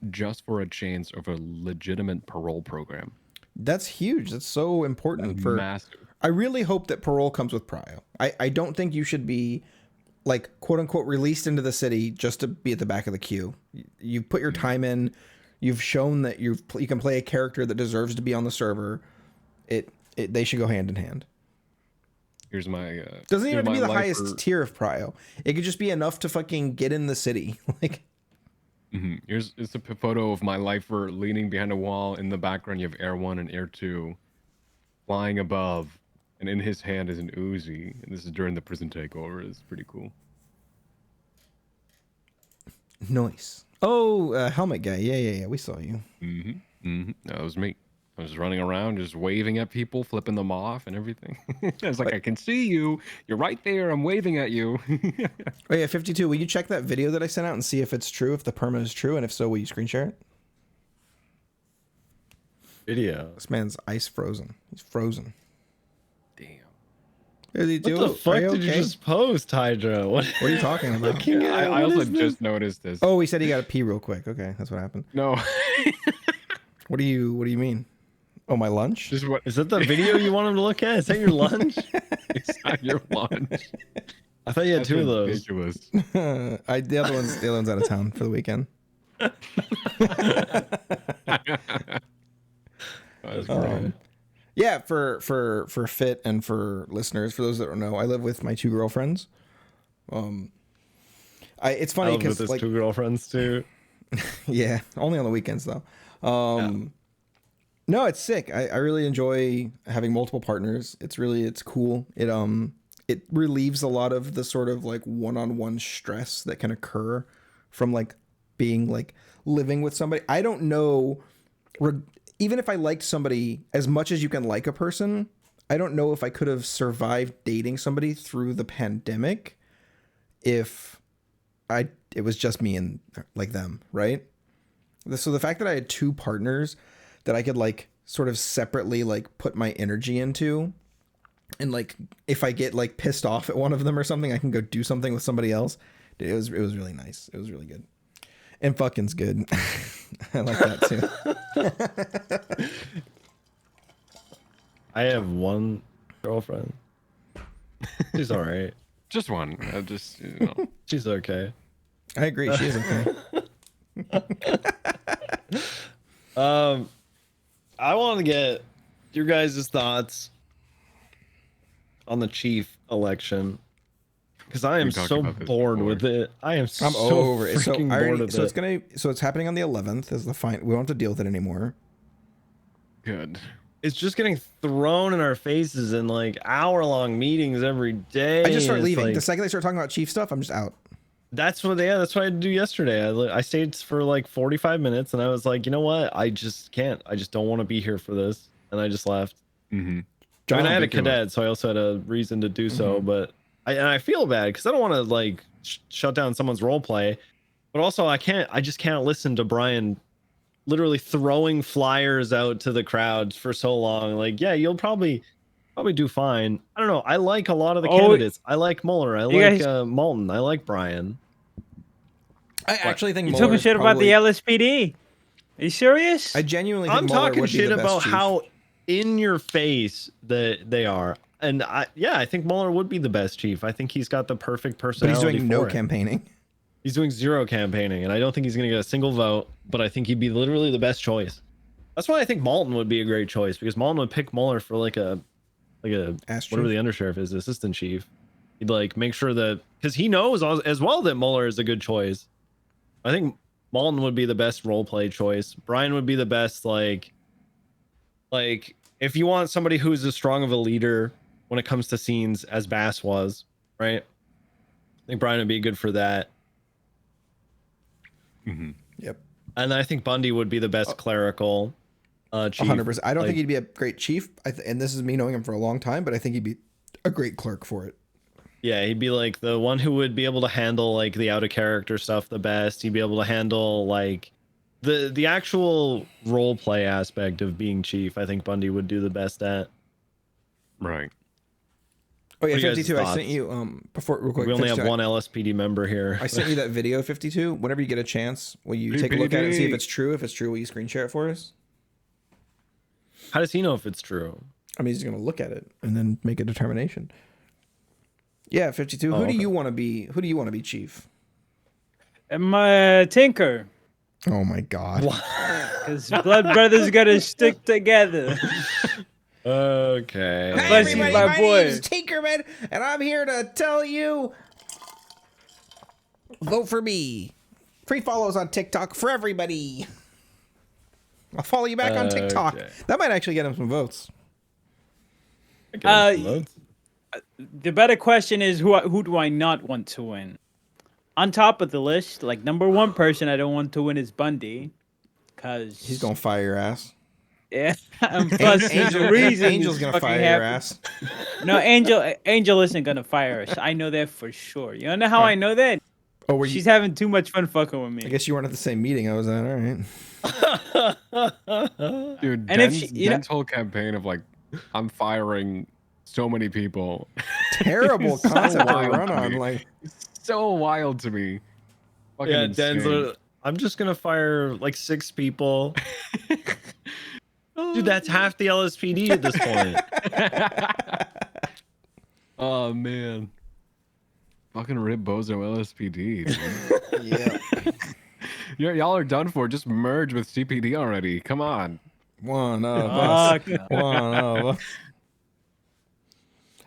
just for a chance of a legitimate parole program. That's huge. That's so important. That's massive. I really hope that parole comes with prio. I don't think you should be like quote unquote released into the city just to be at the back of the queue. You've put your time in. You've shown that you can play a character that deserves to be on the server. They should go hand in hand. Here's my doesn't even have to be the highest tier of prio. It could just be enough to fucking get in the city. Like Here's a photo of my lifer leaning behind a wall. In the background you have Air 1 and Air 2 flying above, and in his hand is an Uzi, and this is during the prison takeover. It's pretty cool. Nice. Oh, helmet guy. Yeah, we saw you. That was me. I was running around just waving at people, flipping them off and everything. I was like, I can see you. You're right there. I'm waving at you. Oh yeah, 52. Will you check that video that I sent out and see if it's true, if the perma is true, and if so, will you screen share it? Video. This man's ice frozen. He's frozen. Damn. What the fuck did you just post, Hydra? What are you talking about? I also just noticed this. Oh, he said he got to pee real quick. Okay, that's what happened. No. What do you mean? Oh, my lunch? Is that the video you want him to look at? Is that your lunch? It's not your lunch. I thought you had two of those. The other one's out of town for the weekend. Yeah, for Fit and for listeners, for those that don't know, I live with my two girlfriends. It's funny because like 2 girlfriends too. Yeah, only on the weekends though. No, it's sick. I really enjoy having multiple partners. It's cool. It relieves a lot of the sort of like one-on-one stress that can occur from like being like living with somebody. I don't know, even if I liked somebody as much as you can like a person, I don't know if I could have survived dating somebody through the pandemic if it was just me and like them, right? So the fact that I had 2 partners that I could like sort of separately like put my energy into, and like if I get like pissed off at one of them or something, I can go do something with somebody else. It was really nice. It was really good. And fucking's good. I like that too. I have 1 girlfriend. She's all right. Just one. She's okay. I agree. She is okay. I want to get your guys' thoughts on the chief election, because I am so bored with it. I'm over it. So bored with it. So it's happening on the 11th. Is the fine? We don't have to deal with it anymore. Good. it's just getting thrown in our faces in like hour-long meetings every day. I just start and it's leaving. like- The second they start talking about chief stuff, I'm just out. That's what that's what I had to do yesterday. I stayed for like 45 minutes and I was like, you know what? I just can't. I just don't want to be here for this. And I just left. Mm-hmm. I mean, I had a cadet, so I also had a reason to do so, but I feel bad because I don't want to like shut down someone's role play, but also I just can't listen to Brian literally throwing flyers out to the crowd for so long. Like, yeah, you'll probably do fine. I don't know. I like a lot of the candidates. I like Mueller. I like Malton. I like Brian. I actually think You Mueller talking is shit about the probably- LSPD? Are you serious? I genuinely think I'm Mueller talking would be shit the best about chief. how in your face that they are. And I think Mueller would be the best chief. I think he's got the perfect But personality. he's doing no for it. campaigning. He's doing zero campaigning, and I don't think he's going to get a single vote, but I think he'd be literally the best choice. That's why I think Malton would be a great choice, because Malton would pick Mueller for like a Ass whatever chief. the undersheriff is, assistant chief. He'd like make sure that, because he knows as well that Mueller is a good choice. I think Malton would be the best role play choice. Brian would be the best like if you want somebody who's as strong of a leader when it comes to scenes as Bass was, right? I think Brian would be good for that. Mm-hmm. Yep. And I think Bundy would be the best clerical chief. 100%. I don't Like, think he'd be a great chief. And this is me knowing him for a long time, but I think he'd be a great clerk for it. yeah, he'd be like the one who would be able to handle like the out of character stuff the best. He'd be able to handle like the actual role play aspect of being chief. I think Bundy would do the best at. Right. Oh yeah, What are you guys' 52. I thoughts? sent you before real quick. We only have 52, one LSPD member here. I sent you that video 52. Whenever you get a chance, will you take a look at it and see if it's true? If it's true, will you screen share it for us? How does he know if it's true? I mean, he's gonna look at it and then make a determination. Yeah, 52. Who do you want to be? Who do you want to be chief? My Tinker. Oh my God. Because Blood Brothers gotta stick together. Okay. Hey Bless you, everybody, my my boy. name's Tinkerman, and I'm here to tell you, vote for me. Free follows on TikTok for everybody. I'll follow you back on TikTok. Okay. That might actually get him some votes. The better question is who do I not want to win? On top of the list, like number one person I don't want to win is Bundy, because He's gonna fire your ass. yeah. And plus, there's a reason Angel's this gonna fucking fire your happened. ass. No, Angel isn't gonna fire us. I know that for sure. You know how I know that? Oh, were you? She's having too much fun fucking with me. I guess you weren't at the same meeting I was at. All right. Dude, And if Den's, she- you know- Den's whole campaign of like, I'm firing so many people. Terrible So concept to wild run to on. me. Like, So wild to me. Fucking Yeah, insane. Den's. I'm just gonna fire like 6 people. Dude, that's half the LSPD at this point. Oh man. Fucking rip Bozo LSPD. Dude. yeah. Y'all are done for. Just merge with CPD already. Come on. One of us. Fuck. One of us.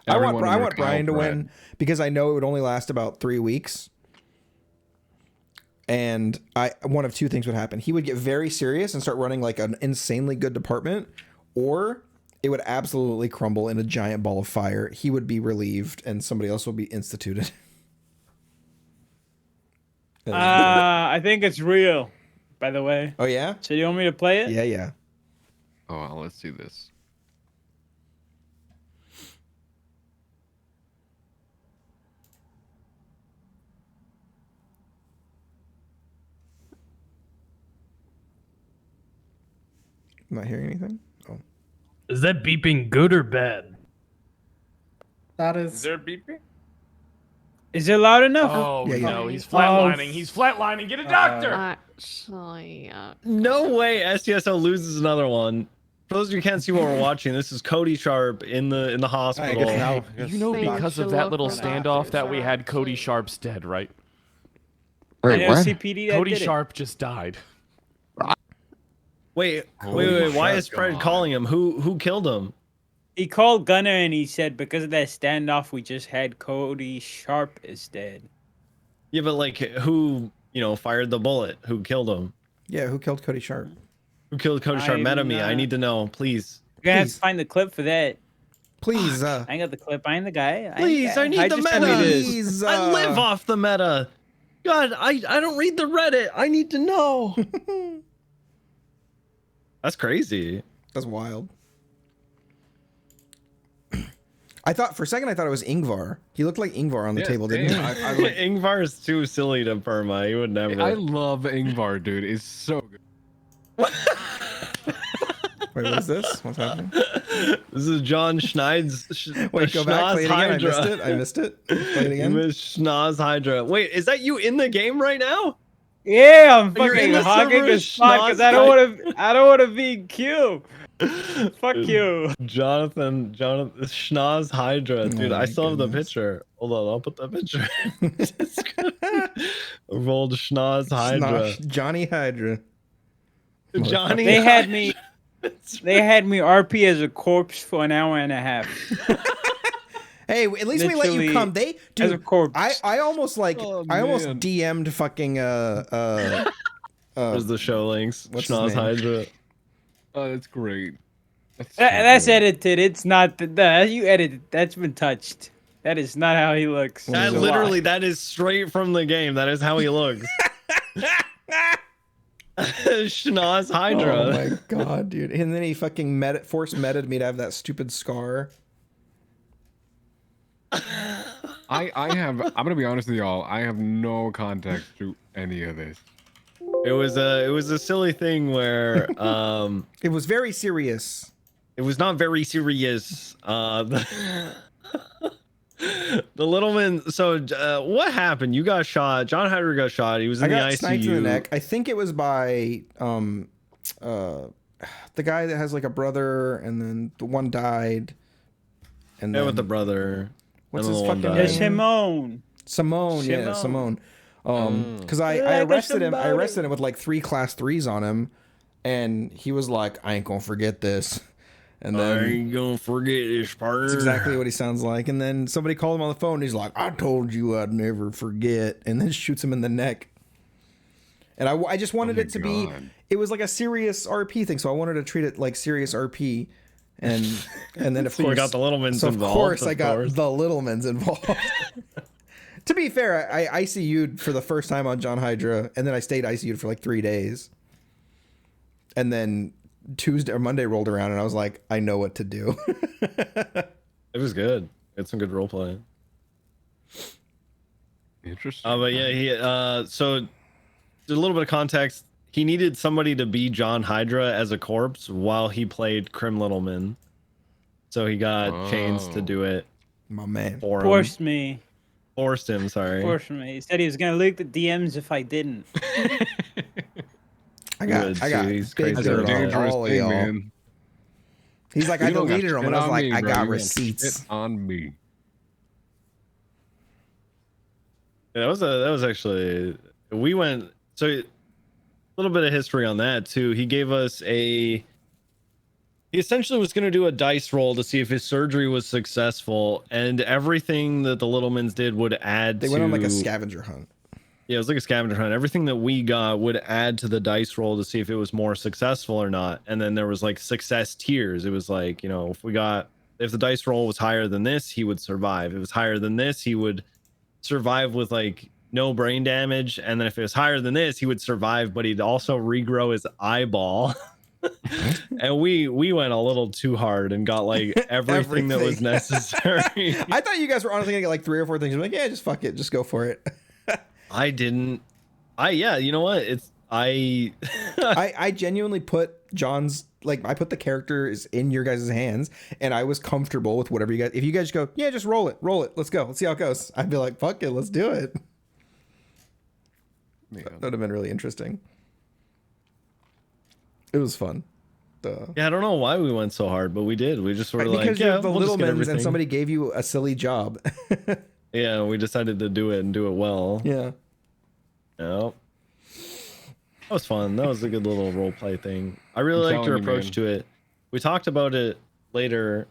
Everyone I in want your Brian to cow win because I know it would only last about 3 weeks. And one of two things would happen. He would get very serious and start running like an insanely good department, or it would absolutely crumble in a giant ball of fire. He would be relieved and somebody else would be instituted. I think it's real, by the way. Oh yeah? So you want me to play it? Yeah, yeah. Oh, well, let's see this. I'm not hearing anything. Oh. Is that beeping good or bad? That Is is. there beeping? Is it loud enough? Oh Yeah, no, yeah. he's flatlining. He's flatlining. Get a doctor. Actually, No way STSO loses another one. For those of you who can't see what we're watching, this is Cody Sharp in the hospital. You know, Thank because of you, that little local standoff that we doctors. had Cody Sharp's dead, right? I Wait, know what? CPD that Cody did it. Sharp just died. Wait. Why my is Fred God. calling him? Who killed him? He called Gunner and he said because of that standoff we just had, Cody Sharp is dead. Yeah, but like who, fired the bullet? Who killed him? Yeah, who killed Cody Sharp? Who killed Cody Sharp? I'm Meta me. I not- need to know, please. gonna have to Please. find the clip for that. Please, I ain't got the clip. I ain't the guy. Please, I need Hydra the sent me meta. this. Please, I live off the meta. God, I don't read the Reddit. I need to know. That's crazy. That's wild. I thought for a second it was Ingvar. He looked like Ingvar on the Yeah, table, didn't he? same. I like, Ingvar is too silly to perma. He would never. I love Ingvar, dude. It's so good. Wait, what is this? What's happening? This is John Schneid's. Wait, go back. Play it again. Hydra. I missed it. Play it You again. missed Schnoz Hydra. Wait, is that you in the game right now? Yeah, I'm You're in fucking the hogging server, as fuck because I don't want to be Q. Fuck you. Jonathan Schnoz Hydra, dude. Oh I my still have the goodness. picture. Hold on, I'll put that picture. Of old Schnoz Hydra. Johnny Hydra. Johnny. They had Hydra. me. They had me RP as a corpse for an hour and a half. Hey, at least we let you Literally, come. They as a dude. corpse. I almost like Oh, I almost man. DM'd fucking There's the show links. What's his Schnoz name? Hydra. Oh, that's great. That's, so That's good. edited. It's not the you edited. That's been touched. That is not how he looks. That It's a literally, lie. that is straight from the game. That is how he looks. Schnoz Hydra. Oh my god, dude! And then he fucking forced meted me to have that stupid scar. I'm gonna be honest with y'all. I have no context to any of this. It was a silly thing where It was very serious. it was not very serious. The Littleman. So what happened? You got shot. John Hydra got shot. He was in I the got ICU. sniped in the neck. I think it was by the guy that has like a brother, and then the one died. And Yeah, then with the brother. what's and his the one fucking died. Yeah, Simone. Simone, yeah, Simone. Simone. Because I Like arrested him. I somebody. arrested him with like 3 class 3s on him, and he was like, "I ain't gonna forget this." And I then ain't gonna forget this part. that's exactly what he sounds like. And then somebody called him on the phone. And he's like, "I told you I'd never forget," and then shoots him in the neck. And I just wanted my it to be. God. It was like a serious RP thing, so I wanted to treat it like serious RP. And then of So course you got the Littlemans so involved. Of course, I of got course. the Littlemans involved. To be fair, I ICU'd for the first time on John Hydra, and then I stayed ICU'd for like 3 days. And then Tuesday or Monday rolled around, and I was like, I know what to do. It was good. It's some good role play. Interesting. But yeah, he so there's a little bit of context. He needed somebody to be John Hydra as a corpse while he played Crim Littleman. So he got Chains to Oh. do it My man. for him. Forced me. Forced him, sorry. Forced me. He said he was gonna leak the DMs if I didn't. I got Good, big too. He's dirt crazy on about it. dangerous all of thing, y'all. man. He's like, You I don't got deleted them, shit and I was on like, me, I bro. got You got receipts. shit on me. Yeah, that was actually we went so a little bit of history on that too. He gave us he essentially was going to do a dice roll to see if his surgery was successful, and everything that the Littlemans did would add They to went on like a scavenger hunt. Yeah, it was like a scavenger hunt. Everything that we got would add to the dice roll to see if it was more successful or not. And then there was like success tiers. It was like, you know, if the dice roll was higher than this, he would survive. If it was higher than this, he would survive with like no brain damage. And then if it was higher than this, he would survive, but he'd also regrow his eyeball. And we went a little too hard and got like everything that was Everything. necessary. I thought you guys were honestly gonna get like 3 or 4 things. I'm like, yeah, just fuck it, just go for it. Yeah, you know what? I genuinely put John's, like, I put the characters in your guys' hands, and I was comfortable with whatever you guys. If you guys go, yeah, just roll it, let's go, let's see how it goes. I'd be like, fuck it, let's do it. Man. That would have been really interesting. It was fun. Yeah, I don't know why we went so hard, but we did. We just sort of Because like, you're yeah, the we'll just get Littlemans, everything. and somebody gave you a silly job. Yeah, we decided to do it and do it well. Yeah. Yeah. That was fun. That was a good little role play thing. I really I'm liked your telling you, approach man. to it. We talked about it later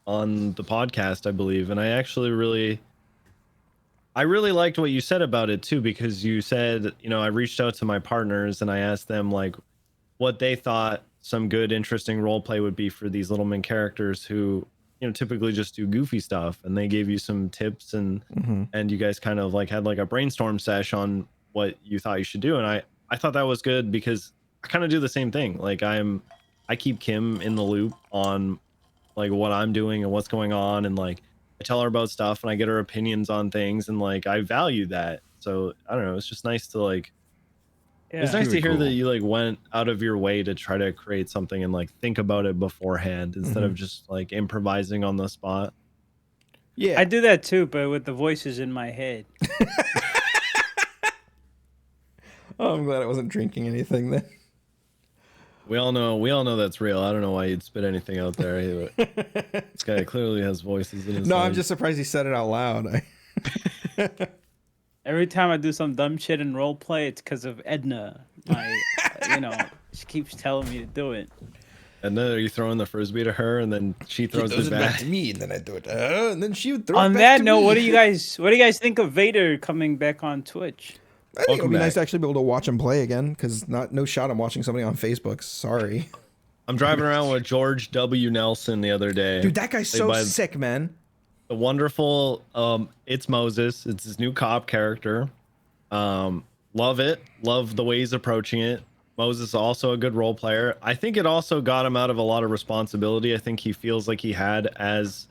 on the podcast, I believe, and I really liked what you said about it too, because you said, you know, I reached out to my partners and I asked them like what they thought some good, interesting role play would be for these Littleman characters who, you know, typically just do goofy stuff, and they gave you some tips, and you guys kind of like had like a brainstorm sesh on what you thought you should do. And I thought that was good because I kind of do the same thing. Like I keep Kim in the loop on like what I'm doing and what's going on, and like I tell her about stuff and I get her opinions on things, and like I value that. So I don't know, it's just nice to like it's nice to hear that you like went out of your way to try to create something and like think about it beforehand instead of just like improvising on the spot. Yeah, I do that too, but with the voices in my head. Oh, I'm glad I wasn't drinking anything then. We all know that's real. I don't know why you'd spit anything out there either. This guy clearly has voices in his No, head. I'm just surprised he said it out loud. Every time I do some dumb shit in roleplay, it's because of Edna. My, you know, she keeps telling me to do it. And then are you throwing the frisbee to her, and then she throws it back to me, and then I do it, and then she would throw On it back that to note, me. what do you guys think of Vader coming back on Twitch? I think it would be Welcome nice to back. actually be able to watch him play again, because no shot I'm watching somebody on Facebook. Sorry, I'm driving around with George W. Nelson the other day. dude, that guy's Played so by sick, man. the wonderful It's Moses. It's his new cop character. Love it. Love the way he's approaching it. Moses is also a good role player. I think it also got him out of a lot of responsibility I think he feels like he had as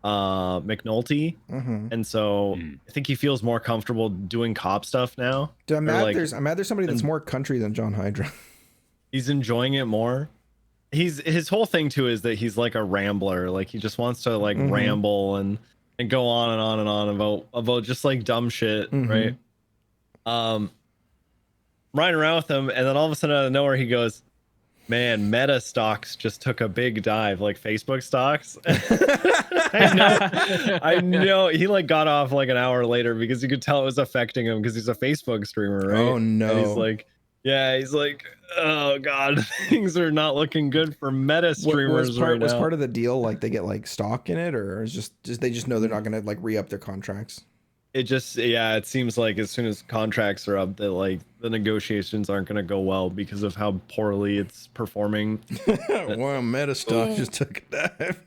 McNulty. And so I think he feels more comfortable doing cop stuff now. Dude, I'm Or, mad. like, I'm mad. There's somebody that's more country than John Hydra. he's enjoying it more. His whole thing too is that he's like a rambler. Like he just wants to like ramble and go on and on and on about just like dumb shit, right? Riding around with him, and then all of a sudden out of nowhere he goes, "Man, Meta stocks just took a big dive, like Facebook stocks." I know. He like got off like an hour later because you could tell it was affecting him because he's a Facebook streamer, right? Oh, no. And he's like, oh god, things are not looking good for Meta streamers right now. Was part of the deal like they get like stock in it, or is just they just know they're not gonna like re-up their contracts? It just, yeah, it seems like as soon as contracts are up that like the negotiations aren't going to go well because of how poorly it's performing. Wow, Meta stock just took a dive.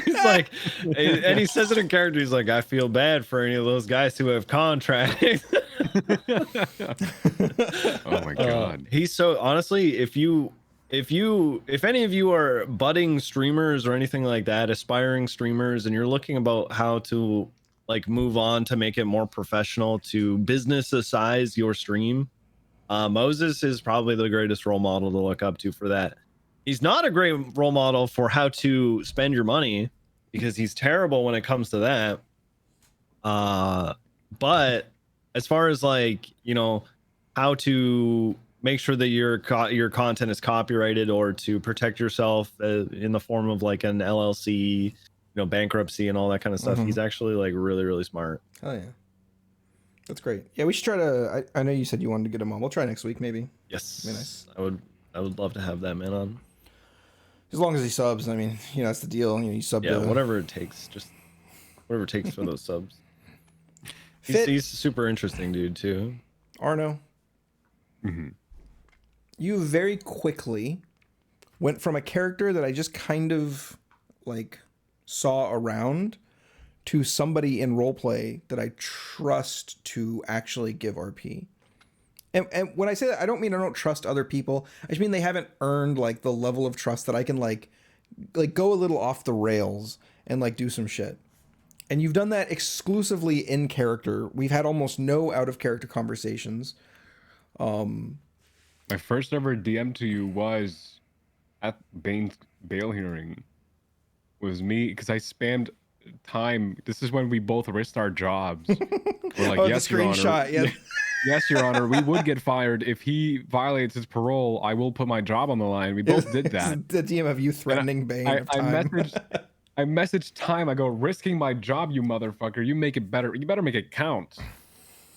He's like, and he says it in character, he's like, I feel bad for any of those guys who have contracts. Oh my god. He's so, honestly, if any of you are budding streamers or anything like that, aspiring streamers, and you're looking about how to like move on to make it more professional, to business-size your stream, Moses is probably the greatest role model to look up to for that. He's not a great role model for how to spend your money because he's terrible when it comes to that. But as far as like, you know, how to make sure that your content is copyrighted or to protect yourself in the form of like an LLC, you know, bankruptcy and all that kind of stuff. He's actually like really, really smart. Oh yeah, that's great. Yeah, we should try to. I know you said you wanted to get him on. We'll try next week maybe. Yes, Be nice. I would love to have that man on. As long as he subs. I mean, you know, that's the deal. You know, you sub. Yeah, to, whatever it takes. Just whatever it takes for those subs. Fit. He's a super interesting dude too. Arno, you very quickly went from a character that I just kind of like saw around to somebody in roleplay that I trust to actually give RP. And when I say that, I don't mean I don't trust other people. I just mean they haven't earned like the level of trust that I can like go a little off the rails and like do some shit. And you've done that exclusively in character. We've had almost no out of character conversations. My first ever DM to you was at Bane's bail hearing. Was me because I spammed time. This is when we both risked our jobs. We're like, yes, the Your Honor. screenshot. Yeah. Yes, Your Honor. We would get fired if he violates his parole. I will put my job on the line. We both did that. The DM of you threatening Bane of time. I messaged time. I go, risking my job, you motherfucker. You make it better. You better make it count.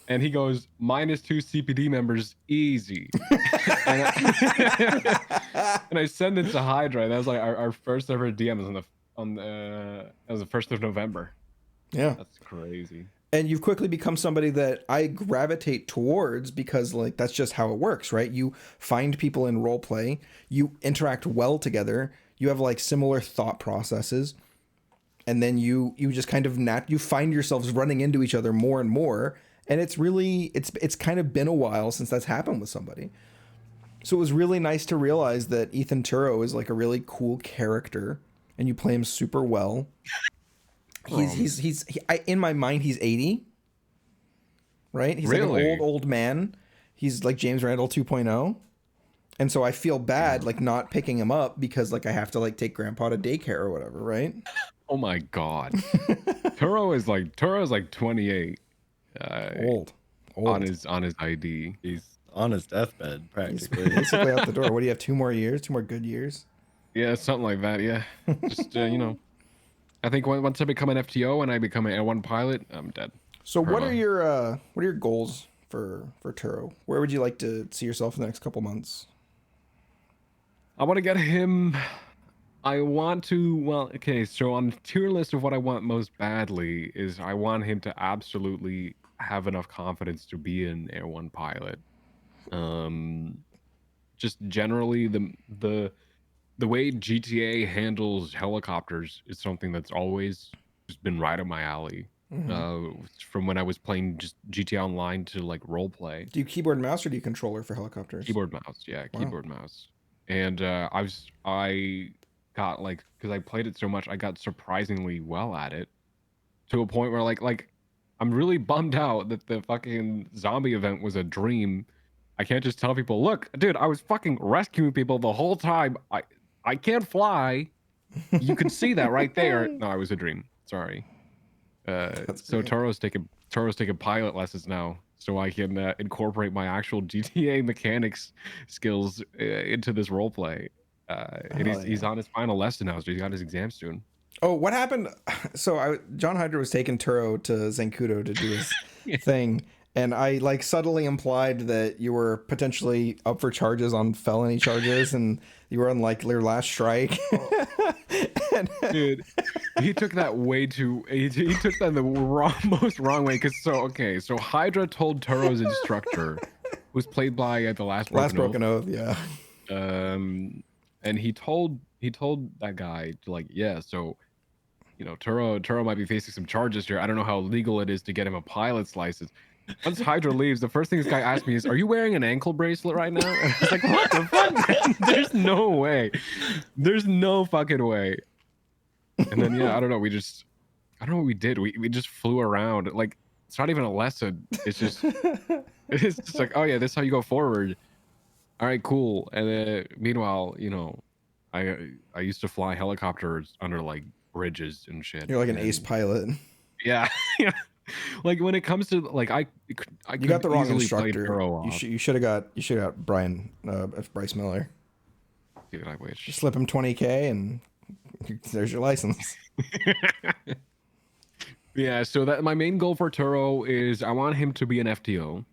And he goes, -2 CPD members, easy. and I send it to Hydra. And that was like our first ever DM was that was the 1st of November. Yeah. That's crazy. And you've quickly become somebody that I gravitate towards because like that's just how it works, right? You find people in role play, you interact well together, you have like similar thought processes, and then you just kind of you find yourselves running into each other more and more, and it's really it's kind of been a while since that's happened with somebody. So it was really nice to realize that Ethan Turo is like a really cool character and you play him super well. In my mind, he's 80, right? He's Really? like an old man. He's like James Randall 2.0. And so I feel bad, like not picking him up because like I have to like take grandpa to daycare or whatever, right? Oh my God. Turo's like 28. Old. On his ID. He's on his deathbed He's practically. basically out the door. What do you have? 2 more years? 2 more good years? Yeah, something like that. Yeah. Just you know, I think once I become an FTO and I become an Air1 pilot, I'm dead. So what are your goals for Turo? Where would you like to see yourself in the next couple months? I want to get him. I want to. Well, okay. So on the tier list of what I want most badly is I want him to absolutely have enough confidence to be an Air1 pilot. Just generally the way GTA handles helicopters is something that's always just been right up my alley. From when I was playing just GTA Online to like role play. Do you keyboard mouse or do you controller for helicopters? Keyboard mouse, yeah, Wow. keyboard mouse. And I got like, because I played it so much, I got surprisingly well at it to a point where like I'm really bummed out that the fucking zombie event was a dream. I can't just tell people, look, dude, I was fucking rescuing people the whole time. I can't fly. You can see that right there. No, it was a dream. Sorry. So great. Turo's taking pilot lessons now, so I can incorporate my actual GTA mechanics skills into this role play. And he's on his final lesson now, so he's got his exam soon. Oh, what happened? So John Hydra was taking Turo to Zancudo to do his thing, and I like subtly implied that you were potentially up for charges on felony charges, and you were on like your last strike. Dude, he took that way too. He took that the most wrong way. So Hydra told Turo's instructor, who's played by the last Broken Oath, yeah. And he told that guy to like, yeah, so you know, Turo might be facing some charges here. I don't know how legal it is to get him a pilot's license. Once Hydra leaves, the first thing this guy asked me is, are you wearing an ankle bracelet right now? And I was like, what the fuck? There's no way. There's no fucking way. And then yeah, I don't know. I don't know what we did. We just flew around. Like, it's not even a lesson. It's just like, oh yeah, this is how you go forward. All right, cool. And then meanwhile, you know, I used to fly helicopters under like bridges and shit. You're like an ace pilot. Yeah. Yeah. Like when it comes to like I You got the wrong easily play instructor. Turo off. You should have got Bryce Miller. Dude, I wish. Slip him 20K and there's your license. Yeah, so that my main goal for Turo is I want him to be an FTO.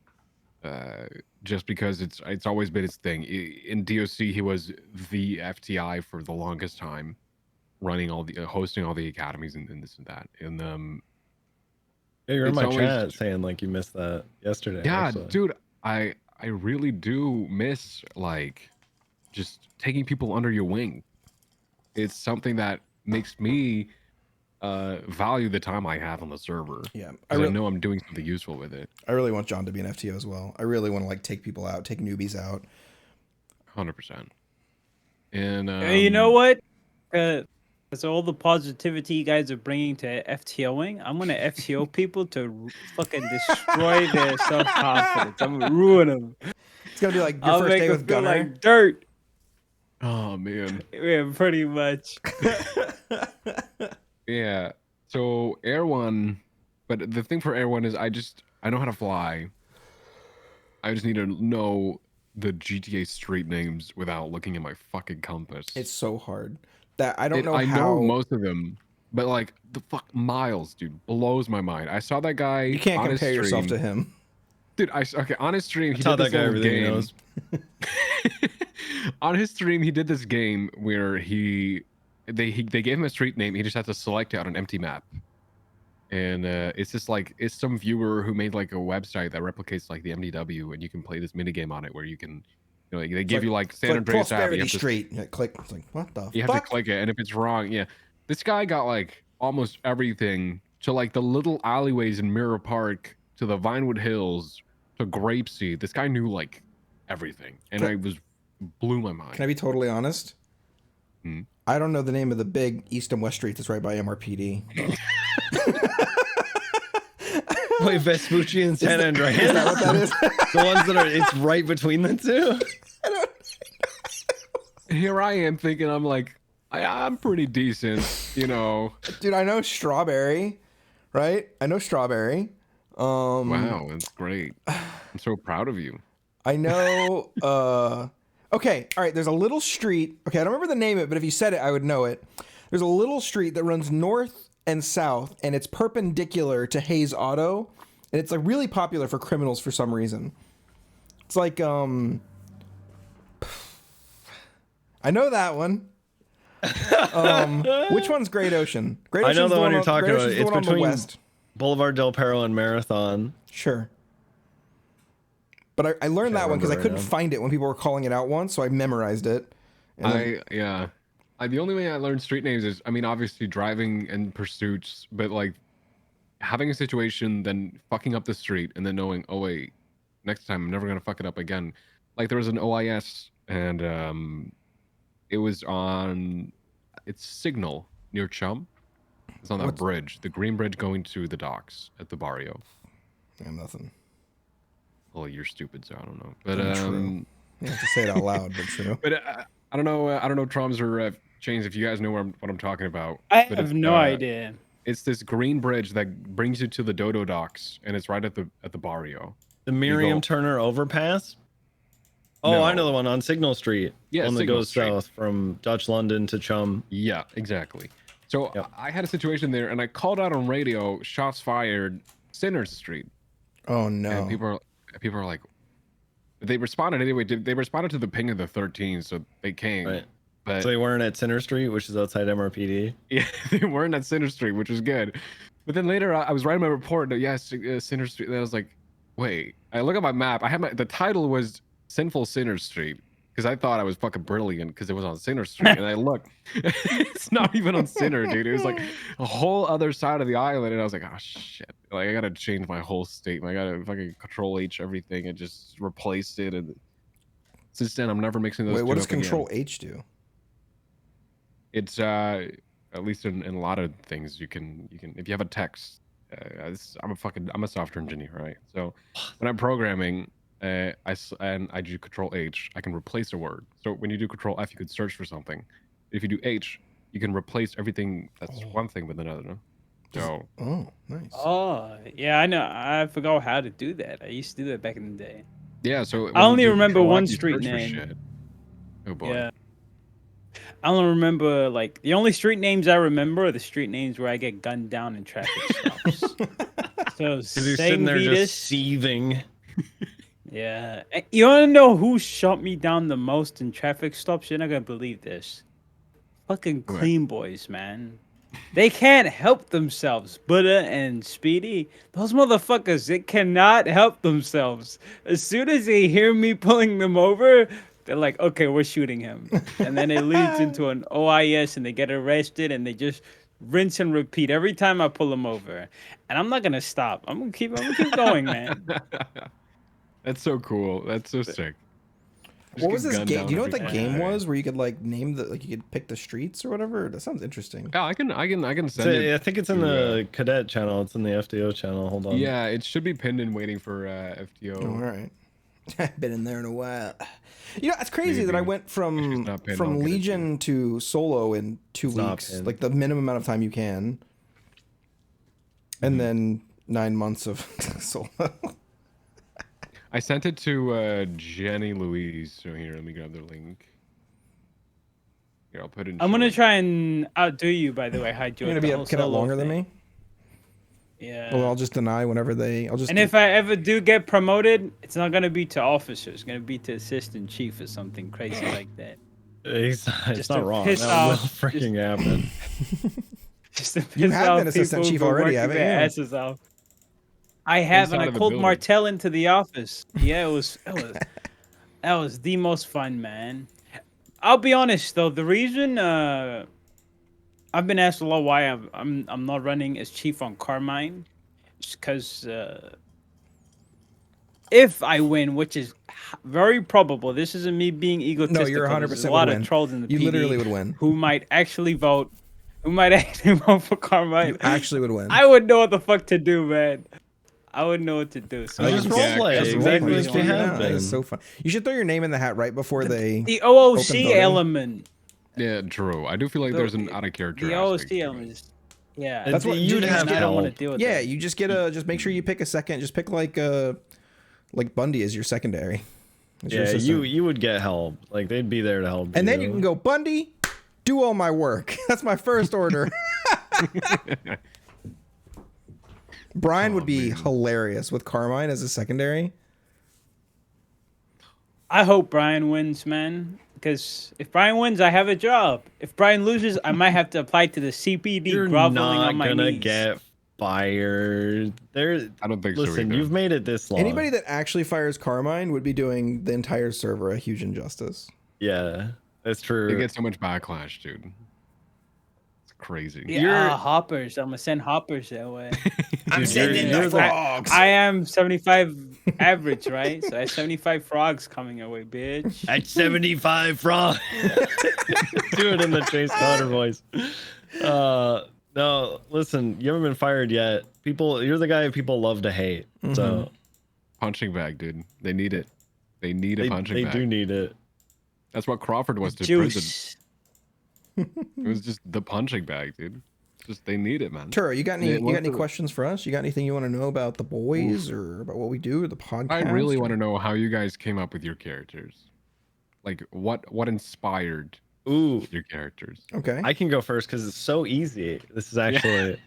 Just because it's always been his thing. In DOC, he was the FTI for the longest time, running all the hosting all the academies and this and that. And Yeah, you're in It's my always- chat saying like you missed that yesterday. yeah, actually. dude, I really do miss like just taking people under your wing. It's something that makes me value the time I have on the server. Yeah, I know I'm doing something useful with it. I really want John to be an FTO as well. I really want to like take people out, take newbies out. 100%. And You know what? Because all the positivity you guys are bringing to FTOing, I'm gonna FTO people to fucking destroy their self confidence. I'm gonna ruin them. It's gonna be like your I'll first make day them with feel Gunner. like dirt. oh man. Yeah, pretty much. Yeah. So Air One, but the thing for Air One is I know how to fly. I just need to know the GTA street names without looking at my fucking compass. It's so hard that I don't know I how. know most of them, but like the fuck miles, dude, blows my mind. I saw that guy. You can't on his compare yourself to stream. him. Dude. Okay, on his stream, he Tell did that this guy little everything he game. knows. On his stream, he did this game where they gave him a street name. He just had to select out an empty map, and it's just like it's some viewer who made like a website that replicates like the MDW, and you can play this minigame on it where you can, you know, like, they give you like San Andreas app, you Prosperity have to Street. Yeah, click. It's like, what the you fuck? have to click it, and if it's wrong, yeah. This guy got like almost everything to like the little alleyways in Mirror Park to the Vinewood Hills to Grapeseed. This guy knew like everything, and I was blew my mind. Can I be totally honest? Hmm? I don't know the name of the big East and West Street that's right by MRPD. Wait, Vespucci and San Andreas? Is that what that is? The ones that are, it's right between the two? Here I am thinking, I'm like, I'm pretty decent, you know. Dude, I know Strawberry, right? I know Strawberry. Wow, that's great. I'm so proud of you. I know, okay, all right, there's a little street. Okay, I don't remember the name of it, but if you said it, I would know it. There's a little street that runs north and south, and it's perpendicular to Hayes Auto, and it's like really popular for criminals for some reason. It's like, I know that one. Which one's Great Ocean? Great I Ocean's know the one you're on- talking Great about. Ocean's the It's one on the between west. Boulevard Del Perro and Marathon. Sure. But I learned that one because I couldn't right now. find it when people were calling it out once, so I memorized it. And then- The only way I learned street names is, I mean, obviously driving and pursuits, but like having a situation, then fucking up the street, and then knowing, oh wait, next time I'm never gonna fuck it up again. Like there was an OIS, and it was on, it's Signal near Chum. It's on that bridge, the green bridge going to the docks at the barrio. Yeah, nothing. Well, you're stupid, so I don't know. But True. You have to say it out loud, but true. but I don't know. I don't know, Troms or Chains, if you guys know what I'm talking about. I But have it's, no idea. It's this green bridge that brings you to the Dodo docks, and it's right at the barrio. The Miriam go- Turner overpass? Oh, No. I know the one on Signal Street. Yeah, one that Signal goes Street. south from Dutch London to Chum. Yeah, exactly. So Yep. I had a situation there, and I called out on radio, shots fired, Sinners Street, Oh no. and people are like, they responded anyway. They responded to the ping of the 13, so they came. Right. But So they weren't at Center Street, which is outside MRPD. yeah, they weren't at Center Street, which was good. But then later, I was writing my report. Yes, Center Street. And I was like, wait. I look at my map. I had the title was Sinful Center Street because I thought I was fucking brilliant because it was on Center Street. And I look, it's not even on Center, dude. It was like a whole other side of the island. And I was like, oh shit. Like I gotta change my whole statement. I gotta fucking Control H everything and just replace it. And since then, I'm never mixing those. Wait, what two does up again. Control H do? It's at least in a lot of things you can if you have a text. I'm a software engineer, right? So when I'm programming, I do Control H, I can replace a word. So when you do Control F, you could search for something. If you do H, you can replace everything that's one thing with another. No? So Oh, nice. Oh, yeah, I know. I forgot how to do that. I used to do that back in the day. yeah, so when I you only do remember Control F, one you street search for name. shit. Oh boy. Yeah. I only remember, like, the only street names I remember are the street names where I get gunned down in traffic stops. So, Because you're sitting there Saint just seething. Yeah. You want to know who shot me down the most in traffic stops? You're not going to believe this. Fucking What? clean boys, man. They can't help themselves. Buddha and Speedy, those motherfuckers, they cannot help themselves. As soon as they hear me pulling them over, they're like, okay, we're shooting him. And then it leads into an OIS and they get arrested and they just rinse and repeat every time I pull them over. And I'm not going to stop. I'm going to keep going, man. That's so cool. That's so sick. Just What was get this gunned game? down Do you know what every that time. game was where you could like name the you could pick the streets or whatever? That sounds interesting. Yeah, I can So, send it. I think it's in to, the cadet channel. It's in the FDO channel. Hold on. Yeah, it should be pinned and waiting for FTO. Oh, all right. Been in there in a while. You know, it's crazy that I Maybe. went If from it's not pinned, I'll get it Legion to solo in 2 It's not weeks, pinned. like the minimum amount of time you can, and then 9 months of solo. I sent it to Jenny Louise. So here, let me grab the link. Here, I'll put it in. I'm gonna chat. try and outdo you, by the way. Hi, Joe. You're gonna be a cadet longer than me. Yeah. Well, I'll just deny whenever they. I'll just. And if I ever do get promoted, it's not gonna be to officer. It's gonna be to assistant chief or something crazy like that. It's Just not to wrong. piss That will off- freaking happen. Just to You piss have off been assistant people chief who are already, working haven't their you? asses off. I have, and Inside I of the called building. Martell into the office. Yeah, that was the most fun, man. I'll be honest though, the reason I've been asked a lot why I'm not running as chief on Carmine, is because if I win, which is very probable, this isn't me being egotistical. No, you're 100% There's a would lot win. of trolls in the You PD literally would win. who might actually vote for Carmine. You actually would win. I would know what the fuck to do, man. I would know what to do. So Just Yeah, roleplay just exactly roleplay as is you figured have That is been. so fun. You should throw your name in the hat right before they. the open OOC voting. element. Yeah, true. I do feel like there's an out of character. The aspect OOC to it. element is, yeah. That's what you'd you have I don't want to help. deal with Yeah, that. you just just make sure you pick a second. Just pick like Bundy as your secondary. As your Yeah, assistant. you would get help. Like they'd be there to help. And then you can go, Bundy, do all my work. That's my first order. Brian would be hilarious with Carmine as a secondary. I hope Brian wins, man. Because if Brian wins, I have a job. If Brian loses, I might have to apply to the CPD, You're groveling not on my gonna knees. get fired. There. I don't think so Listen, either. you've made it this long. Anybody that actually fires Carmine would be doing the entire server a huge injustice. Yeah, that's They true. get so much backlash, dude. It's crazy. Yeah, hoppers. I'm gonna send hoppers that way. I'm sending you're the the- frogs. I am 75 average, right? So I have 75 frogs coming your way, bitch. At 75 frog. Do it in the Chase Connor voice. No, listen, you haven't been fired yet. You're the guy people love to hate. So Punching bag, dude. They need it. They need a they punching bag. do need it. That's what Crawford was to prison. Juice. It was just the punching bag, dude. Just they need it, man. Turo, you got They love any to- questions for us? You got anything you want to know about the boys or about what we do or the podcast? I really or- want to know how you guys came up with your characters. Like what inspired Ooh, your characters? Okay. I can go first because it's so easy. This is actually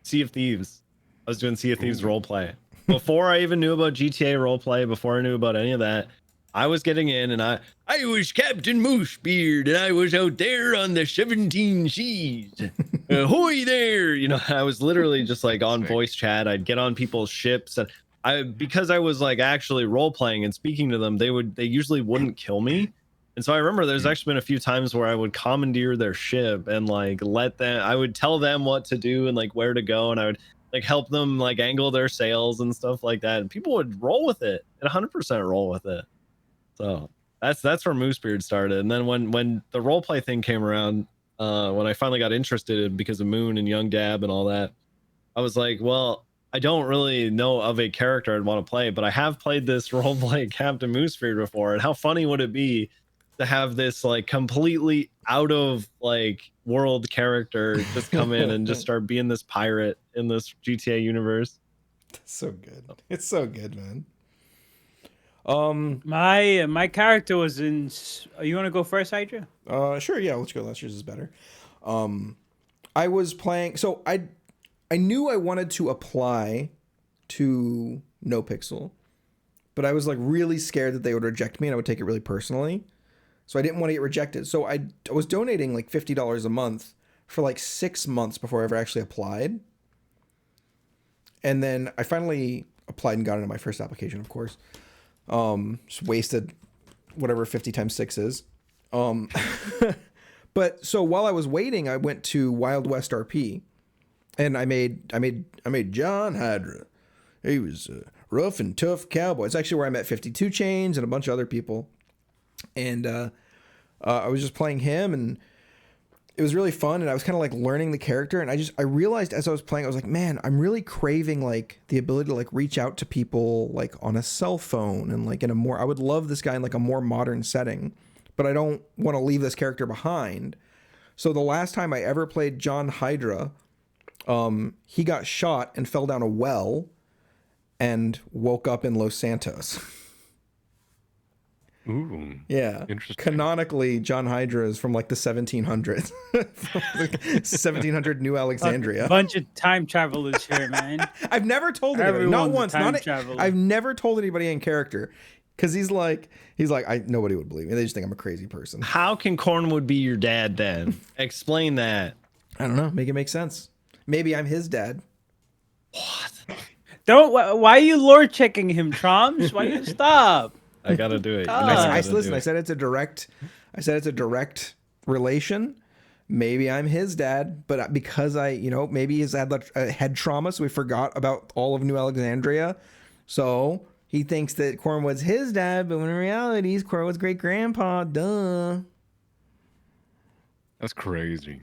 Sea of Thieves. I was doing Sea of Thieves roleplay. Before I even knew about GTA roleplay, before I knew about any of that, I was getting in and I was Captain Moosebeard and I was out there on the 17 seas. Ahoy there! You know, I was literally just like on voice chat. I'd get on people's ships and because I was like actually role playing and speaking to them, they usually wouldn't kill me. And so I remember there's actually been a few times where I would commandeer their ship and like I would tell them what to do and like where to go, and I would like help them like angle their sails and stuff like that. And people would roll with it and 100% roll with it. So that's where Moosebeard started. And then when the role play thing came around, when I finally got interested because of Moon and Young Dab and all that, I was like, well, I don't really know of a character I'd want to play, but I have played this role play Captain Moosebeard before, and how funny would it be to have this like completely out of like world character just come in and just start being this pirate in this GTA universe. So good. It's so good, man. My character was in. You want to go first, Hydra? Sure, yeah, let's go. Last year's is better. I was playing, so I knew I wanted to apply to NoPixel, but I was like really scared that they would reject me and I would take it really personally. So I didn't want to get rejected. So I was donating like $50 a month for like 6 months before I ever actually applied. And then I finally applied and got into my first application, of course. Just wasted whatever 50 times 6 is. But so while I was waiting, I went to Wild West RP and I made John Hydra. He was a rough and tough cowboy. It's actually where I met 52 Chains and a bunch of other people. And I was just playing him and it was really fun, and I was kind of like learning the character, and I realized as I was playing, I was like, man, I'm really craving like the ability to like reach out to people like on a cell phone and like I would love this guy in like a more modern setting, but I don't want to leave this character behind. So the last time I ever played John Hydra, he got shot and fell down a well and woke up in Los Santos. Ooh. Yeah. Interesting. Canonically, John Hydra is from like the 1700s. From like 1700 New Alexandria. Bunch of time travelers here, man. I've never told anybody. Not Everyone's a once. time Not traveler. I've never told anybody in character. Because he's like, nobody would believe me. They just think I'm a crazy person. How can Cornwood be your dad then? Explain that. I don't know. Make it make sense. Maybe I'm his dad. Don't. Why are you lore checking him, Troms? Why you stop? I gotta do it. I said it's a direct relation. Maybe I'm his dad, but because maybe he's had head trauma, so we forgot about all of New Alexandria. So he thinks that Cornwood's his dad, but when in reality, he's Cornwood's great grandpa. Duh. That's crazy.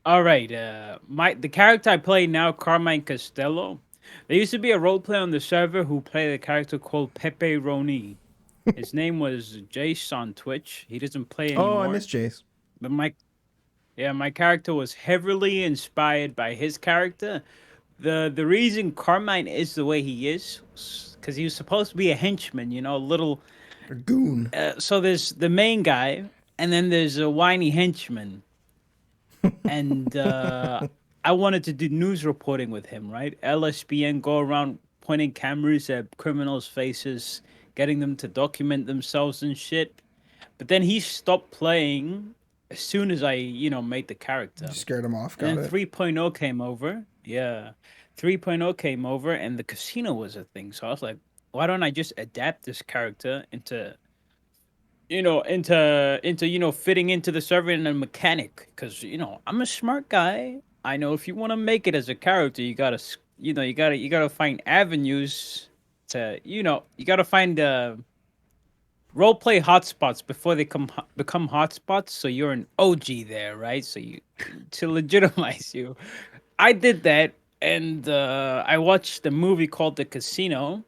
All right. The character I play now, Carmine Costello. There used to be a roleplay on the server who played a character called Pepe Roni. His name was Jace on Twitch. He doesn't play anymore. Oh, I miss Jace. But my character was heavily inspired by his character. The reason Carmine is the way he is, because he was supposed to be a henchman, a little A goon. So there's the main guy, and then there's a whiny henchman. And I wanted to do news reporting with him, right? LSBN, go around pointing cameras at criminals' faces, getting them to document themselves and shit. But then he stopped playing as soon as I, made the character. You scared him off. Got And it. 3.0 came over. Yeah. 3.0 came over, and the casino was a thing. So I was like, why don't I just adapt this character into fitting into the server and a mechanic? Because I'm a smart guy. I know if you want to make it as a character, you gotta find avenues to you gotta find roleplay hotspots before they become hotspots. So you're an OG there, right? So to legitimize you. I did that, and I watched a movie called The Casino.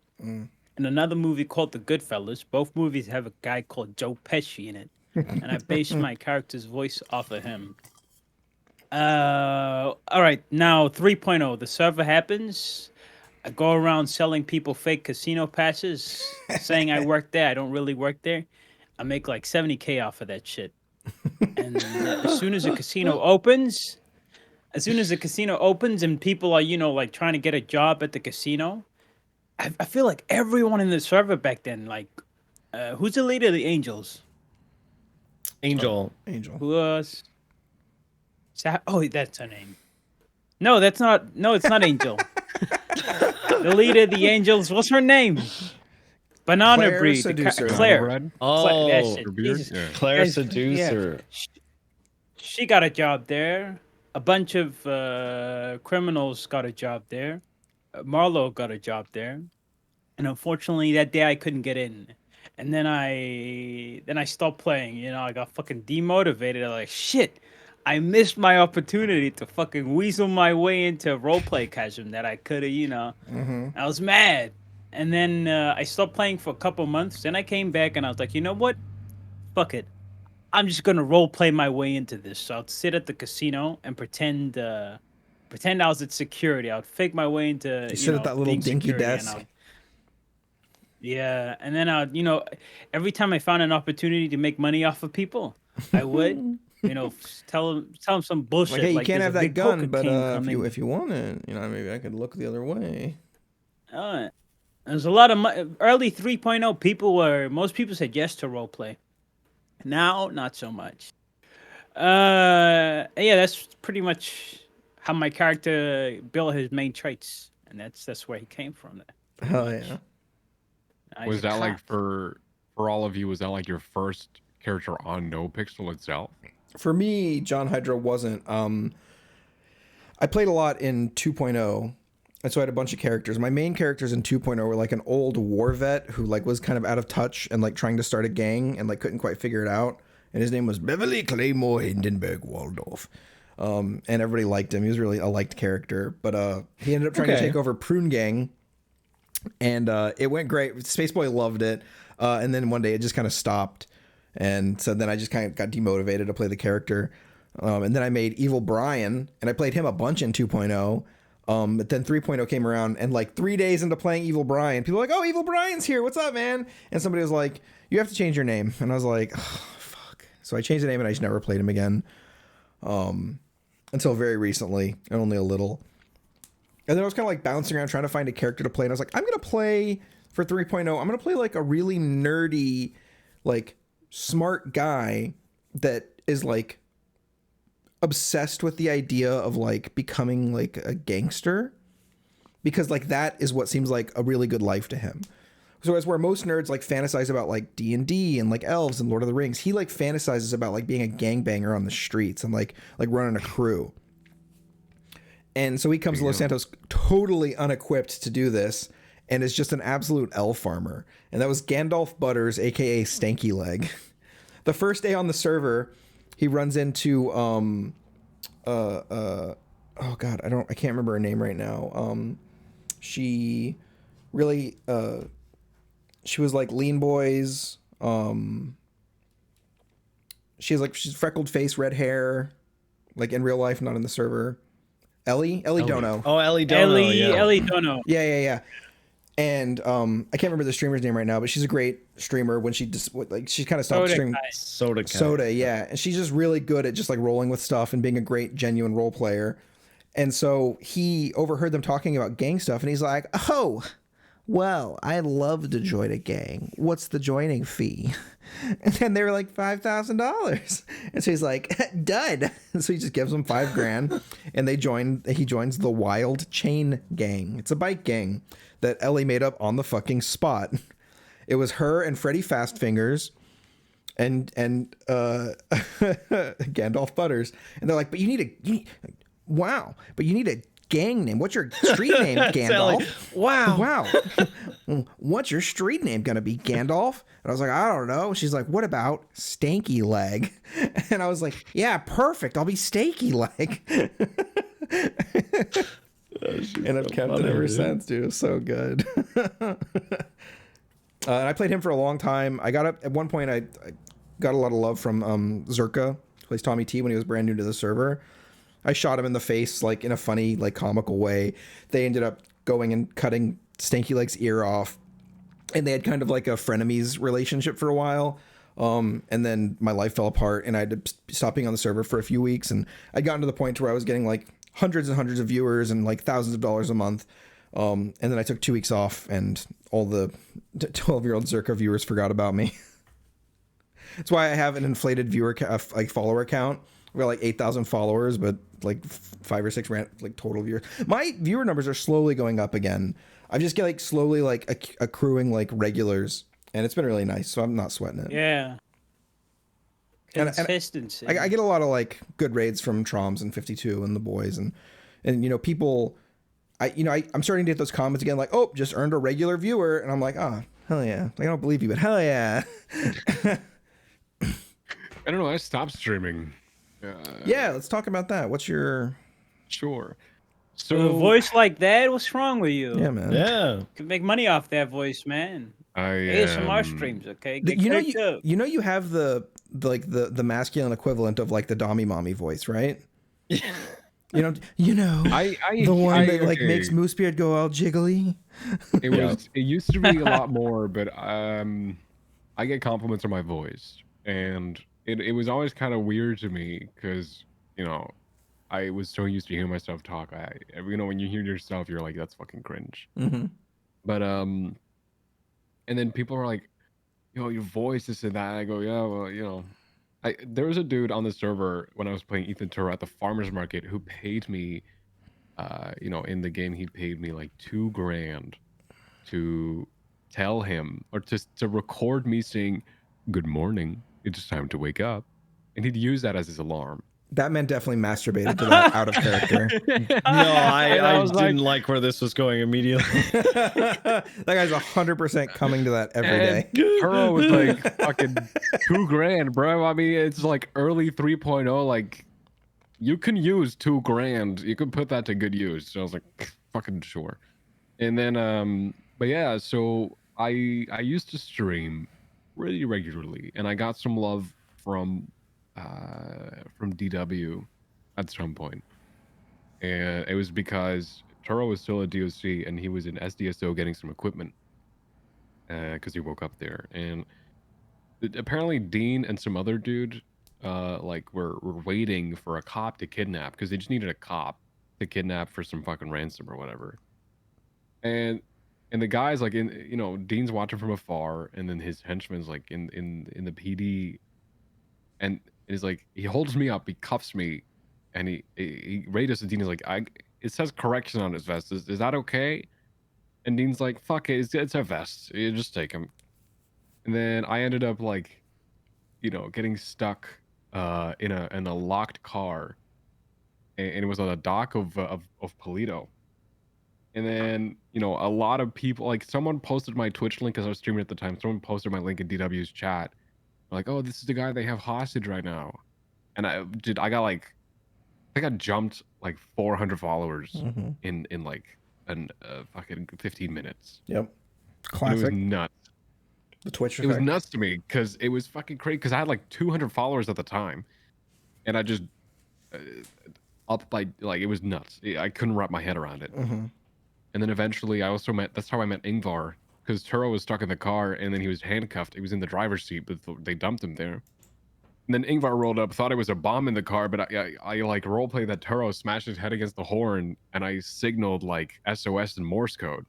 And another movie called The Goodfellas. Both movies have a guy called Joe Pesci in it. And I based my character's voice off of him. All right, now 3.0. The server happens. I go around selling people fake casino passes, saying I work there. I don't really work there. I make like $70K off of that shit. And as soon as the casino opens and people are, trying to get a job at the casino, I feel like everyone in the server back then, who's the leader of the Angels? Angel. Who was? Oh, that's her name. No, that's not. No, it's not Angel. The leader of the Angels. What's her name? Banana Claire Breed. Seducer. Claire. Oh, That shit, her beard? Jesus. Yeah. Claire Guys, Seducer. She got a job there. A bunch of criminals got a job there. Marlo got a job there. And unfortunately, that day I couldn't get in. And then I stopped playing. I got fucking demotivated. I'm like, shit, I missed my opportunity to fucking weasel my way into roleplay chasm that I could have, I was mad. And then I stopped playing for a couple months. Then I came back and I was like, you know what? Fuck it. I'm just gonna roleplay my way into this. So I'd sit at the casino and pretend I was at security. I would fake my way into. You sit at that little being dinky security, desk. Yeah, and then I'd, every time I found an opportunity to make money off of people, I would, tell them some bullshit. Like, hey, you can't "There's have a that big gun, Coca but King if you want it, maybe I could look the other way. There's a lot of early 3.0 most people said yes to roleplay. Now, not so much. Yeah, that's pretty much how my character built his main traits, and that's where he came from. Hell yeah. Was that like for all of you? Was that like your first character on NoPixel itself? For me, John Hydra wasn't. I played a lot in 2.0, and so I had a bunch of characters. My main characters in 2.0 were like an old war vet who was kind of out of touch and trying to start a gang and couldn't quite figure it out. And his name was Beverly Claymore Hindenburg Waldorf. And everybody liked him. He was really a liked character. But he ended up trying to take over Prune Gang. And it went great. Spaceboy loved it. And then one day it just kind of stopped. And so then I just kind of got demotivated to play the character. And then I made Evil Brian, and I played him a bunch in 2.0. But then 3.0 came around, and 3 days into playing Evil Brian, people were like, oh, Evil Brian's here. What's up, man? And somebody was like, you have to change your name. And I was like, oh, fuck. So I changed the name, and I just never played him again. Until very recently, and only a little. And then I was kind of like bouncing around trying to find a character to play. And I was like, I'm going to play for 3.0. I'm going to play like a really nerdy, like smart guy that is like obsessed with the idea of like becoming like a gangster, because like that is what seems like a really good life to him. So as where most nerds like fantasize about like D&D and like elves and Lord of the Rings, he like fantasizes about like being a gangbanger on the streets and like running a crew. And so he comes to Los Santos totally unequipped to do this, and is just an absolute elf farmer. And that was Gandalf Butters, aka Stanky Leg. The first day on the server, he runs into oh god, I can't remember her name right now. She really she was like Lean Boys. She's freckled face, red hair, like in real life, not in the server. Ellie Dono. Oh, Ellie Dono. Ellie Dono. Yeah. And I can't remember the streamer's name right now, but she's a great streamer. When she just like she kind of stopped streaming. Soda, yeah. And she's just really good at just like rolling with stuff and being a great genuine role player. And so he overheard them talking about gang stuff, and he's like, "Oh, well, I'd love to join a gang. What's the joining fee?" And then they were like $5,000. And so he's like, "Dud." And so he just gives them $5,000, and he joins the Wild Chain Gang. It's a bike gang that Ellie made up on the fucking spot. It was her and Freddy Fastfingers and Gandalf Butters. And they're like, but you need a gang name. What's your street name, Gandalf? Wow. What's your street name gonna be, Gandalf? And I was like, I don't know. She's like, what about Stanky Leg? And I was like, yeah, perfect. I'll be Stanky Leg. And I've kept it ever since, dude. It was so good. And I played him for a long time. I got up at one point. I got a lot of love from Zerka, who plays Tommy T, when he was brand new to the server. I shot him in the face, like in a funny, like comical way. They ended up going and cutting Stanky Leg's ear off, and they had kind of like a frenemies relationship for a while. And then my life fell apart, and I had to stop being on the server for a few weeks. And I'd gotten to the point where I was getting like hundreds and hundreds of viewers and like thousands of dollars a month. And then I took 2 weeks off, and all the 12-year-old Zerka viewers forgot about me. That's why I have an inflated like follower count. We got like 8,000 followers, but like 5 or 6 like total viewers. My viewer numbers are slowly going up again. I just get like slowly like accruing like regulars, and it's been really nice. So I'm not sweating it. Yeah. Consistency. I get a lot of like good raids from Troms and 52 and the boys, and you know, people. I'm starting to get those comments again, like, oh, just earned a regular viewer, and I'm like, oh, hell yeah. Like, I don't believe you, but hell yeah. I don't know. I stopped streaming. Yeah, let's talk about that. What's your... Sure. So a voice like that, what's wrong with you? Yeah, man. Yeah. You can make money off that voice, man. ASMR streams, okay? You have the masculine equivalent of like the Dommy Mommy voice, right? The one that like makes Moosebeard go all jiggly. It used to be a lot more, but I get compliments on my voice, and it was always kind of weird to me because, you know, I was so used to hearing myself talk. When you hear yourself, you're like, that's fucking cringe. Mm-hmm. But and then people are like, your voice, this and that. I go, yeah, well, there was a dude on the server when I was playing Ethan Turr at the farmer's market who paid me, in the game, he paid me like $2,000 to tell him, or to record me saying, "Good morning, it's time to wake up," and he'd use that as his alarm. That man definitely masturbated to that out of character. No, I didn't like where this was going immediately. That guy's 100% coming to that every day. Turo was like fucking $2,000, bro. I mean, it's like early 3.0. Like, you can use $2,000. You can put that to good use. So I was like, fucking sure. And then, but yeah, so I used to stream really regularly, and I got some love from DW at some point, and it was because Turo was still a DOC and he was in SDSO getting some equipment because he woke up there, and apparently Dean and some other dude were waiting for a cop to kidnap because they just needed a cop to kidnap for some fucking ransom or whatever. And the guy's like Dean's watching from afar, and then his henchman's like in the PD, and he's like, he holds me up, he cuffs me, and he radios to Dean. He's like, it says correction on his vest. Is that okay? And Dean's like, fuck it, it's a vest. You just take him. And then I ended up like, getting stuck in a locked car, and it was on the dock of Polito. And then, a lot of people, like someone posted my Twitch link because I was streaming at the time. Someone posted my link in DW's chat. Like, oh, this is the guy they have hostage right now. And I think I jumped like 400 followers in like fucking 15 minutes. Yep. Classic. It was nuts. The Twitch effect. It was nuts to me because it was fucking crazy because I had like 200 followers at the time. And I just up by like, it was nuts. I couldn't wrap my head around it. And then eventually that's how I met Ingvar, because Turo was stuck in the car and then he was handcuffed. He was in the driver's seat, but they dumped him there. And then Ingvar rolled up, thought it was a bomb in the car, but I like roleplay that Turo smashed his head against the horn, and I signaled like SOS in Morse code.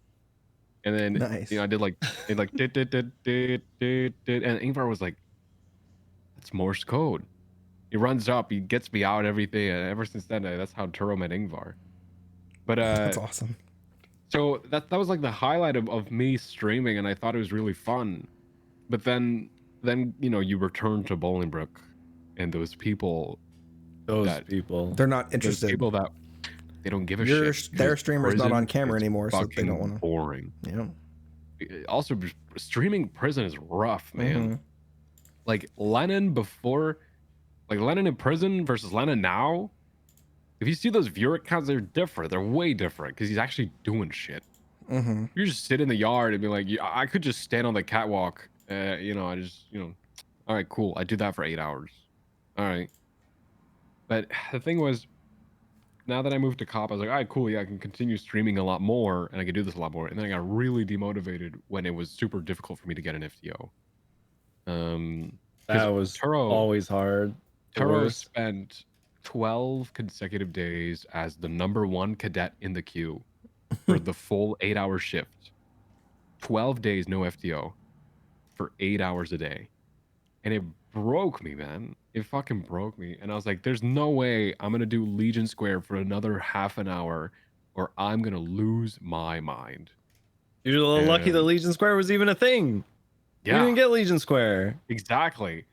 And then I did like and Ingvar was like, "That's Morse code." He runs up, he gets me out, everything, and ever since then, that's how Turo met Ingvar. But that's awesome. So that was like the highlight of me streaming, and I thought it was really fun. But then you return to Bolingbrook, and those people they're not interested. Those people that they don't give a shit. Their streamer's not on camera anymore, so they don't want to. Boring. Yeah. Also, streaming prison is rough, man. Like Lennon in prison versus Lennon now. If you see those viewer counts, they're different. They're way different because he's actually doing shit. You just sit in the yard and be like, I could just stand on the catwalk. I just, all right, cool. I do that for 8 hours. All right. But the thing was, now that I moved to cop, I was like, all right, cool. Yeah, I can continue streaming a lot more and I can do this a lot more. And then I got really demotivated when it was super difficult for me to get an FTO. That was always hard. Turo spent 12 consecutive days as the #1 cadet in the queue for the full 8-hour shift. 12 days, no FTO for 8 hours a day. And it broke me, man. It fucking broke me. And I was like, there's no way I'm going to do Legion Square for another half an hour or I'm going to lose my mind. You're lucky the Legion Square was even a thing. Yeah. You didn't get Legion Square. Exactly.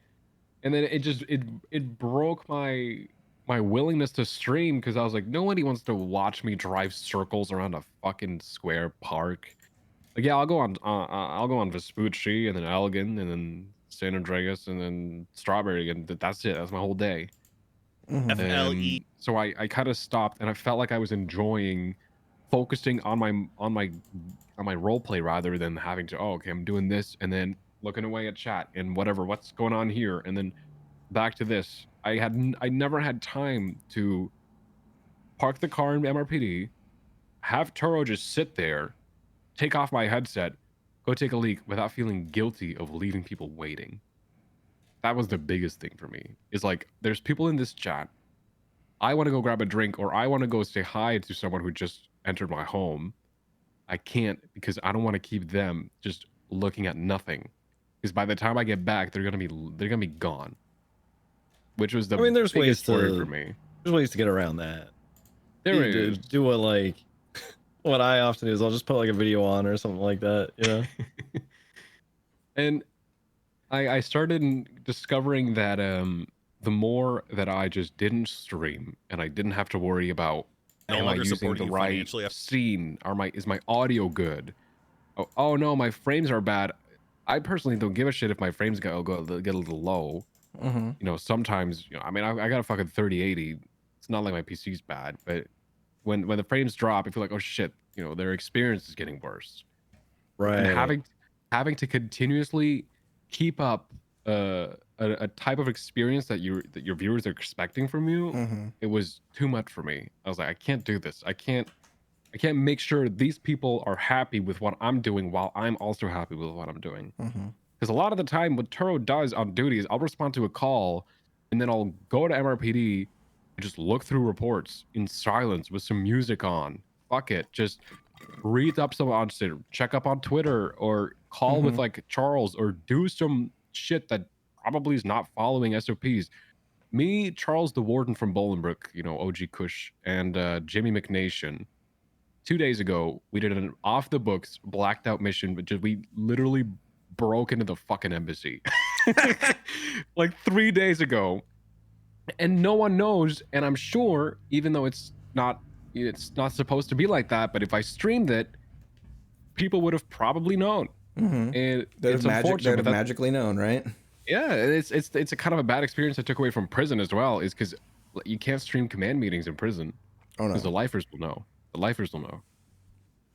And then it broke my willingness to stream because I was like, nobody wants to watch me drive circles around a fucking square park. Like, yeah, I'll go on Vespucci and then Elgin and then San Andreas and then Strawberry, and that's it. That's my whole day. FLE. So I kind of stopped, and I felt like I was enjoying focusing on my role play rather than having to, oh, okay, I'm doing this and then looking away at chat and what's going on here and then back to this. I never had time to park the car in MRPD, have Turo just sit there, take off my headset, go take a leak without feeling guilty of leaving people waiting. That was the biggest thing for me. Is like, there's people in this chat. I want to go grab a drink or I want to go say hi to someone who just entered my home. I can't because I don't want to keep them just looking at nothing. Because by the time I get back, they're gonna be gone. Which was the there's ways worry for me. There's ways to get around that. There is. Do what I often do is I'll just put like a video on or something like that, you know. And I started discovering that the more that I just didn't stream and I didn't have to worry about am I using the right scene? Is my audio good? Oh no, my frames are bad. I personally don't give a shit if my frames get a little low. Sometimes, I got a fucking 3080. It's not like my PC's bad, but when the frames drop, I feel like, oh shit, their experience is getting worse. Right. And having to continuously keep up a type of experience that your viewers are expecting from you, it was too much for me. I was like, I can't do this. I can't make sure these people are happy with what I'm doing while I'm also happy with what I'm doing. Because a lot of the time, what Turo does on duty is I'll respond to a call, and then I'll go to MRPD, just look through reports in silence with some music on. Fuck it. Just read up some on shit, check up on Twitter, or call with like Charles, or do some shit that probably is not following SOPs. Me, Charles the Warden from Bolingbrook, you know, OG Kush, and Jimmy McNation. 2 days ago, we did an off the books, blacked out mission, but just we literally broke into the fucking embassy like 3 days ago, and no one knows. And I'm sure, even though it's not supposed to be like that, but if I streamed it, people would have probably known. And it's unfortunate, they'd have magically known, right? Yeah, it's a kind of a bad experience I took away from prison as well, is because you can't stream command meetings in prison. Oh no, because the lifers will know. The lifers will know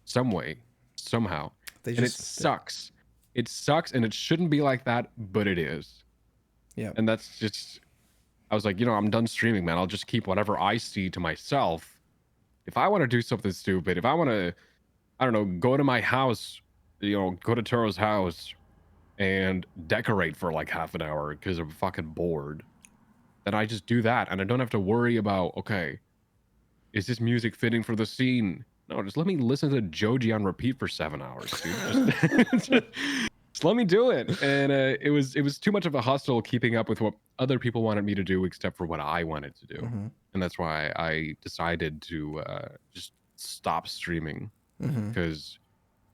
some way, somehow. And it sucks. It sucks, and it shouldn't be like that, but it is. Yeah. And that's just, I was like, you know, I'm done streaming, man. I'll just keep whatever I see to myself. If I want to do something stupid, if I want to, I don't know, go to my house, you know, go to Taro's house and decorate for like half an hour because I'm fucking bored, then I just do that. And I don't have to worry about, okay, is this music fitting for the scene? No, just let me listen to Joji on repeat for 7 hours, dude. Just let me do it. And it was too much of a hustle keeping up with what other people wanted me to do, except for what I wanted to do. And that's why I decided to just stop streaming, because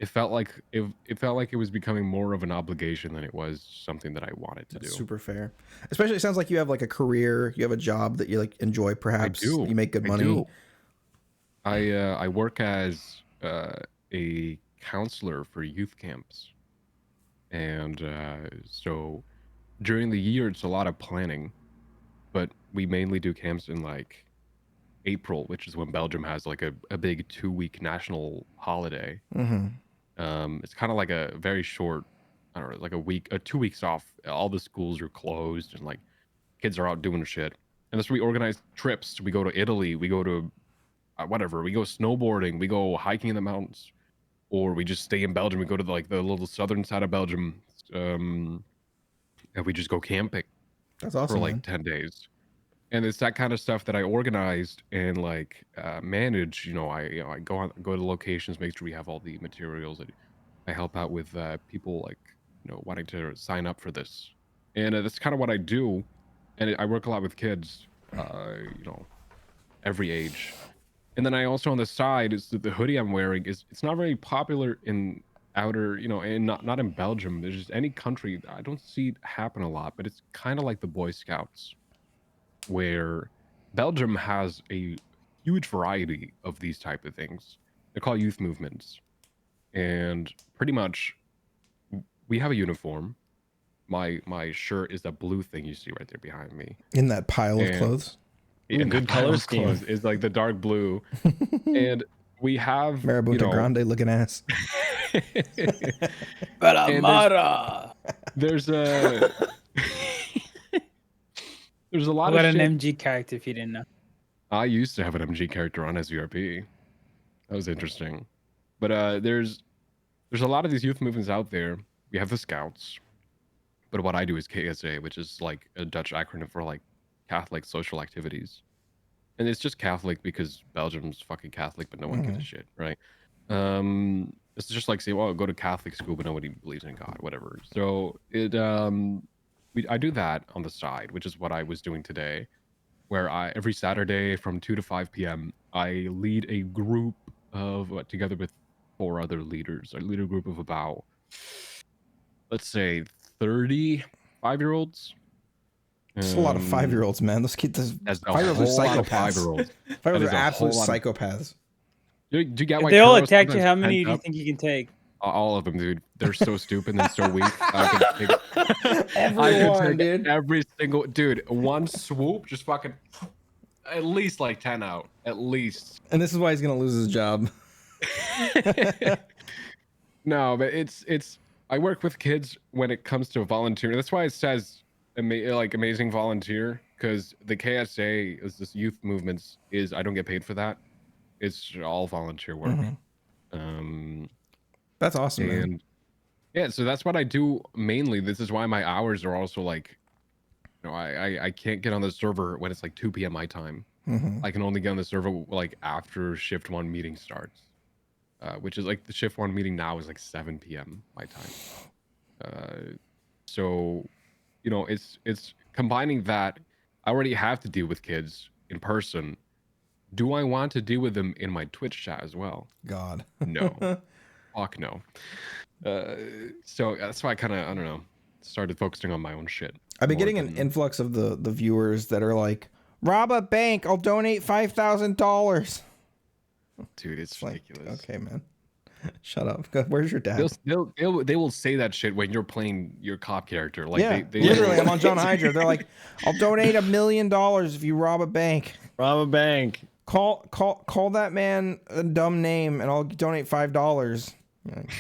it felt like it was becoming more of an obligation than it was something that I wanted to do. Super fair. Especially, it sounds like you have like a career, you have a job that you like enjoy. Perhaps I do. You make good money. I work as a counselor for youth camps, and so during the year it's a lot of planning, but we mainly do camps in like April, which is when Belgium has like a big 2-week national holiday. It's kind of like a very short, I don't know, like a week, 2 weeks off. All the schools are closed and like kids are out doing shit. And that's where we organize trips. We go to Italy, we go to whatever, we go snowboarding, we go hiking in the mountains, or we just stay in Belgium. We go to the little southern side of Belgium, and we just go camping. That's awesome, for like man. 10 days. And it's that kind of stuff that I organized and like manage. You know, I go to locations, make sure we have all the materials. I help out with people like, you know, wanting to sign up for this, and that's kind of what I do. And I work a lot with kids, you know, every age. And then I also, on the side, is the hoodie I'm wearing it's not very popular in outer, you know, and not in Belgium. There's just any country. I don't see it happen a lot, but it's kind of like the Boy Scouts, where Belgium has a huge variety of these type of things. They're called youth movements, and pretty much we have a uniform. My shirt is that blue thing you see right there behind me In that pile of clothes. In good that pile color of scheme. clothes is like the dark blue. And we have Marabunta you know, Grande looking ass. there's a there's a lot What of an shit. MG character, if you didn't know. I used to have an MG character on SURP. That was interesting. But there's a lot of these youth movements out there. We have the Scouts, but what I do is KSA, which is like a Dutch acronym for like Catholic social activities. And it's just Catholic because Belgium's fucking Catholic, but no one gives a shit, right? It's just like saying, well, go to Catholic school, but nobody believes in God, whatever. So I do that on the side, which is what I was doing today, where every Saturday from 2 to 5 p.m. I lead a group of together with 4 other leaders. I lead a group of about, let's say, 30 5-year-olds. It's a lot of 5-year-olds, man. Those kids, That's a 5-year-olds are whole lot of psychopaths. 5-year-olds. 5-years That are is a absolute whole lot of- psychopaths. Do you get If why they all Kuro attack you, sometimes how many pent do you up? think you can take? All of them, dude. They're so stupid and so weak. I can take Everyone, dude. every single dude. One swoop, just fucking at least like 10 out, at least. And this is why he's gonna lose his job. No, but it's. I work with kids when it comes to volunteering. That's why it says like amazing volunteer, because the KSA is this youth movements is I don't get paid for that. It's all volunteer work. That's awesome, man. And yeah, so that's what I do mainly. This is why my hours are also like, you know, I can't get on the server when it's like 2 p.m. my time, I can only get on the server like after shift 1 meeting starts, which is like the shift 1 meeting now is like 7 p.m. my time. So, you know, it's combining that. I already have to deal with kids in person. Do I want to deal with them in my Twitch chat as well? God. No. Fuck no. So that's why I kind of, I don't know, started focusing on my own shit. I've been more getting an than- influx of the viewers that are like, rob a bank, I'll donate $5,000. Dude, it's Like, ridiculous. okay, man. Shut up. Where's your dad? They will say that shit when you're playing your cop character. Like yeah, they literally, I'm on John Hydra. They're like, I'll donate $1 million if you rob a bank. Rob a bank. Call that man a dumb name and I'll donate $5. Like,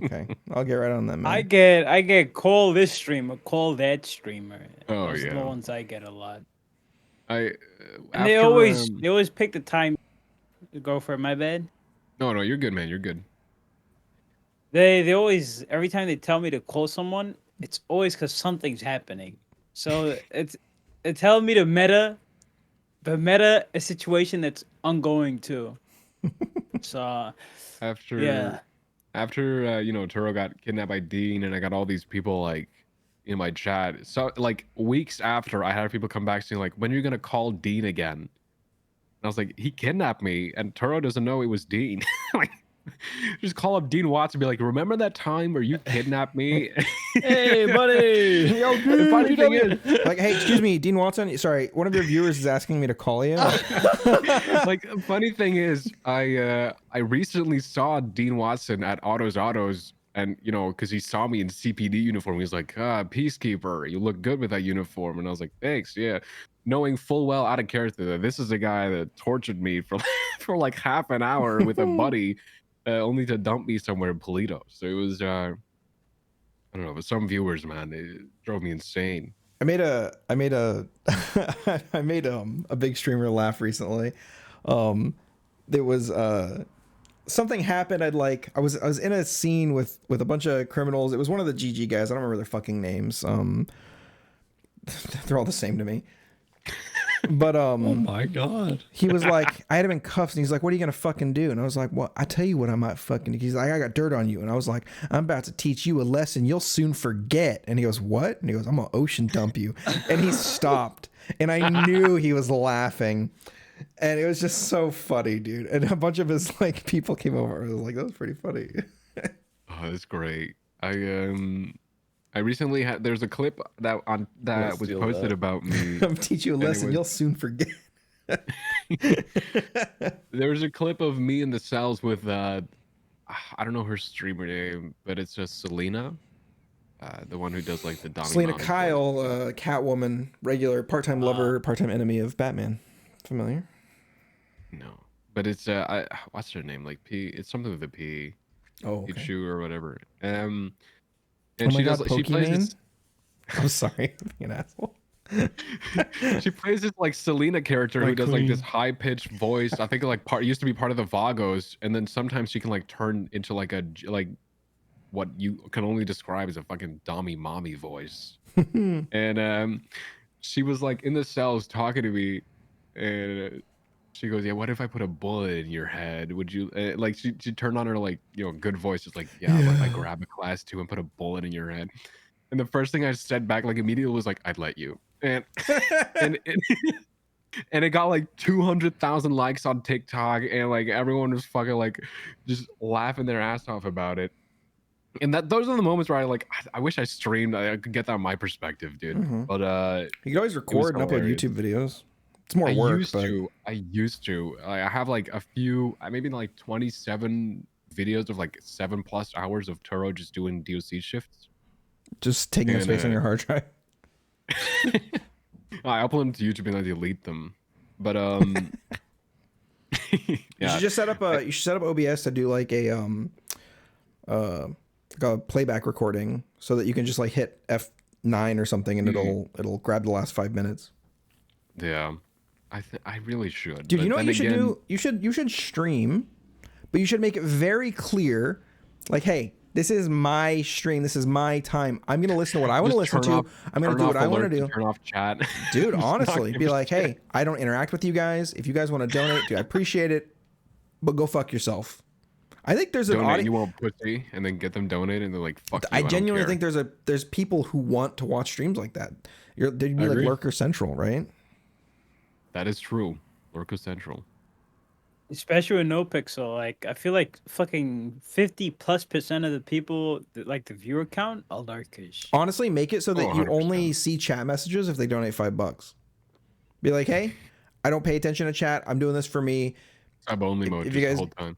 okay, I'll get right on that, man. I get call this streamer, call that streamer. Oh, Those are yeah. the ones I get a lot. and They always pick the time to go for it. My bad. No, you're good, man. You're good. They always, every time they tell me to call someone, it's always because something's happening. So it's telling me the meta a situation that's ongoing too. So After yeah. you know, Turo got kidnapped by Dean, and I got all these people like in my chat. So like weeks after, I had people come back saying like, "When are you gonna call Dean again?" And I was like, "He kidnapped me, and Turo doesn't know it was Dean." Like, just call up Dean Watts and be like, "Remember that time where you kidnapped me?" Hey, buddy. Yo, The funny thing is, like, hey, excuse me, Dean Watson. Sorry, one of your viewers is asking me to call you. like, the funny thing is, I recently saw Dean Watson at Autos, and you know, because he saw me in CPD uniform, he's like, "Peacekeeper, you look good with that uniform," and I was like, "Thanks, yeah." Knowing full well out of character that this is a guy that tortured me for for like half an hour with a buddy, only to dump me somewhere in Polito. So it was, I don't know, but some viewers, man, it drove me insane. I made a a big streamer laugh recently. There was something happened. I was in a scene with a bunch of criminals. It was one of the GG guys. I don't remember their fucking names. They're all the same to me. But Oh my god. he was like, I had him in cuffs, and he's like, "What are you gonna fucking do?" And I was like, "Well, I tell you what I might fucking do." He's like, "I got dirt on you," and I was like, "I'm about to teach you a lesson you'll soon forget." And he goes, "What?" And he goes, "I'm gonna ocean dump you." And he stopped, and I knew he was laughing, and it was just so funny, dude. And a bunch of his like people came over. I was like, "That was pretty funny." Oh, that's great. I recently had, there's a clip that was steal posted that. about me. I'm gonna teach you a And it lesson was- you'll soon forget. There was a clip of me in the cells with I don't know her streamer name, but it's just Selena, the one who does like the Donnie Selena Mommy Kyle, voice. Catwoman, regular part-time lover, part-time enemy of Batman. Familiar? No, but it's what's her name? Like P. It's something with a P. Oh, okay. Pichu or whatever. And Oh my she God, does. She plays Pokimane? this. I'm sorry, I'm being an asshole. She plays this like Selena character My who does like this queen. high pitched voice. I think like used to be part of the Vagos, and then sometimes she can like turn into like like what you can only describe as a fucking dummy mommy voice. And she was like in the cells talking to me, and she goes, "Yeah, what if I put a bullet in your head? Would you like?" She turned on her like, you know, good voice. It's like, "Yeah, what if I grab a class 2 and put a bullet in your head?" And the first thing I said back like immediately was like, "I'd let you." And and it got like 200,000 likes on TikTok, and like everyone was fucking like just laughing their ass off about it. And those are the moments where I wish I streamed. I could get that on my perspective, dude. Mhm. But You can always record and upload hilarious. YouTube videos. It's more work, I used to. I have like a few, maybe like 27 videos of like 7+ hours of Turo just doing DOC shifts. just taking up And, space on your hard drive. I upload them to YouTube and I delete them. But You yeah, should just set up OBS to do like a playback recording so that you can just like hit F9 or something and it'll grab the last 5 minutes. yeah. I really should. Dude, but you know what then you should again- do? You should stream, but you should make it very clear, like, hey, This is my stream. This is my time. I'm gonna listen to what I want to listen to. I'm gonna do what I want to do. Turn off chat. Dude, Just honestly, not be give a like, shit. hey, I don't interact with you guys. If you guys want to donate, dude, I appreciate it, but go fuck yourself. I think there's an Donate, audience. you won't pussy, and then get them donated, and they're like, fuck you, I don't genuinely care. think there's people who want to watch streams like that. They'd be I like agree. Lurker Central, right? That is true. Lurker Central. Especially with NoPixel, like I feel like fucking 50+% of the people, like the viewer count, are lurkers. Honestly, make it so that Oh, you 100%. only see chat messages if they donate $5. Be like, hey, I don't pay attention to chat. I'm doing this for me. Sub only mode if just you guys- the whole time.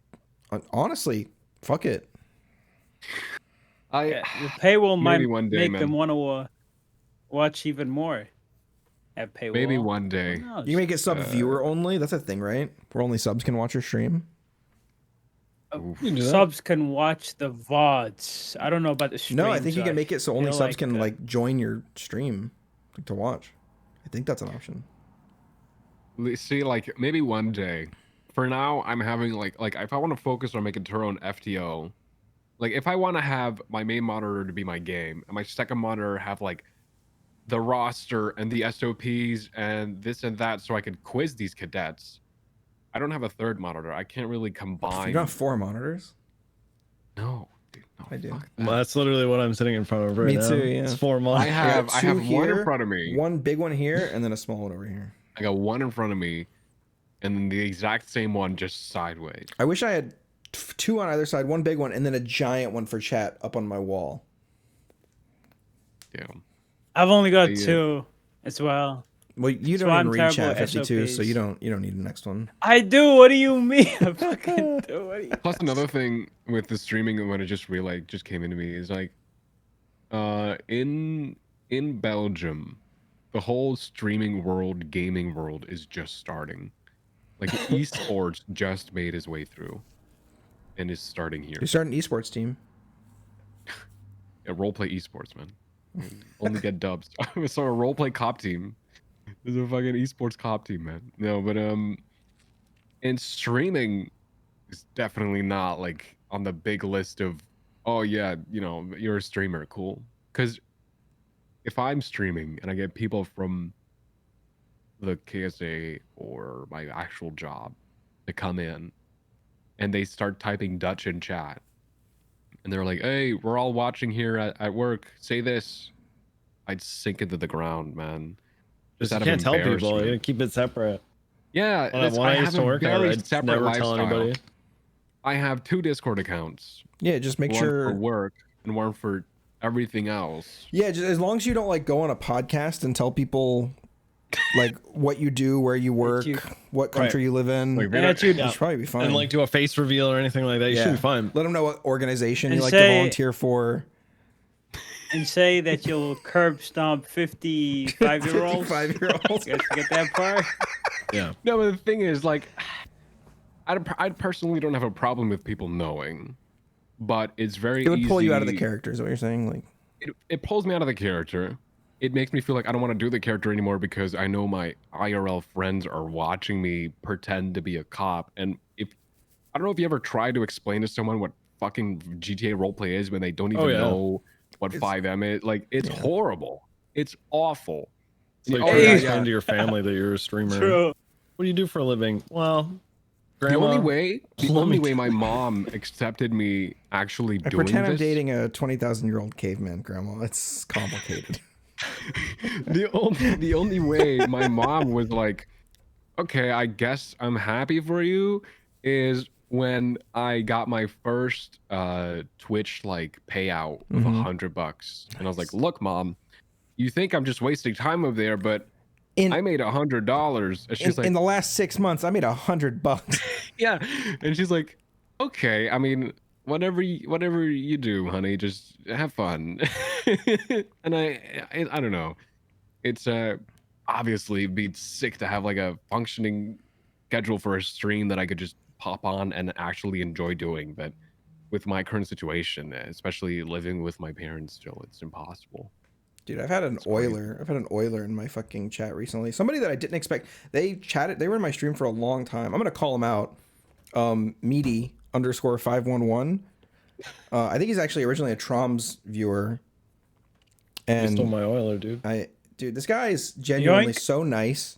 Honestly, fuck it. Yeah, the paywall might Maybe one day, make man. them want to watch even more. At paywall. Maybe one day. Who knows? You can make it sub viewer only. That's a thing, right? Where only subs can watch your stream. You can do that. Subs can watch the VODs. I don't know about the streams. No, I think you can like, make it so only feel subs like, can like join your stream to watch. I think that's an option. See, like maybe one day. For now, I'm having like if I want to focus on making Turo and FTO, like if I want to have my main monitor to be my game and my second monitor have like the roster and the SOPs and this and that, so I could quiz these cadets. I don't have a third monitor. I can't really combine. You don't have 4 monitors? No, dude, no, I do. fuck that. Well, that's literally what I'm sitting in front of right Me now. too, yeah. It's 4 I months. have got I two have one here, in front of me. One big one here, and then a small one over here. I got one in front of me, and then the exact same one just sideways. I wish I had 2 on either side, one big one, and then a giant one for chat up on my wall. Yeah. I've only got Yeah. 2 as well. Well, you So don't I'm even read terrible chat at 52, so SOPs. you don't need the next one. I do. What do you mean? I fucking do. What do you? Plus another thing with the streaming when it just came into me is like in Belgium, the whole streaming world, gaming world is just starting. Like esports just made his way through and is starting here. You're starting an esports team. Yeah, roleplay esports, man. Only get dubs. So a roleplay cop team. There's a fucking esports cop team, man. No, but and streaming is definitely not like on the big list of, oh yeah, you know, you're a streamer, cool. Because if I'm streaming and I get people from the KSA or my actual job to come in and they start typing Dutch in chat and they're like, hey, we're all watching here at work, say this, I'd sink into the ground, man. Just you out of can't tell people. You embarrassment. gotta keep it separate. Yeah, When I used to work, I'd never tell anybody. I have 2 Discord accounts. Yeah, just make One for sure. work and one for everything else. Yeah, just as long as you don't like go on a podcast and tell people like what you do, where you work, what country you live in. Like, Yeah, dude. You should probably be fine. And like do a face reveal or anything like that. You should be fine. Let them know what organization And you like to say- volunteer for. And say that you'll curb stomp 55-year-olds. 55-year-olds. You guys forget that part? Yeah. No, but the thing is, like, I personally don't have a problem with people knowing, but it's very It would pull you out of the easy- character, is what you're saying? Like, It pulls me out of the character. It makes me feel like I don't want to do the character anymore because I know my IRL friends are watching me pretend to be a cop. And if I don't know if you ever tried to explain to someone what fucking GTA roleplay is when they don't even know what 5M is. Like, it's horrible. It's awful. It's like Oh, trying yeah, to yeah. explain to your family that you're a streamer. True. What do you do for a living? Well, The Grandma, only way plumbing. my mom accepted me actually I doing pretend I'm this, dating a 20,000-year-old caveman, Grandma. It's complicated. the only way my mom was like, okay, I guess I'm happy for you, is when I got my first Twitch like payout of $100, and I was like, look, Mom, you think I'm just wasting time over there, but I made $100. And she's like, in the last 6 months, I made $100. yeah, and she's like, okay, I mean, whatever you do, honey, just have fun. And I don't know, it's obviously be sick to have like a functioning schedule for a stream that I could just pop on and actually enjoy doing, but with my current situation, especially living with my parents still, it's impossible. Dude, I've had an oiler in my fucking chat recently. Somebody that I didn't expect. They chatted. They were in my stream for a long time. I'm gonna call them out. Meaty _511. I think he's actually originally a Troms viewer. You stole And my Oiler, dude. dude, this guy is genuinely Yoink. so nice.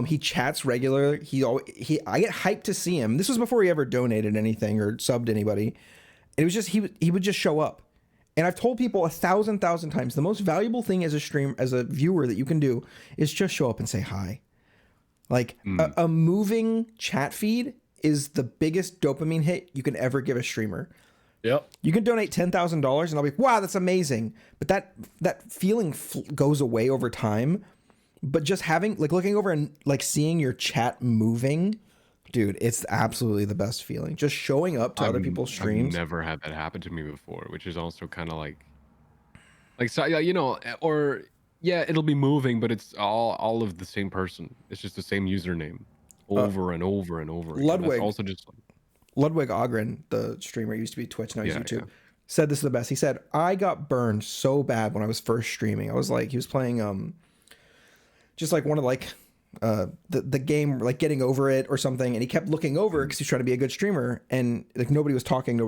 He chats regularly. I get hyped to see him. This was before he ever donated anything or subbed anybody. It was just he would just show up. And I've told people 1,000 times the most valuable thing as a viewer that you can do is just show up and say hi. Like a moving chat feed is the biggest dopamine hit you can ever give a streamer. Yep. You can donate $10,000 and I'll be like, wow, that's amazing. But that feeling goes away over time. But just having like looking over and like seeing your chat moving, dude, it's absolutely the best feeling. Just showing up to other people's streams. I've never had that happen to me before, which is also kind of like so yeah, you know, or yeah, it'll be moving, but it's all of the same person. It's just the same username over and over and over. Again. Ludwig. That's also just like, Ludwig Ogren, the streamer, used to be Twitch, now he's Yeah, YouTube, yeah. said this is the best. He said, I got burned so bad when I was first streaming. I was like, he was playing just like one of like the game, like Getting Over It or something, and he kept looking over because he's trying to be a good streamer, and like nobody was talking.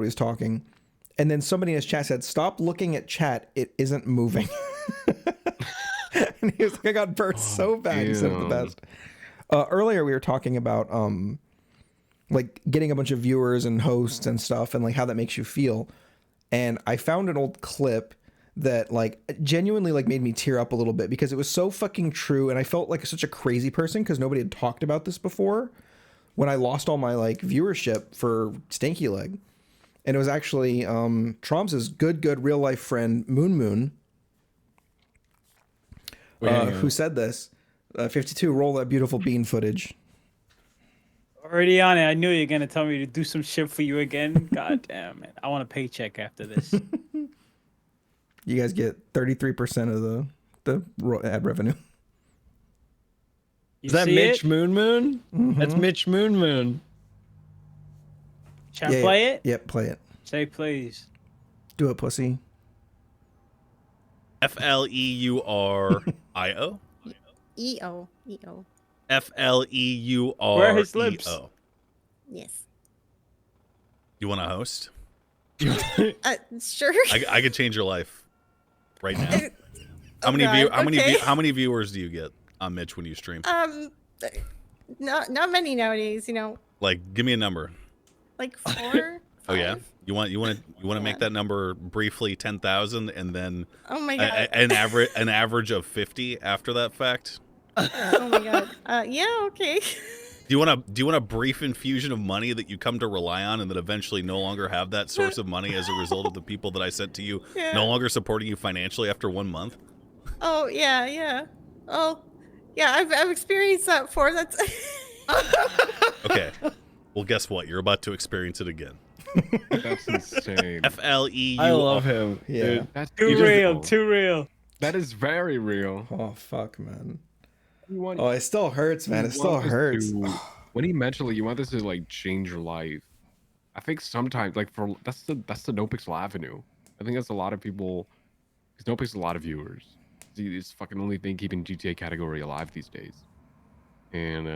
And then somebody in his chat said, stop looking at chat, it isn't moving. And he was like, I got burned so bad. He said it the best. Earlier we were talking about like getting a bunch of viewers and hosts and stuff and like how that makes you feel. And I found an old clip that like genuinely like made me tear up a little bit because it was so fucking true. And I felt like such a crazy person because nobody had talked about this before when I lost all my like viewership for Stanky Leg. And it was actually Troms's good real life friend Moon who said this. 52, roll that beautiful bean footage. Already on it. I knew you were gonna tell me to do some shit for you again. God damn it! I want a paycheck after this. You guys get 33% of the ad revenue. You Is that see Mitch it? Moon? That's Mitch Moon. Shall I play it? Yep, play it. Say please. Do it, pussy. FLEURIO. EO. FLEURIO. Where are his lips? Yes. You want to host? Sure. I could change your life right now. Oh, God, How many viewers do you get on Mitch when you stream? Not many nowadays. You know, Like, give me a number. like 4. Oh yeah. 5. You want to make that number briefly 10,000 and then Oh my God. an average of 50 after that fact. Oh my God. Yeah. Okay. Do you want a brief infusion of money that you come to rely on and that eventually no longer have that source of money as a result of the people that I sent to you Yeah. no longer supporting you financially after 1 month? Oh yeah. Oh yeah. I've experienced that before. That's. Okay. Well, guess what? You're about to experience it again. that's insane. FLEU. I love him. Yeah. Dude. That's Too beautiful. real. Too real. That is very real. Oh, fuck, man. You want- Oh, it still hurts, man. you It still want this hurts. to- when he mentioned like you want this to like change your life, I think sometimes like that's the NoPixel avenue. I think that's a lot of people because NoPixel has a lot of viewers. It's the fucking only thing keeping GTA category alive these days, and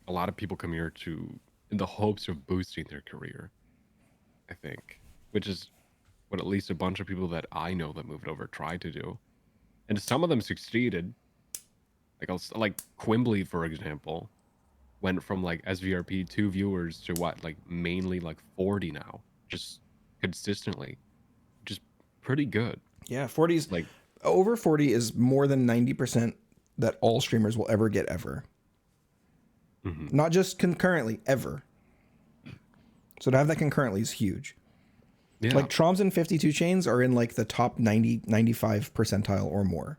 a lot of people come here in the hopes of boosting their career. I think, which is what at least a bunch of people that I know that moved over tried to do, and some of them succeeded. Like Quimbley, for example, went from like SVRP 2 viewers to what, like mainly like 40 now, just consistently, just pretty good. Yeah, 40's Like over 40 is more than 90% that all streamers will ever get ever. Not just concurrently, ever. So to have that concurrently is huge. yeah, Like Troms and 52 chains are in like the top 95 percentile or more.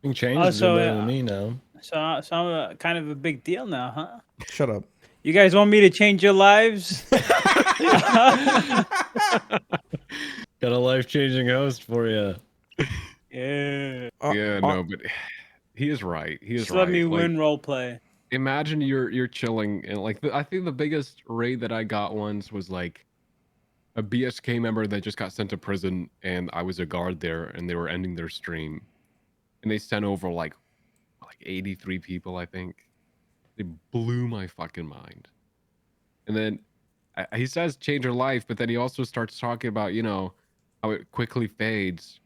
You change Also, better than me now. So I'm kind of a big deal now, huh? Shut up. You guys want me to change your lives? Got a life-changing host for you. Yeah. yeah, no, but he is right. He is Just right. let me Like, win roleplay. imagine you're chilling and like I think the biggest raid that I got once was like a BSK member that just got sent to prison, and I was a guard there, and they were ending their stream, and they sent over like 83 people, I think. They blew my fucking mind. And then he says change your life, but then he also starts talking about, you know, how it quickly fades.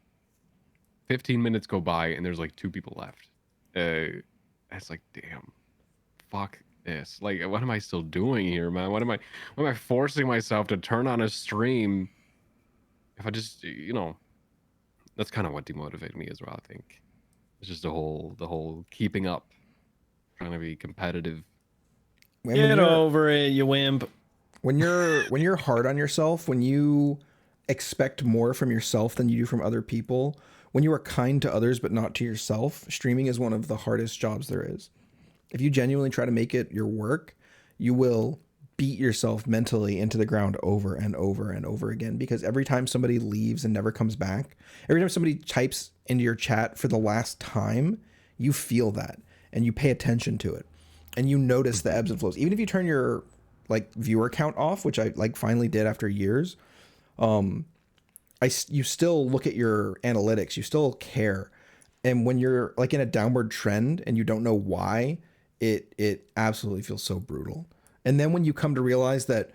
15 minutes go by and there's like 2 people left. It's like, damn, fuck this. Like, what am I still doing here, man? What am I forcing myself to turn on a stream if I just, you know, that's kind of what demotivated me as well, I think. It's just the whole keeping up, trying to be competitive. Get over it, you wimp. When you're hard on yourself, when you expect more from yourself than you do from other people, when you are kind to others but not to yourself, streaming is one of the hardest jobs there is. If you genuinely try to make it your work, you will beat yourself mentally into the ground over and over and over again, because every time somebody leaves and never comes back, every time somebody types into your chat for the last time, you feel that and you pay attention to it and you notice the ebbs and flows. Even if you turn your like viewer count off, which I like finally did after years, you still look at your analytics, you still care. And when you're like in a downward trend and you don't know why, it absolutely feels so brutal. And then when you come to realize that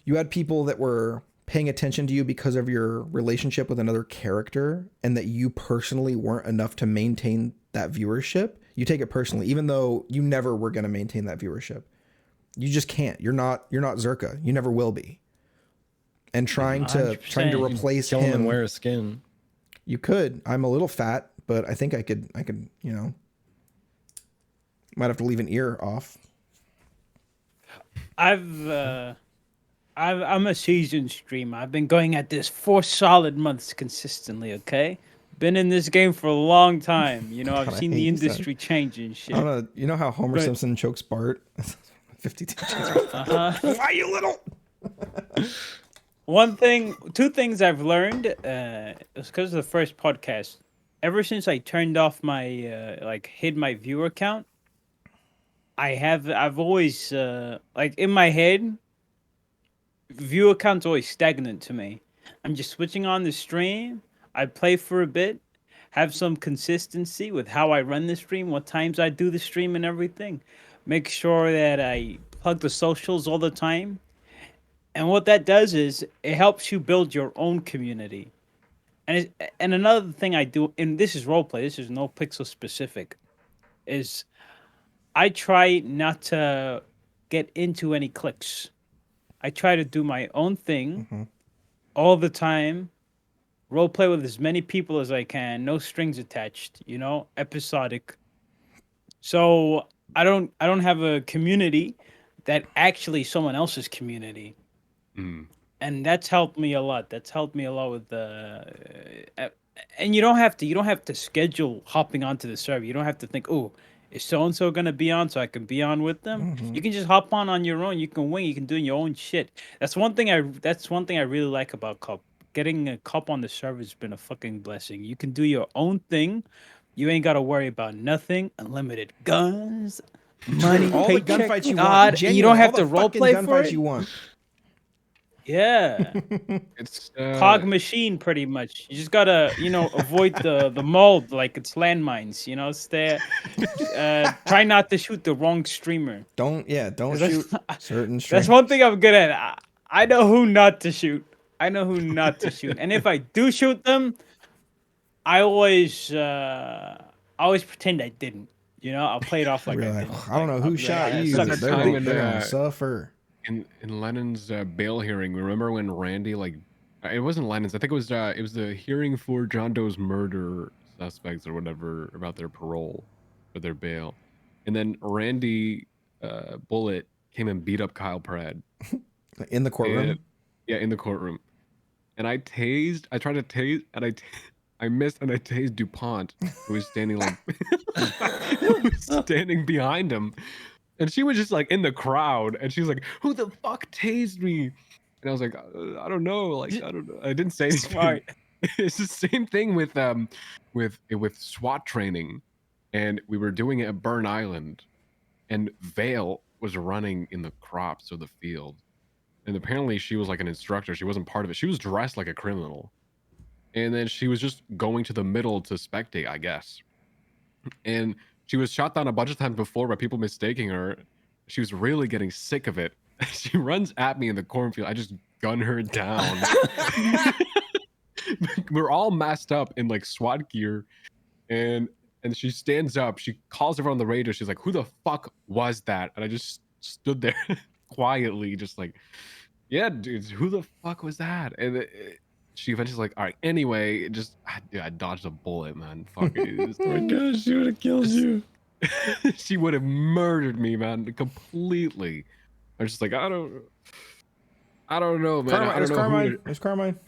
you had people that were paying attention to you because of your relationship with another character and that you personally weren't enough to maintain that viewership, you take it personally, even though you never were going to maintain that viewership. You just can't. You're not Zerka. You never will be. And trying to replace Kill him and wear a skin. You could. I'm a little fat, but I think I could, you know, might have to leave an ear off. I'm a seasoned streamer. I've been going at this 4 solid months consistently, okay? Been in this game for a long time. You know, I've seen the industry change and shit. I don't know. You know how Homer Simpson chokes Bart? 52 Why you little? Two things I've learned, it's because of the first podcast. Ever since I turned off my, hid my viewer count, I've always, in my head, viewer count's always stagnant to me. I'm just switching on the stream. I play for a bit, have some consistency with how I run the stream, what times I do the stream and everything. Make sure that I plug the socials all the time. And what that does is it helps you build your own community. And another thing I do, and this is roleplay, this is no pixel specific, is I try not to get into any cliques. I try to do my own thing all the time, roleplay with as many people as I can, no strings attached, you know, episodic. So I don't have a community that actually someone else's community. And that's helped me a lot. That's helped me a lot with and you don't have to schedule hopping onto the server. You don't have to think, oh, is so and so gonna be on so I can be on with them? You can just hop on your own. You can wing. You can do your own shit. That's one thing I really like about COP. Getting a COP on the server has been a fucking blessing. You can do your own thing. You ain't gotta worry about nothing. Unlimited guns, money, all the paycheck. gunfights you want. Genuine, you don't have to roleplay for gunfights it. you want. Yeah, It's cog machine pretty much. You just gotta, avoid the mold like it's landmines. Try not to shoot the wrong streamer. Don't shoot certain streamers. That's one thing I'm good at. I know who not to shoot. And if I do shoot them, I always pretend I didn't. I'll play it off like I didn't. I don't know who shot you. Such a time when, They're gonna suffer. In Lennon's bail hearing, remember when Randy, it wasn't Lennon's, I think it was the hearing for John Doe's murder suspects or whatever about their parole or their bail, and then Randy Bullet came and beat up Kyle Pratt in the courtroom. In the courtroom, and I tried to tase, and I missed, and I tased DuPont, who was standing standing behind him. And she was just in the crowd, and she was like, "Who the fuck tased me?" And I was like, "I don't know. I don't know. I didn't say anything." Smart. It's the same thing with SWAT training, and we were doing it at Burn Island, and Vale was running in the crops of the field, and apparently she was an instructor. She wasn't part of it. She was dressed like a criminal, and then she was just going to the middle to spectate, I guess, and she was shot down a bunch of times before by people mistaking her. She was really getting sick of it. She runs at me in the cornfield. I just gun her down. We're all masked up in like SWAT gear, and she stands up. She calls everyone on the radio. She's like, "Who the fuck was that?" And I just stood there quietly, just like, "Yeah, dude, who the fuck was that?" And she eventually's like, "All right, anyway, just I dodged a bullet, man. Fuck it." Oh my gosh, she would have killed you. She would have murdered me, man, completely. I was just like, I don't know, man. I don't know Carmine. There's Carmine.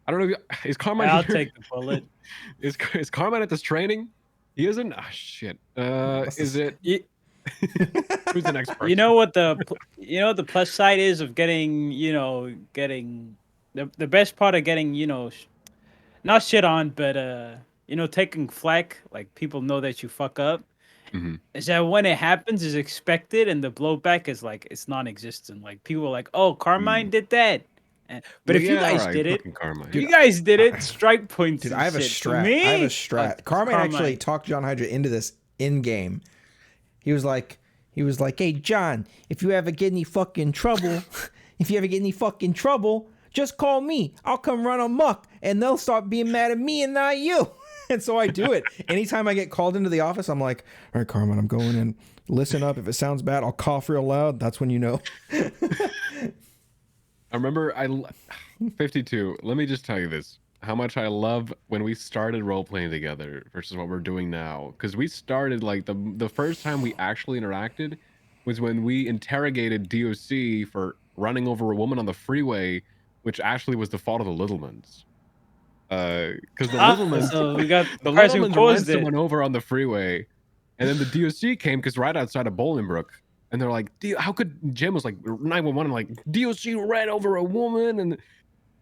I don't know. Is Carmine? I'll here? take the bullet. Is Carmine at this training? He isn't. Ah, shit. Is it? Who's the next person? You know what the plus side is of getting the best part of getting not shit on, but taking flack, like people know that you fuck up. Mm-hmm. Is that when it happens is expected and the blowback is like it's non-existent. Like people are like, "Oh, Carmine did that," but if you guys did it, Carmine. if you guys did it, strike points. Dude, and I have a shit. For strat. me, I have a strat. Carmine actually talked John Hydra into this in game. He was like, "Hey John, if you ever get any fucking trouble, just call me. I'll come run amok, and they'll start being mad at me and not you." And so I do it. Anytime I get called into the office, I'm like, "All right, Carmine, I'm going in. Listen up. If it sounds bad, I'll cough real loud. That's when you know." I remember 52. Let me just tell you this. How much I love when we started role playing together versus what we're doing now. Because we started like the first time we actually interacted was when we interrogated DOC for running over a woman on the freeway, which actually was the fault of the Littlemans. Because the Littlemans, so we got the person who Littlemans ran caused it. someone over on the freeway, and then the DOC came because right outside of Bolingbrook. And they're like, how could Jim was like 911? I'm like, DOC ran over a woman. And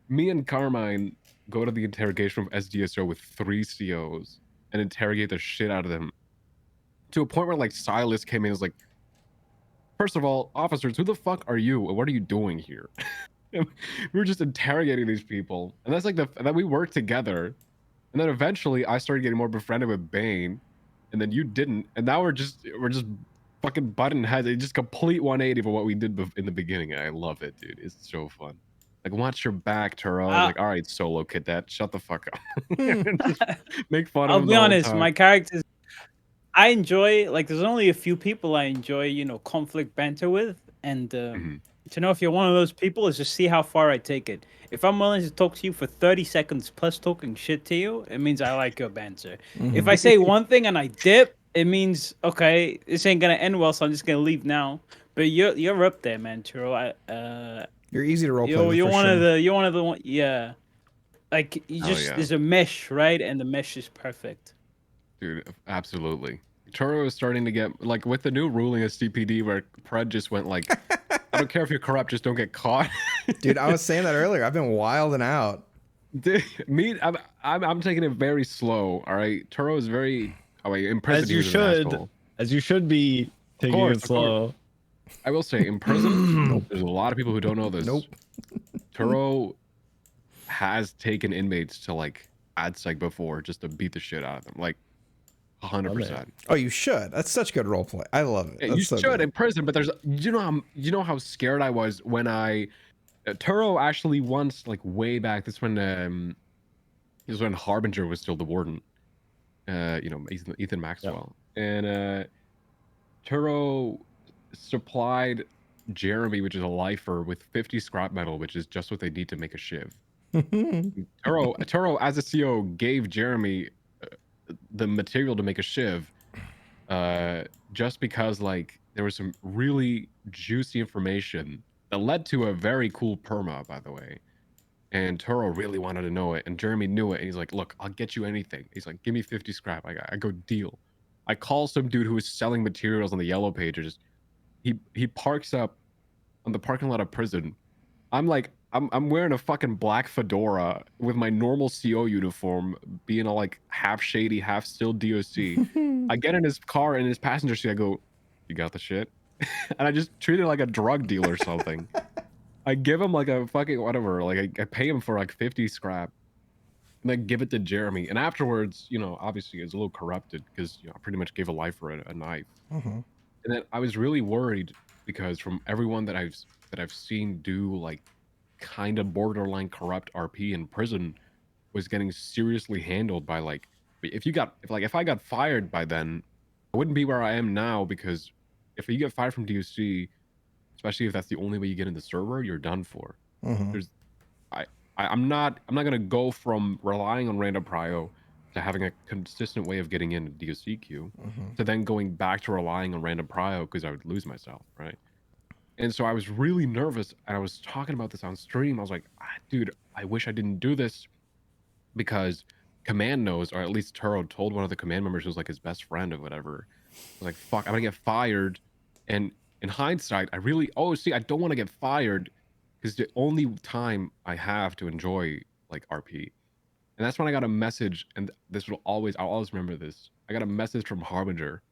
me and Carmine go to the interrogation room of SDSO with 3 COs and interrogate the shit out of them to a point where like Silas came in and was like, first of all, officers, who the fuck are you? And what are you doing here? We were just interrogating these people. And that's like that we worked together. And then eventually I started getting more befriended with Bane. And then you didn't. And now we're just fucking button heads. It's just complete 180 for what we did in the beginning. I love it, dude. It's so fun. Like, watch your back, Turo. Like, all right, solo cadet, shut the fuck up. Just make fun of I'll him be the whole honest, time. my characters, I enjoy, like, there's only a few people I enjoy, conflict banter with. And to know if you're one of those people is just see how far I take it. If I'm willing to talk to you for 30 seconds plus talking shit to you, it means I like your banter. If I say one thing and I dip, it means, okay, this ain't going to end well, so I'm just going to leave now. But you're up there, man, Turo. You're easy to role play with. You're one of the one, yeah. Like you just there's a mesh, right? And the mesh is perfect. Dude, absolutely. Turo is starting to get like with the new ruling of CPD where Pred just went like, I don't care if you're corrupt, just don't get caught. Dude, I was saying that earlier. I've been wilding out. Dude, I'm taking it very slow. All right, Turo is very in prison. As you should be taking it slow. I will say, in prison, there's a lot of people who don't know this. Nope. Turo has taken inmates to like AdSec before just to beat the shit out of them, like 100%. Oh, you should. That's such good role play. I love it. Yeah, you should in prison, but there's you know how scared I was when Turo actually once like way back. This when Harbinger was still the warden. Ethan Maxwell and Turo supplied Jeremy, which is a lifer, with 50 scrap metal, which is just what they need to make a shiv. Turo, as a CO, gave Jeremy the material to make a shiv, just because like there was some really juicy information that led to a very cool perma, by the way. And Turo really wanted to know it, and Jeremy knew it, and he's like, "Look, I'll get you anything." He's like, "Give me 50 scrap." I go, "Deal." I call some dude who was selling materials on the yellow pages. He parks up on the parking lot of prison. I'm like, I'm wearing a fucking black fedora with my normal CO uniform, being all like half shady, half still DOC. I get in his car, in his passenger seat. I go, "You got the shit?" And I just treat it like a drug deal or something. I give him like a fucking whatever. Like I pay him for like 50 scrap, and then give it to Jeremy. And afterwards, obviously it's a little corrupted because I pretty much gave a lifer a knife. And then I was really worried because from everyone that I've seen do like kind of borderline corrupt RP in prison was getting seriously handled by like if I got fired by then, I wouldn't be where I am now, because if you get fired from DOC, especially if that's the only way you get in the server, you're done for. There's I'm not gonna go from relying on random prio to having a consistent way of getting into DOC queue to then going back to relying on random prio, because I would lose myself, right? And so I was really nervous, and I was talking about this on stream. I was like, dude, I wish I didn't do this, because command knows, or at least Turo told one of the command members who's like his best friend or whatever. I was like, fuck, I'm gonna get fired. And in hindsight, I don't want to get fired, because the only time I have to enjoy like RP. And that's when I got a message, and I'll always remember this. I got a message from Harbinger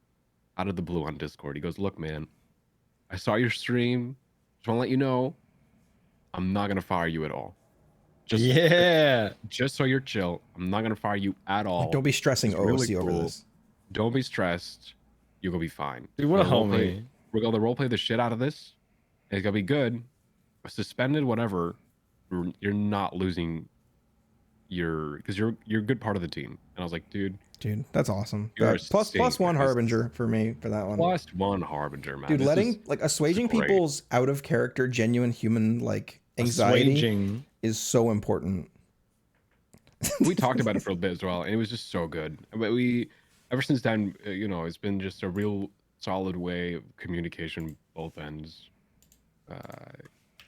out of the blue on Discord. He goes, look, man, I saw your stream. Just want to let you know, I'm not going to fire you at all. Just so you're chill. I'm not going to fire you at all. Like, don't be stressing OOC over this. Don't be stressed. You're going to be fine. Dude, what a homie. We're going to roleplay the shit out of this. It's going to be good. Suspended, whatever. You're not losing because you're a good part of the team. And I was like, dude, that's awesome. Plus one Harbinger for me for that one. Plus one Harbinger, man. Dude, assuaging people's out of character, genuine human like anxiety is so important. We talked about it for a bit as well, and it was just so good. But ever since then, it's been just a real solid way of communication both ends.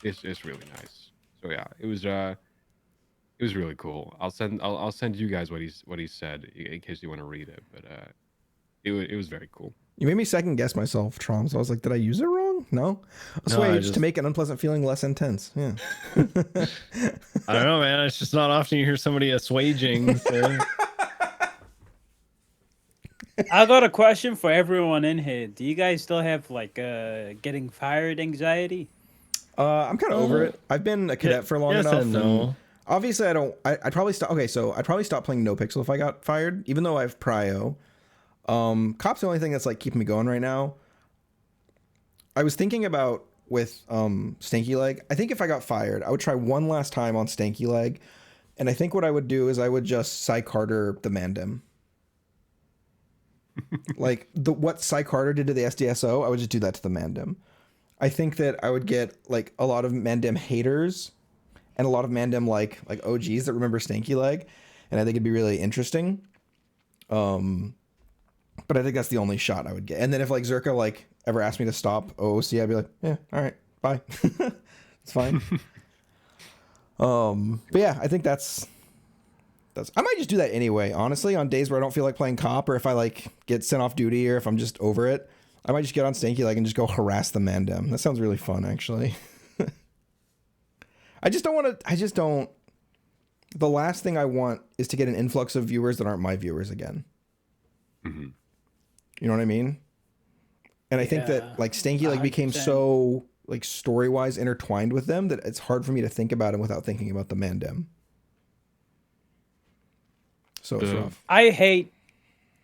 It's really nice. So yeah, it was really cool. I'll send you guys what he said in case you want to read it. But it was very cool. You made me second guess myself, Trom. So I was like, did I use it wrong? No. Assuage to make an unpleasant feeling less intense. Yeah. I don't know, man. It's just not often you hear somebody assuaging. So. I got a question for everyone in here. Do you guys still have like getting fired anxiety? I'm kind of over it. I've been a cadet for long enough. And obviously, I'd probably stop. Okay, so I'd probably stop playing NoPixel if I got fired, even though I have prio. Cop's the only thing that's like keeping me going right now. I was thinking about with Stanky Leg. I think if I got fired, I would try one last time on Stanky Leg, and I think what I would do is I would just Psych Harder the Mandem. Like what Psych Harder did to the SDSO, I would just do that to the Mandem. I think that I would get like a lot of Mandem haters and a lot of Mandem like OGs that remember Stanky Leg, and I think it'd be really interesting. But I think that's the only shot I would get. And then if like Zerka like ever asked me to stop OOC, I'd be like, yeah, all right, bye. It's fine. But yeah, I think that's I might just do that anyway, honestly, on days where I don't feel like playing cop, or if I like get sent off duty, or if I'm just over it, I might just get on Stanky Leg and just go harass the Mandem. That sounds really fun, actually. The last thing I want is to get an influx of viewers that aren't my viewers again. Mm-hmm. You know what I mean? And I think that like Stanky Leg became so like story-wise intertwined with them that it's hard for me to think about him without thinking about the Mandem. So it's rough. I hate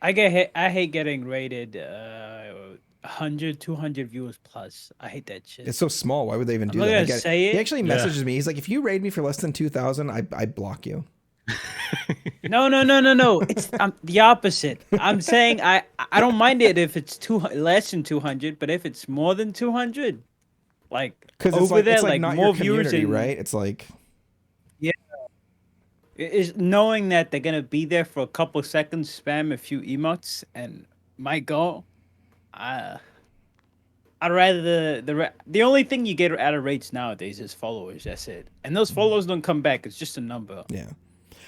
getting rated 100, 200 viewers plus. I hate that shit. It's so small. Why would they even do that? He actually messages me. He's like, if you raid me for less than 2,000, I block you. No. It's the opposite. I'm saying I don't mind it if it's less than 200, but if it's more than 200, like over there, like more viewers, right? It's like, yeah, is knowing that they're gonna be there for a couple seconds, spam a few emotes, and might go. I'd rather the only thing you get out of rates nowadays is followers. That's it, and those followers don't come back. It's just a number. Yeah.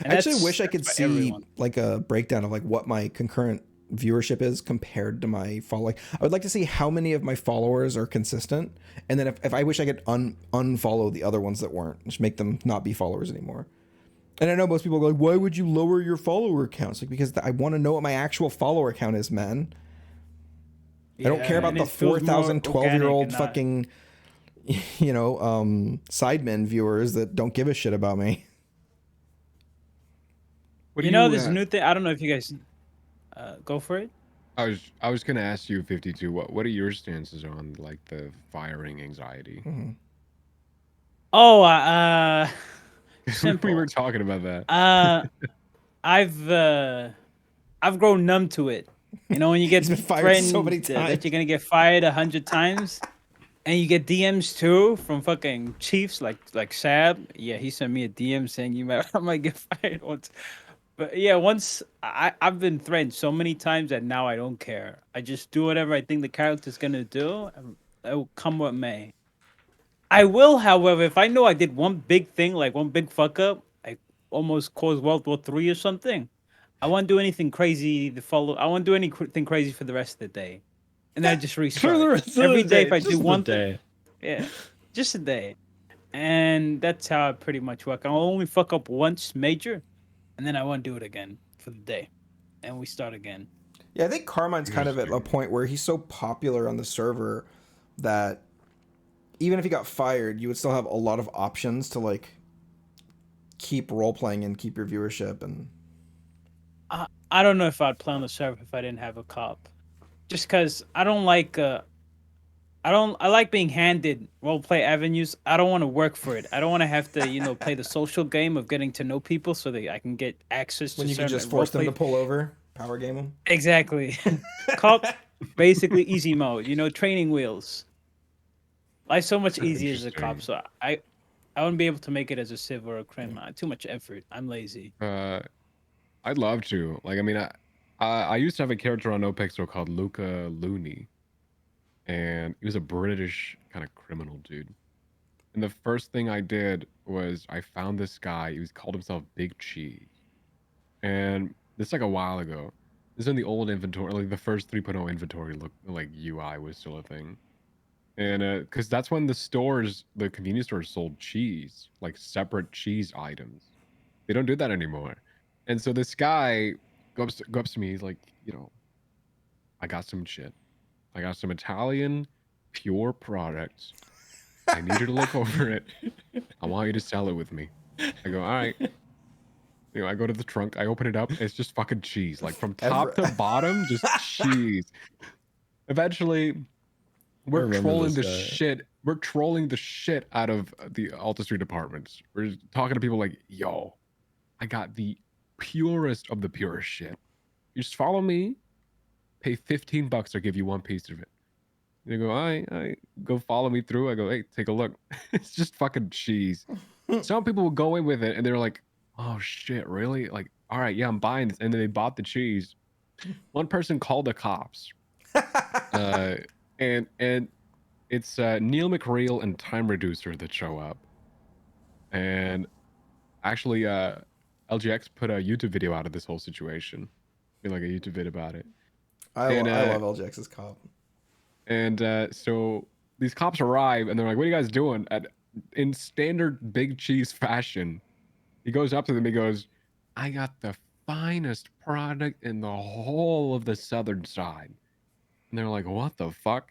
I actually wish I could see like a breakdown of like what my concurrent viewership is compared to my following. I would like to see how many of my followers are consistent, and then if I wish I could unfollow the other ones that weren't, just make them not be followers anymore. And I know most people go like, why would you lower your follower counts? Like, because I want to know what my actual follower count is, man. Yeah, I don't care about the 4,000 12-year-old fucking, sidemen viewers that don't give a shit about me. There's a new thing. I don't know if you guys go for it. I was gonna ask you, 52. What are your stances on like the firing anxiety? Oh, We were simple. talking about that. Uh, I've I've grown numb to it. You know, when you get He's been fired so threatened many that you're times. gonna get fired 100 times, and you get DMs too from fucking chiefs like Sab. Yeah, he sent me a DM saying I might get fired once. But yeah, once I've been threatened so many times that now I don't care. I just do whatever I think the character's gonna do, and it will come what may. I will, however, if I know I did one big thing, like one big fuck up, like almost caused World War III or something, I won't do anything crazy to follow. I won't do anything crazy for the rest of the day, and then I just For the restart. rest of Every the day, day, if I do just the one thing, day. yeah, just a day, and that's how I pretty much work. I'll only fuck up once major, and then I won't do it again for the day, and we start again. Yeah, I think Carmine's kind of at a Interesting. point where he's so popular on the server that even if he got fired, you would still have a lot of options to like keep role playing and keep your viewership. And I don't know if I'd play on the server if I didn't have a cop, just because I don't like. I like being handed role play avenues. I don't want to work for it. I don't want to have to, play the social game of getting to know people so that I can get access when to you could certain just role force them play. to pull over, power game them. Exactly. Cop, basically easy mode, training wheels. Life's so much easier as a cop, Interesting. so I wouldn't be able to make it as a civ or a crim. Too much effort. I'm lazy. I'd love to. Like, I mean, I used to have a character on NoPixel called Luca Looney, and he was a British kind of criminal dude. And the first thing I did was I found this guy. He was called himself Big Cheese, and this like a while ago. This is in the old inventory, like the first 3.0 inventory look like UI was still a thing. And because that's when the convenience stores sold cheese, like separate cheese items. They don't do that anymore. And so this guy go up to me, he's like, I got some shit. I got some Italian pure products. I need you to look over it. I want you to sell it with me. I go, all right. I go to the trunk, I open it up, it's just fucking cheese. Like from top to bottom, just cheese. Eventually, I we're remember trolling this the guy. shit. We're trolling the shit out of the Alta Street apartments. We're talking to people like, yo, I got the purest of the purest shit. You just follow me, pay $15, I'll give you one piece of it. They go, I go follow me through. I go, hey, take a look. It's just fucking cheese. Some people will go in with it and they're like, oh shit, really? Like, all right, yeah, I'm buying this. And then they bought the cheese. One person called the cops. And it's Neil McReal and Time Reducer that show up. And actually, LGX put a YouTube video out of this whole situation. Like a YouTube vid about it. I love LJX's cop. And so these cops arrive and they're like, what are you guys doing? In standard Big Cheese fashion, he goes up to them, he goes, I got the finest product in the whole of the southern side. And they're like, what the fuck?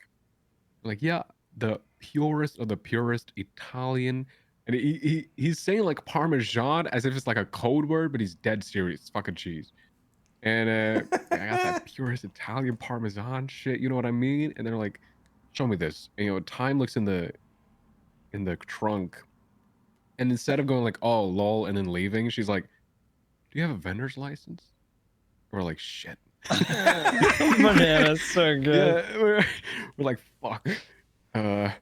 Like, yeah, the purest of the purest Italian. And he's saying like Parmesan as if it's like a code word, but he's dead serious. It's fucking cheese. And I got that purest Italian Parmesan shit. You know what I mean? And they're like, show me this. And, Time looks in the trunk, and instead of going like, oh lol, and then leaving, she's like, do you have a vendor's license? And we're like, shit. Banana, so good. Yeah, we're like, fuck. And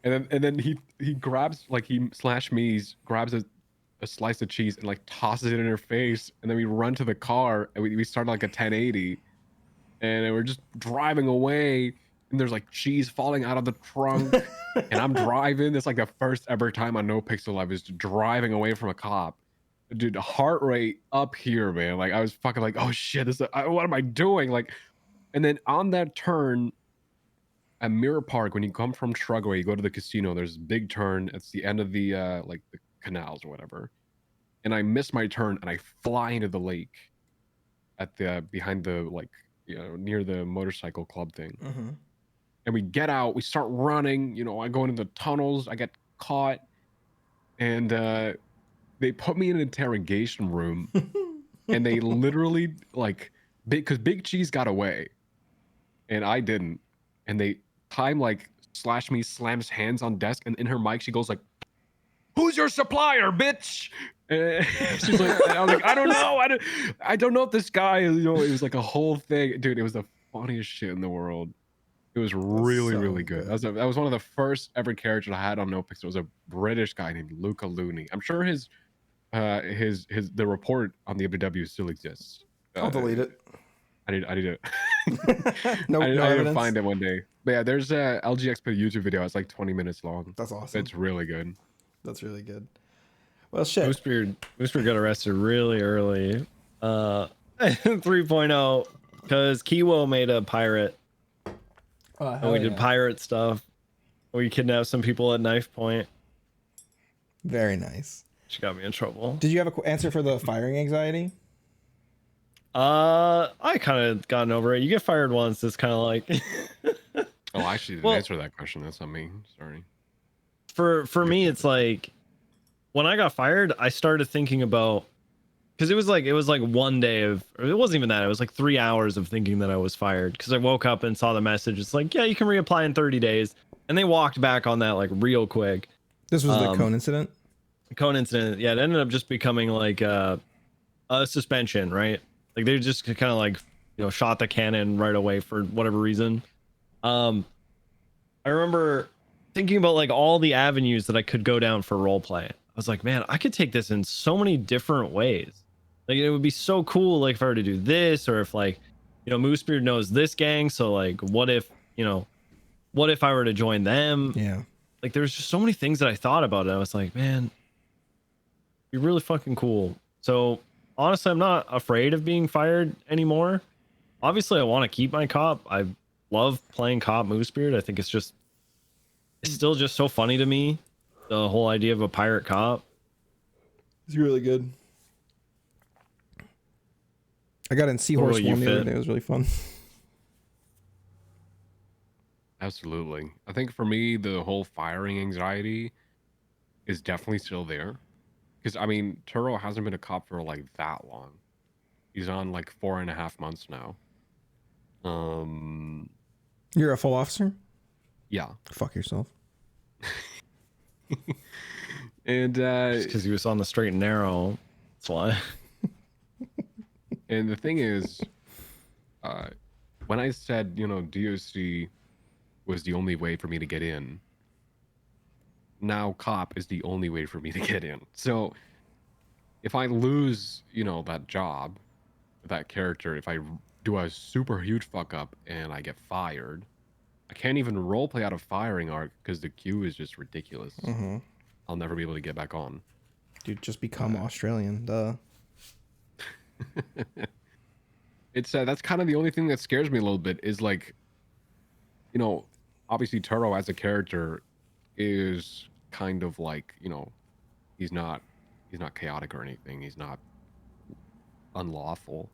then he grabs, like, he slash me's, grabs a slice of cheese and like tosses it in her face, and then we run to the car and we start like a 1080, and we're just driving away, and there's like cheese falling out of the trunk. And I'm driving. It's like the first ever time on NoPixel I was driving away from a cop. Dude, heart rate up here, man. Like I was fucking like, oh shit, what am I doing? Like, and then on that turn at Mirror Park, when you come from Shrugway, you go to the casino, there's a big turn. It's the end of the like the canals or whatever. And I miss my turn and I fly into the lake at the behind the, like, near the motorcycle club thing. Mm-hmm. And we get out, we start running, I go into the tunnels, I get caught, and they put me in an interrogation room. And they literally, like, because Big Cheese got away, and I didn't, and they time like slash me slams hands on desk, and in her mic she goes like, "Who's your supplier, bitch?" And she's like, I was like, I don't know, I don't know if this guy, you know, it was like a whole thing, dude. It was the funniest shit in the world. It was really, really good. That was one of the first ever characters I had on NoPix. It was a British guy named Luca Looney. I'm sure his the report on the ABW still exists. I'll delete it. I need to No, I need to evidence. find it one day. But yeah, there's a LGX YouTube video. It's like 20 minutes long. That's awesome. It's really good. That's really good. Well, shit. Moosebeard got arrested really early. 3.0 because Kiwo made a pirate. And we did pirate stuff. We kidnapped some people at knife point. Very nice. She got me in trouble. Did you have an answer for the firing anxiety? I kind of gotten over it. You get fired once, it's kind of like. Oh, I actually didn't answer that question. That's on me. Sorry. For me, it's like when I got fired, I started thinking about, because it was like one day of, or it wasn't even that. It was like 3 hours of thinking that I was fired, because I woke up and saw the message. It's like, yeah, you can reapply in 30 days, and they walked back on that like real quick. This was the Cone incident. Cone incident, yeah, it ended up just becoming like a suspension, right? Like they just kind of like, you know, shot the cannon right away for whatever reason. I remember thinking about like all the avenues that I could go down for roleplay. I was like, man, I could take this in so many different ways. Like it would be so cool, like if I were to do this, or if like, you know, Moosebeard knows this gang, so like, what if I were to join them? Yeah. Like there's just so many things that I thought about it. I was like, man, you're really fucking cool. So honestly, I'm not afraid of being fired anymore. Obviously, I want to keep my cop. I love playing cop Moosebeard. I think it's still just so funny to me, the whole idea of a pirate cop. It's really good. I got in Seahorse What about you, one the other Fit? day. It was really fun. Absolutely. I think for me, the whole firing anxiety is definitely still there. Because, I mean, Turo hasn't been a cop for like that long. He's on like 4.5 months now. You're a full officer? Yeah. Fuck yourself. And Because he was on the straight and narrow. That's why. and the thing is, when I said, you know, DOC was the only way for me to get in, now cop is the only way for me to get in. So if I lose, you know, that job, that character, if I do a super huge fuck up and I get fired, I can't even roleplay out of firing arc because the queue is just ridiculous. Mm-hmm. I'll never be able to get back on. Dude, just become Australian. Duh. It's that's kind of the only thing that scares me a little bit is like, you know, obviously Turo as a character is kind of like, you know, he's not chaotic or anything. He's not unlawful.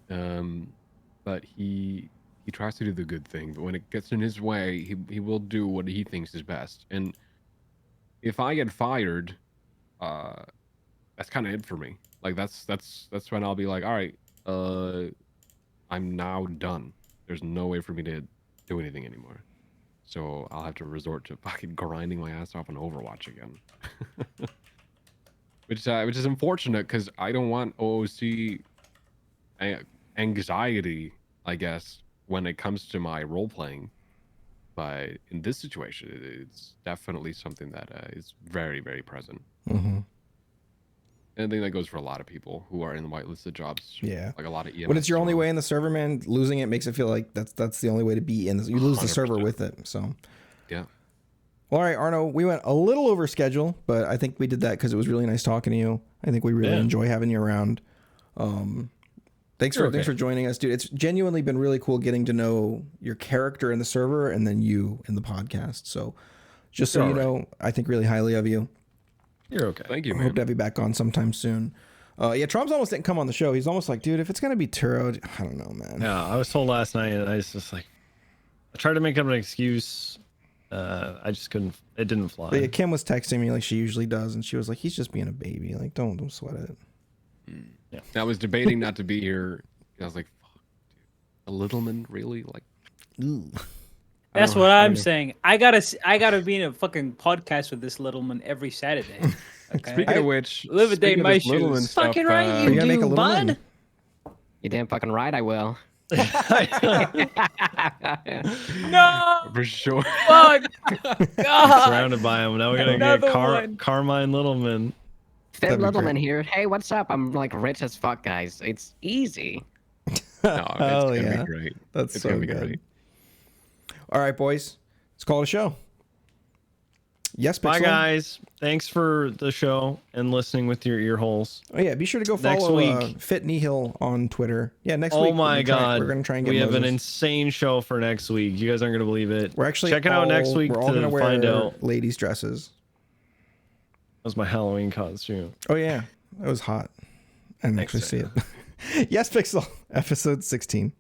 But he tries to do the good thing, but when it gets in his way, he will do what he thinks is best. And if I get fired, that's kind of it for me. Like that's when I'll be like, all right, I'm now done. There's no way for me to do anything anymore. So I'll have to resort to fucking grinding my ass off on Overwatch again. which is unfortunate because I don't want OOC anxiety, I guess, when it comes to my role playing. But in this situation, it's definitely something that is very, very present. Mm-hmm. And I think that goes for a lot of people who are in whitelisted jobs. Yeah. Like a lot of EMS. When it's your only way in the server, man, losing it makes it feel like that's the only way to be in this. You lose the server 100%. with it. So. Yeah. Well, all right, Arno, we went a little over schedule, but I think we did that because it was really nice talking to you. I think we really enjoy having you around. Thanks for joining us, dude. It's genuinely been really cool getting to know your character in the server and then you in the podcast. So just so you know, I think really highly of you. You're okay. Thank you, I man. hope to have you back on sometime soon. Yeah, Trumps almost didn't come on the show. He's almost like, dude, if it's going to be Turo, I don't know, man. Yeah, I was told last night, and I was just like, I tried to make up an excuse. I just couldn't. It didn't fly. But yeah, Kim was texting me like she usually does, and she was like, he's just being a baby. Like, don't sweat it. Yeah. I was debating not to be here I was like, fuck, dude. A Littleman, really? Like, That's know what how I'm to- saying. I gotta be in a fucking podcast with this Littleman every Saturday. Okay. Speaking of which, Live a day in speaking of my this Littleman shoes. stuff, Fucking right, Are you you gonna make a do, little bud. man? You damn fucking right, I will. No, for sure. fuck, God. Surrounded by him. Now we're gonna Another get one. Carmine Littleman. Fit That'd be Littleman great. here. Hey, what's up? I'm like rich as fuck, guys. It's easy. No, it's Hell gonna yeah. be great. That's It's so gonna be good. great. All right, boys. Let's call it a show. Yes, Bye, Pixel. guys. Thanks for the show and listening with your ear holes. Oh yeah, be sure to go Next follow week. Fitnihil on Twitter. Yeah, next Oh week. my God. We're gonna try and get we have an Moses. insane show for next week. You guys aren't going to believe it. We're actually check it out next week We're all gonna to wear find out. ladies' dresses. That was my Halloween costume. Oh yeah, it was hot. I didn't actually see it. Yes, Pixel, episode 16.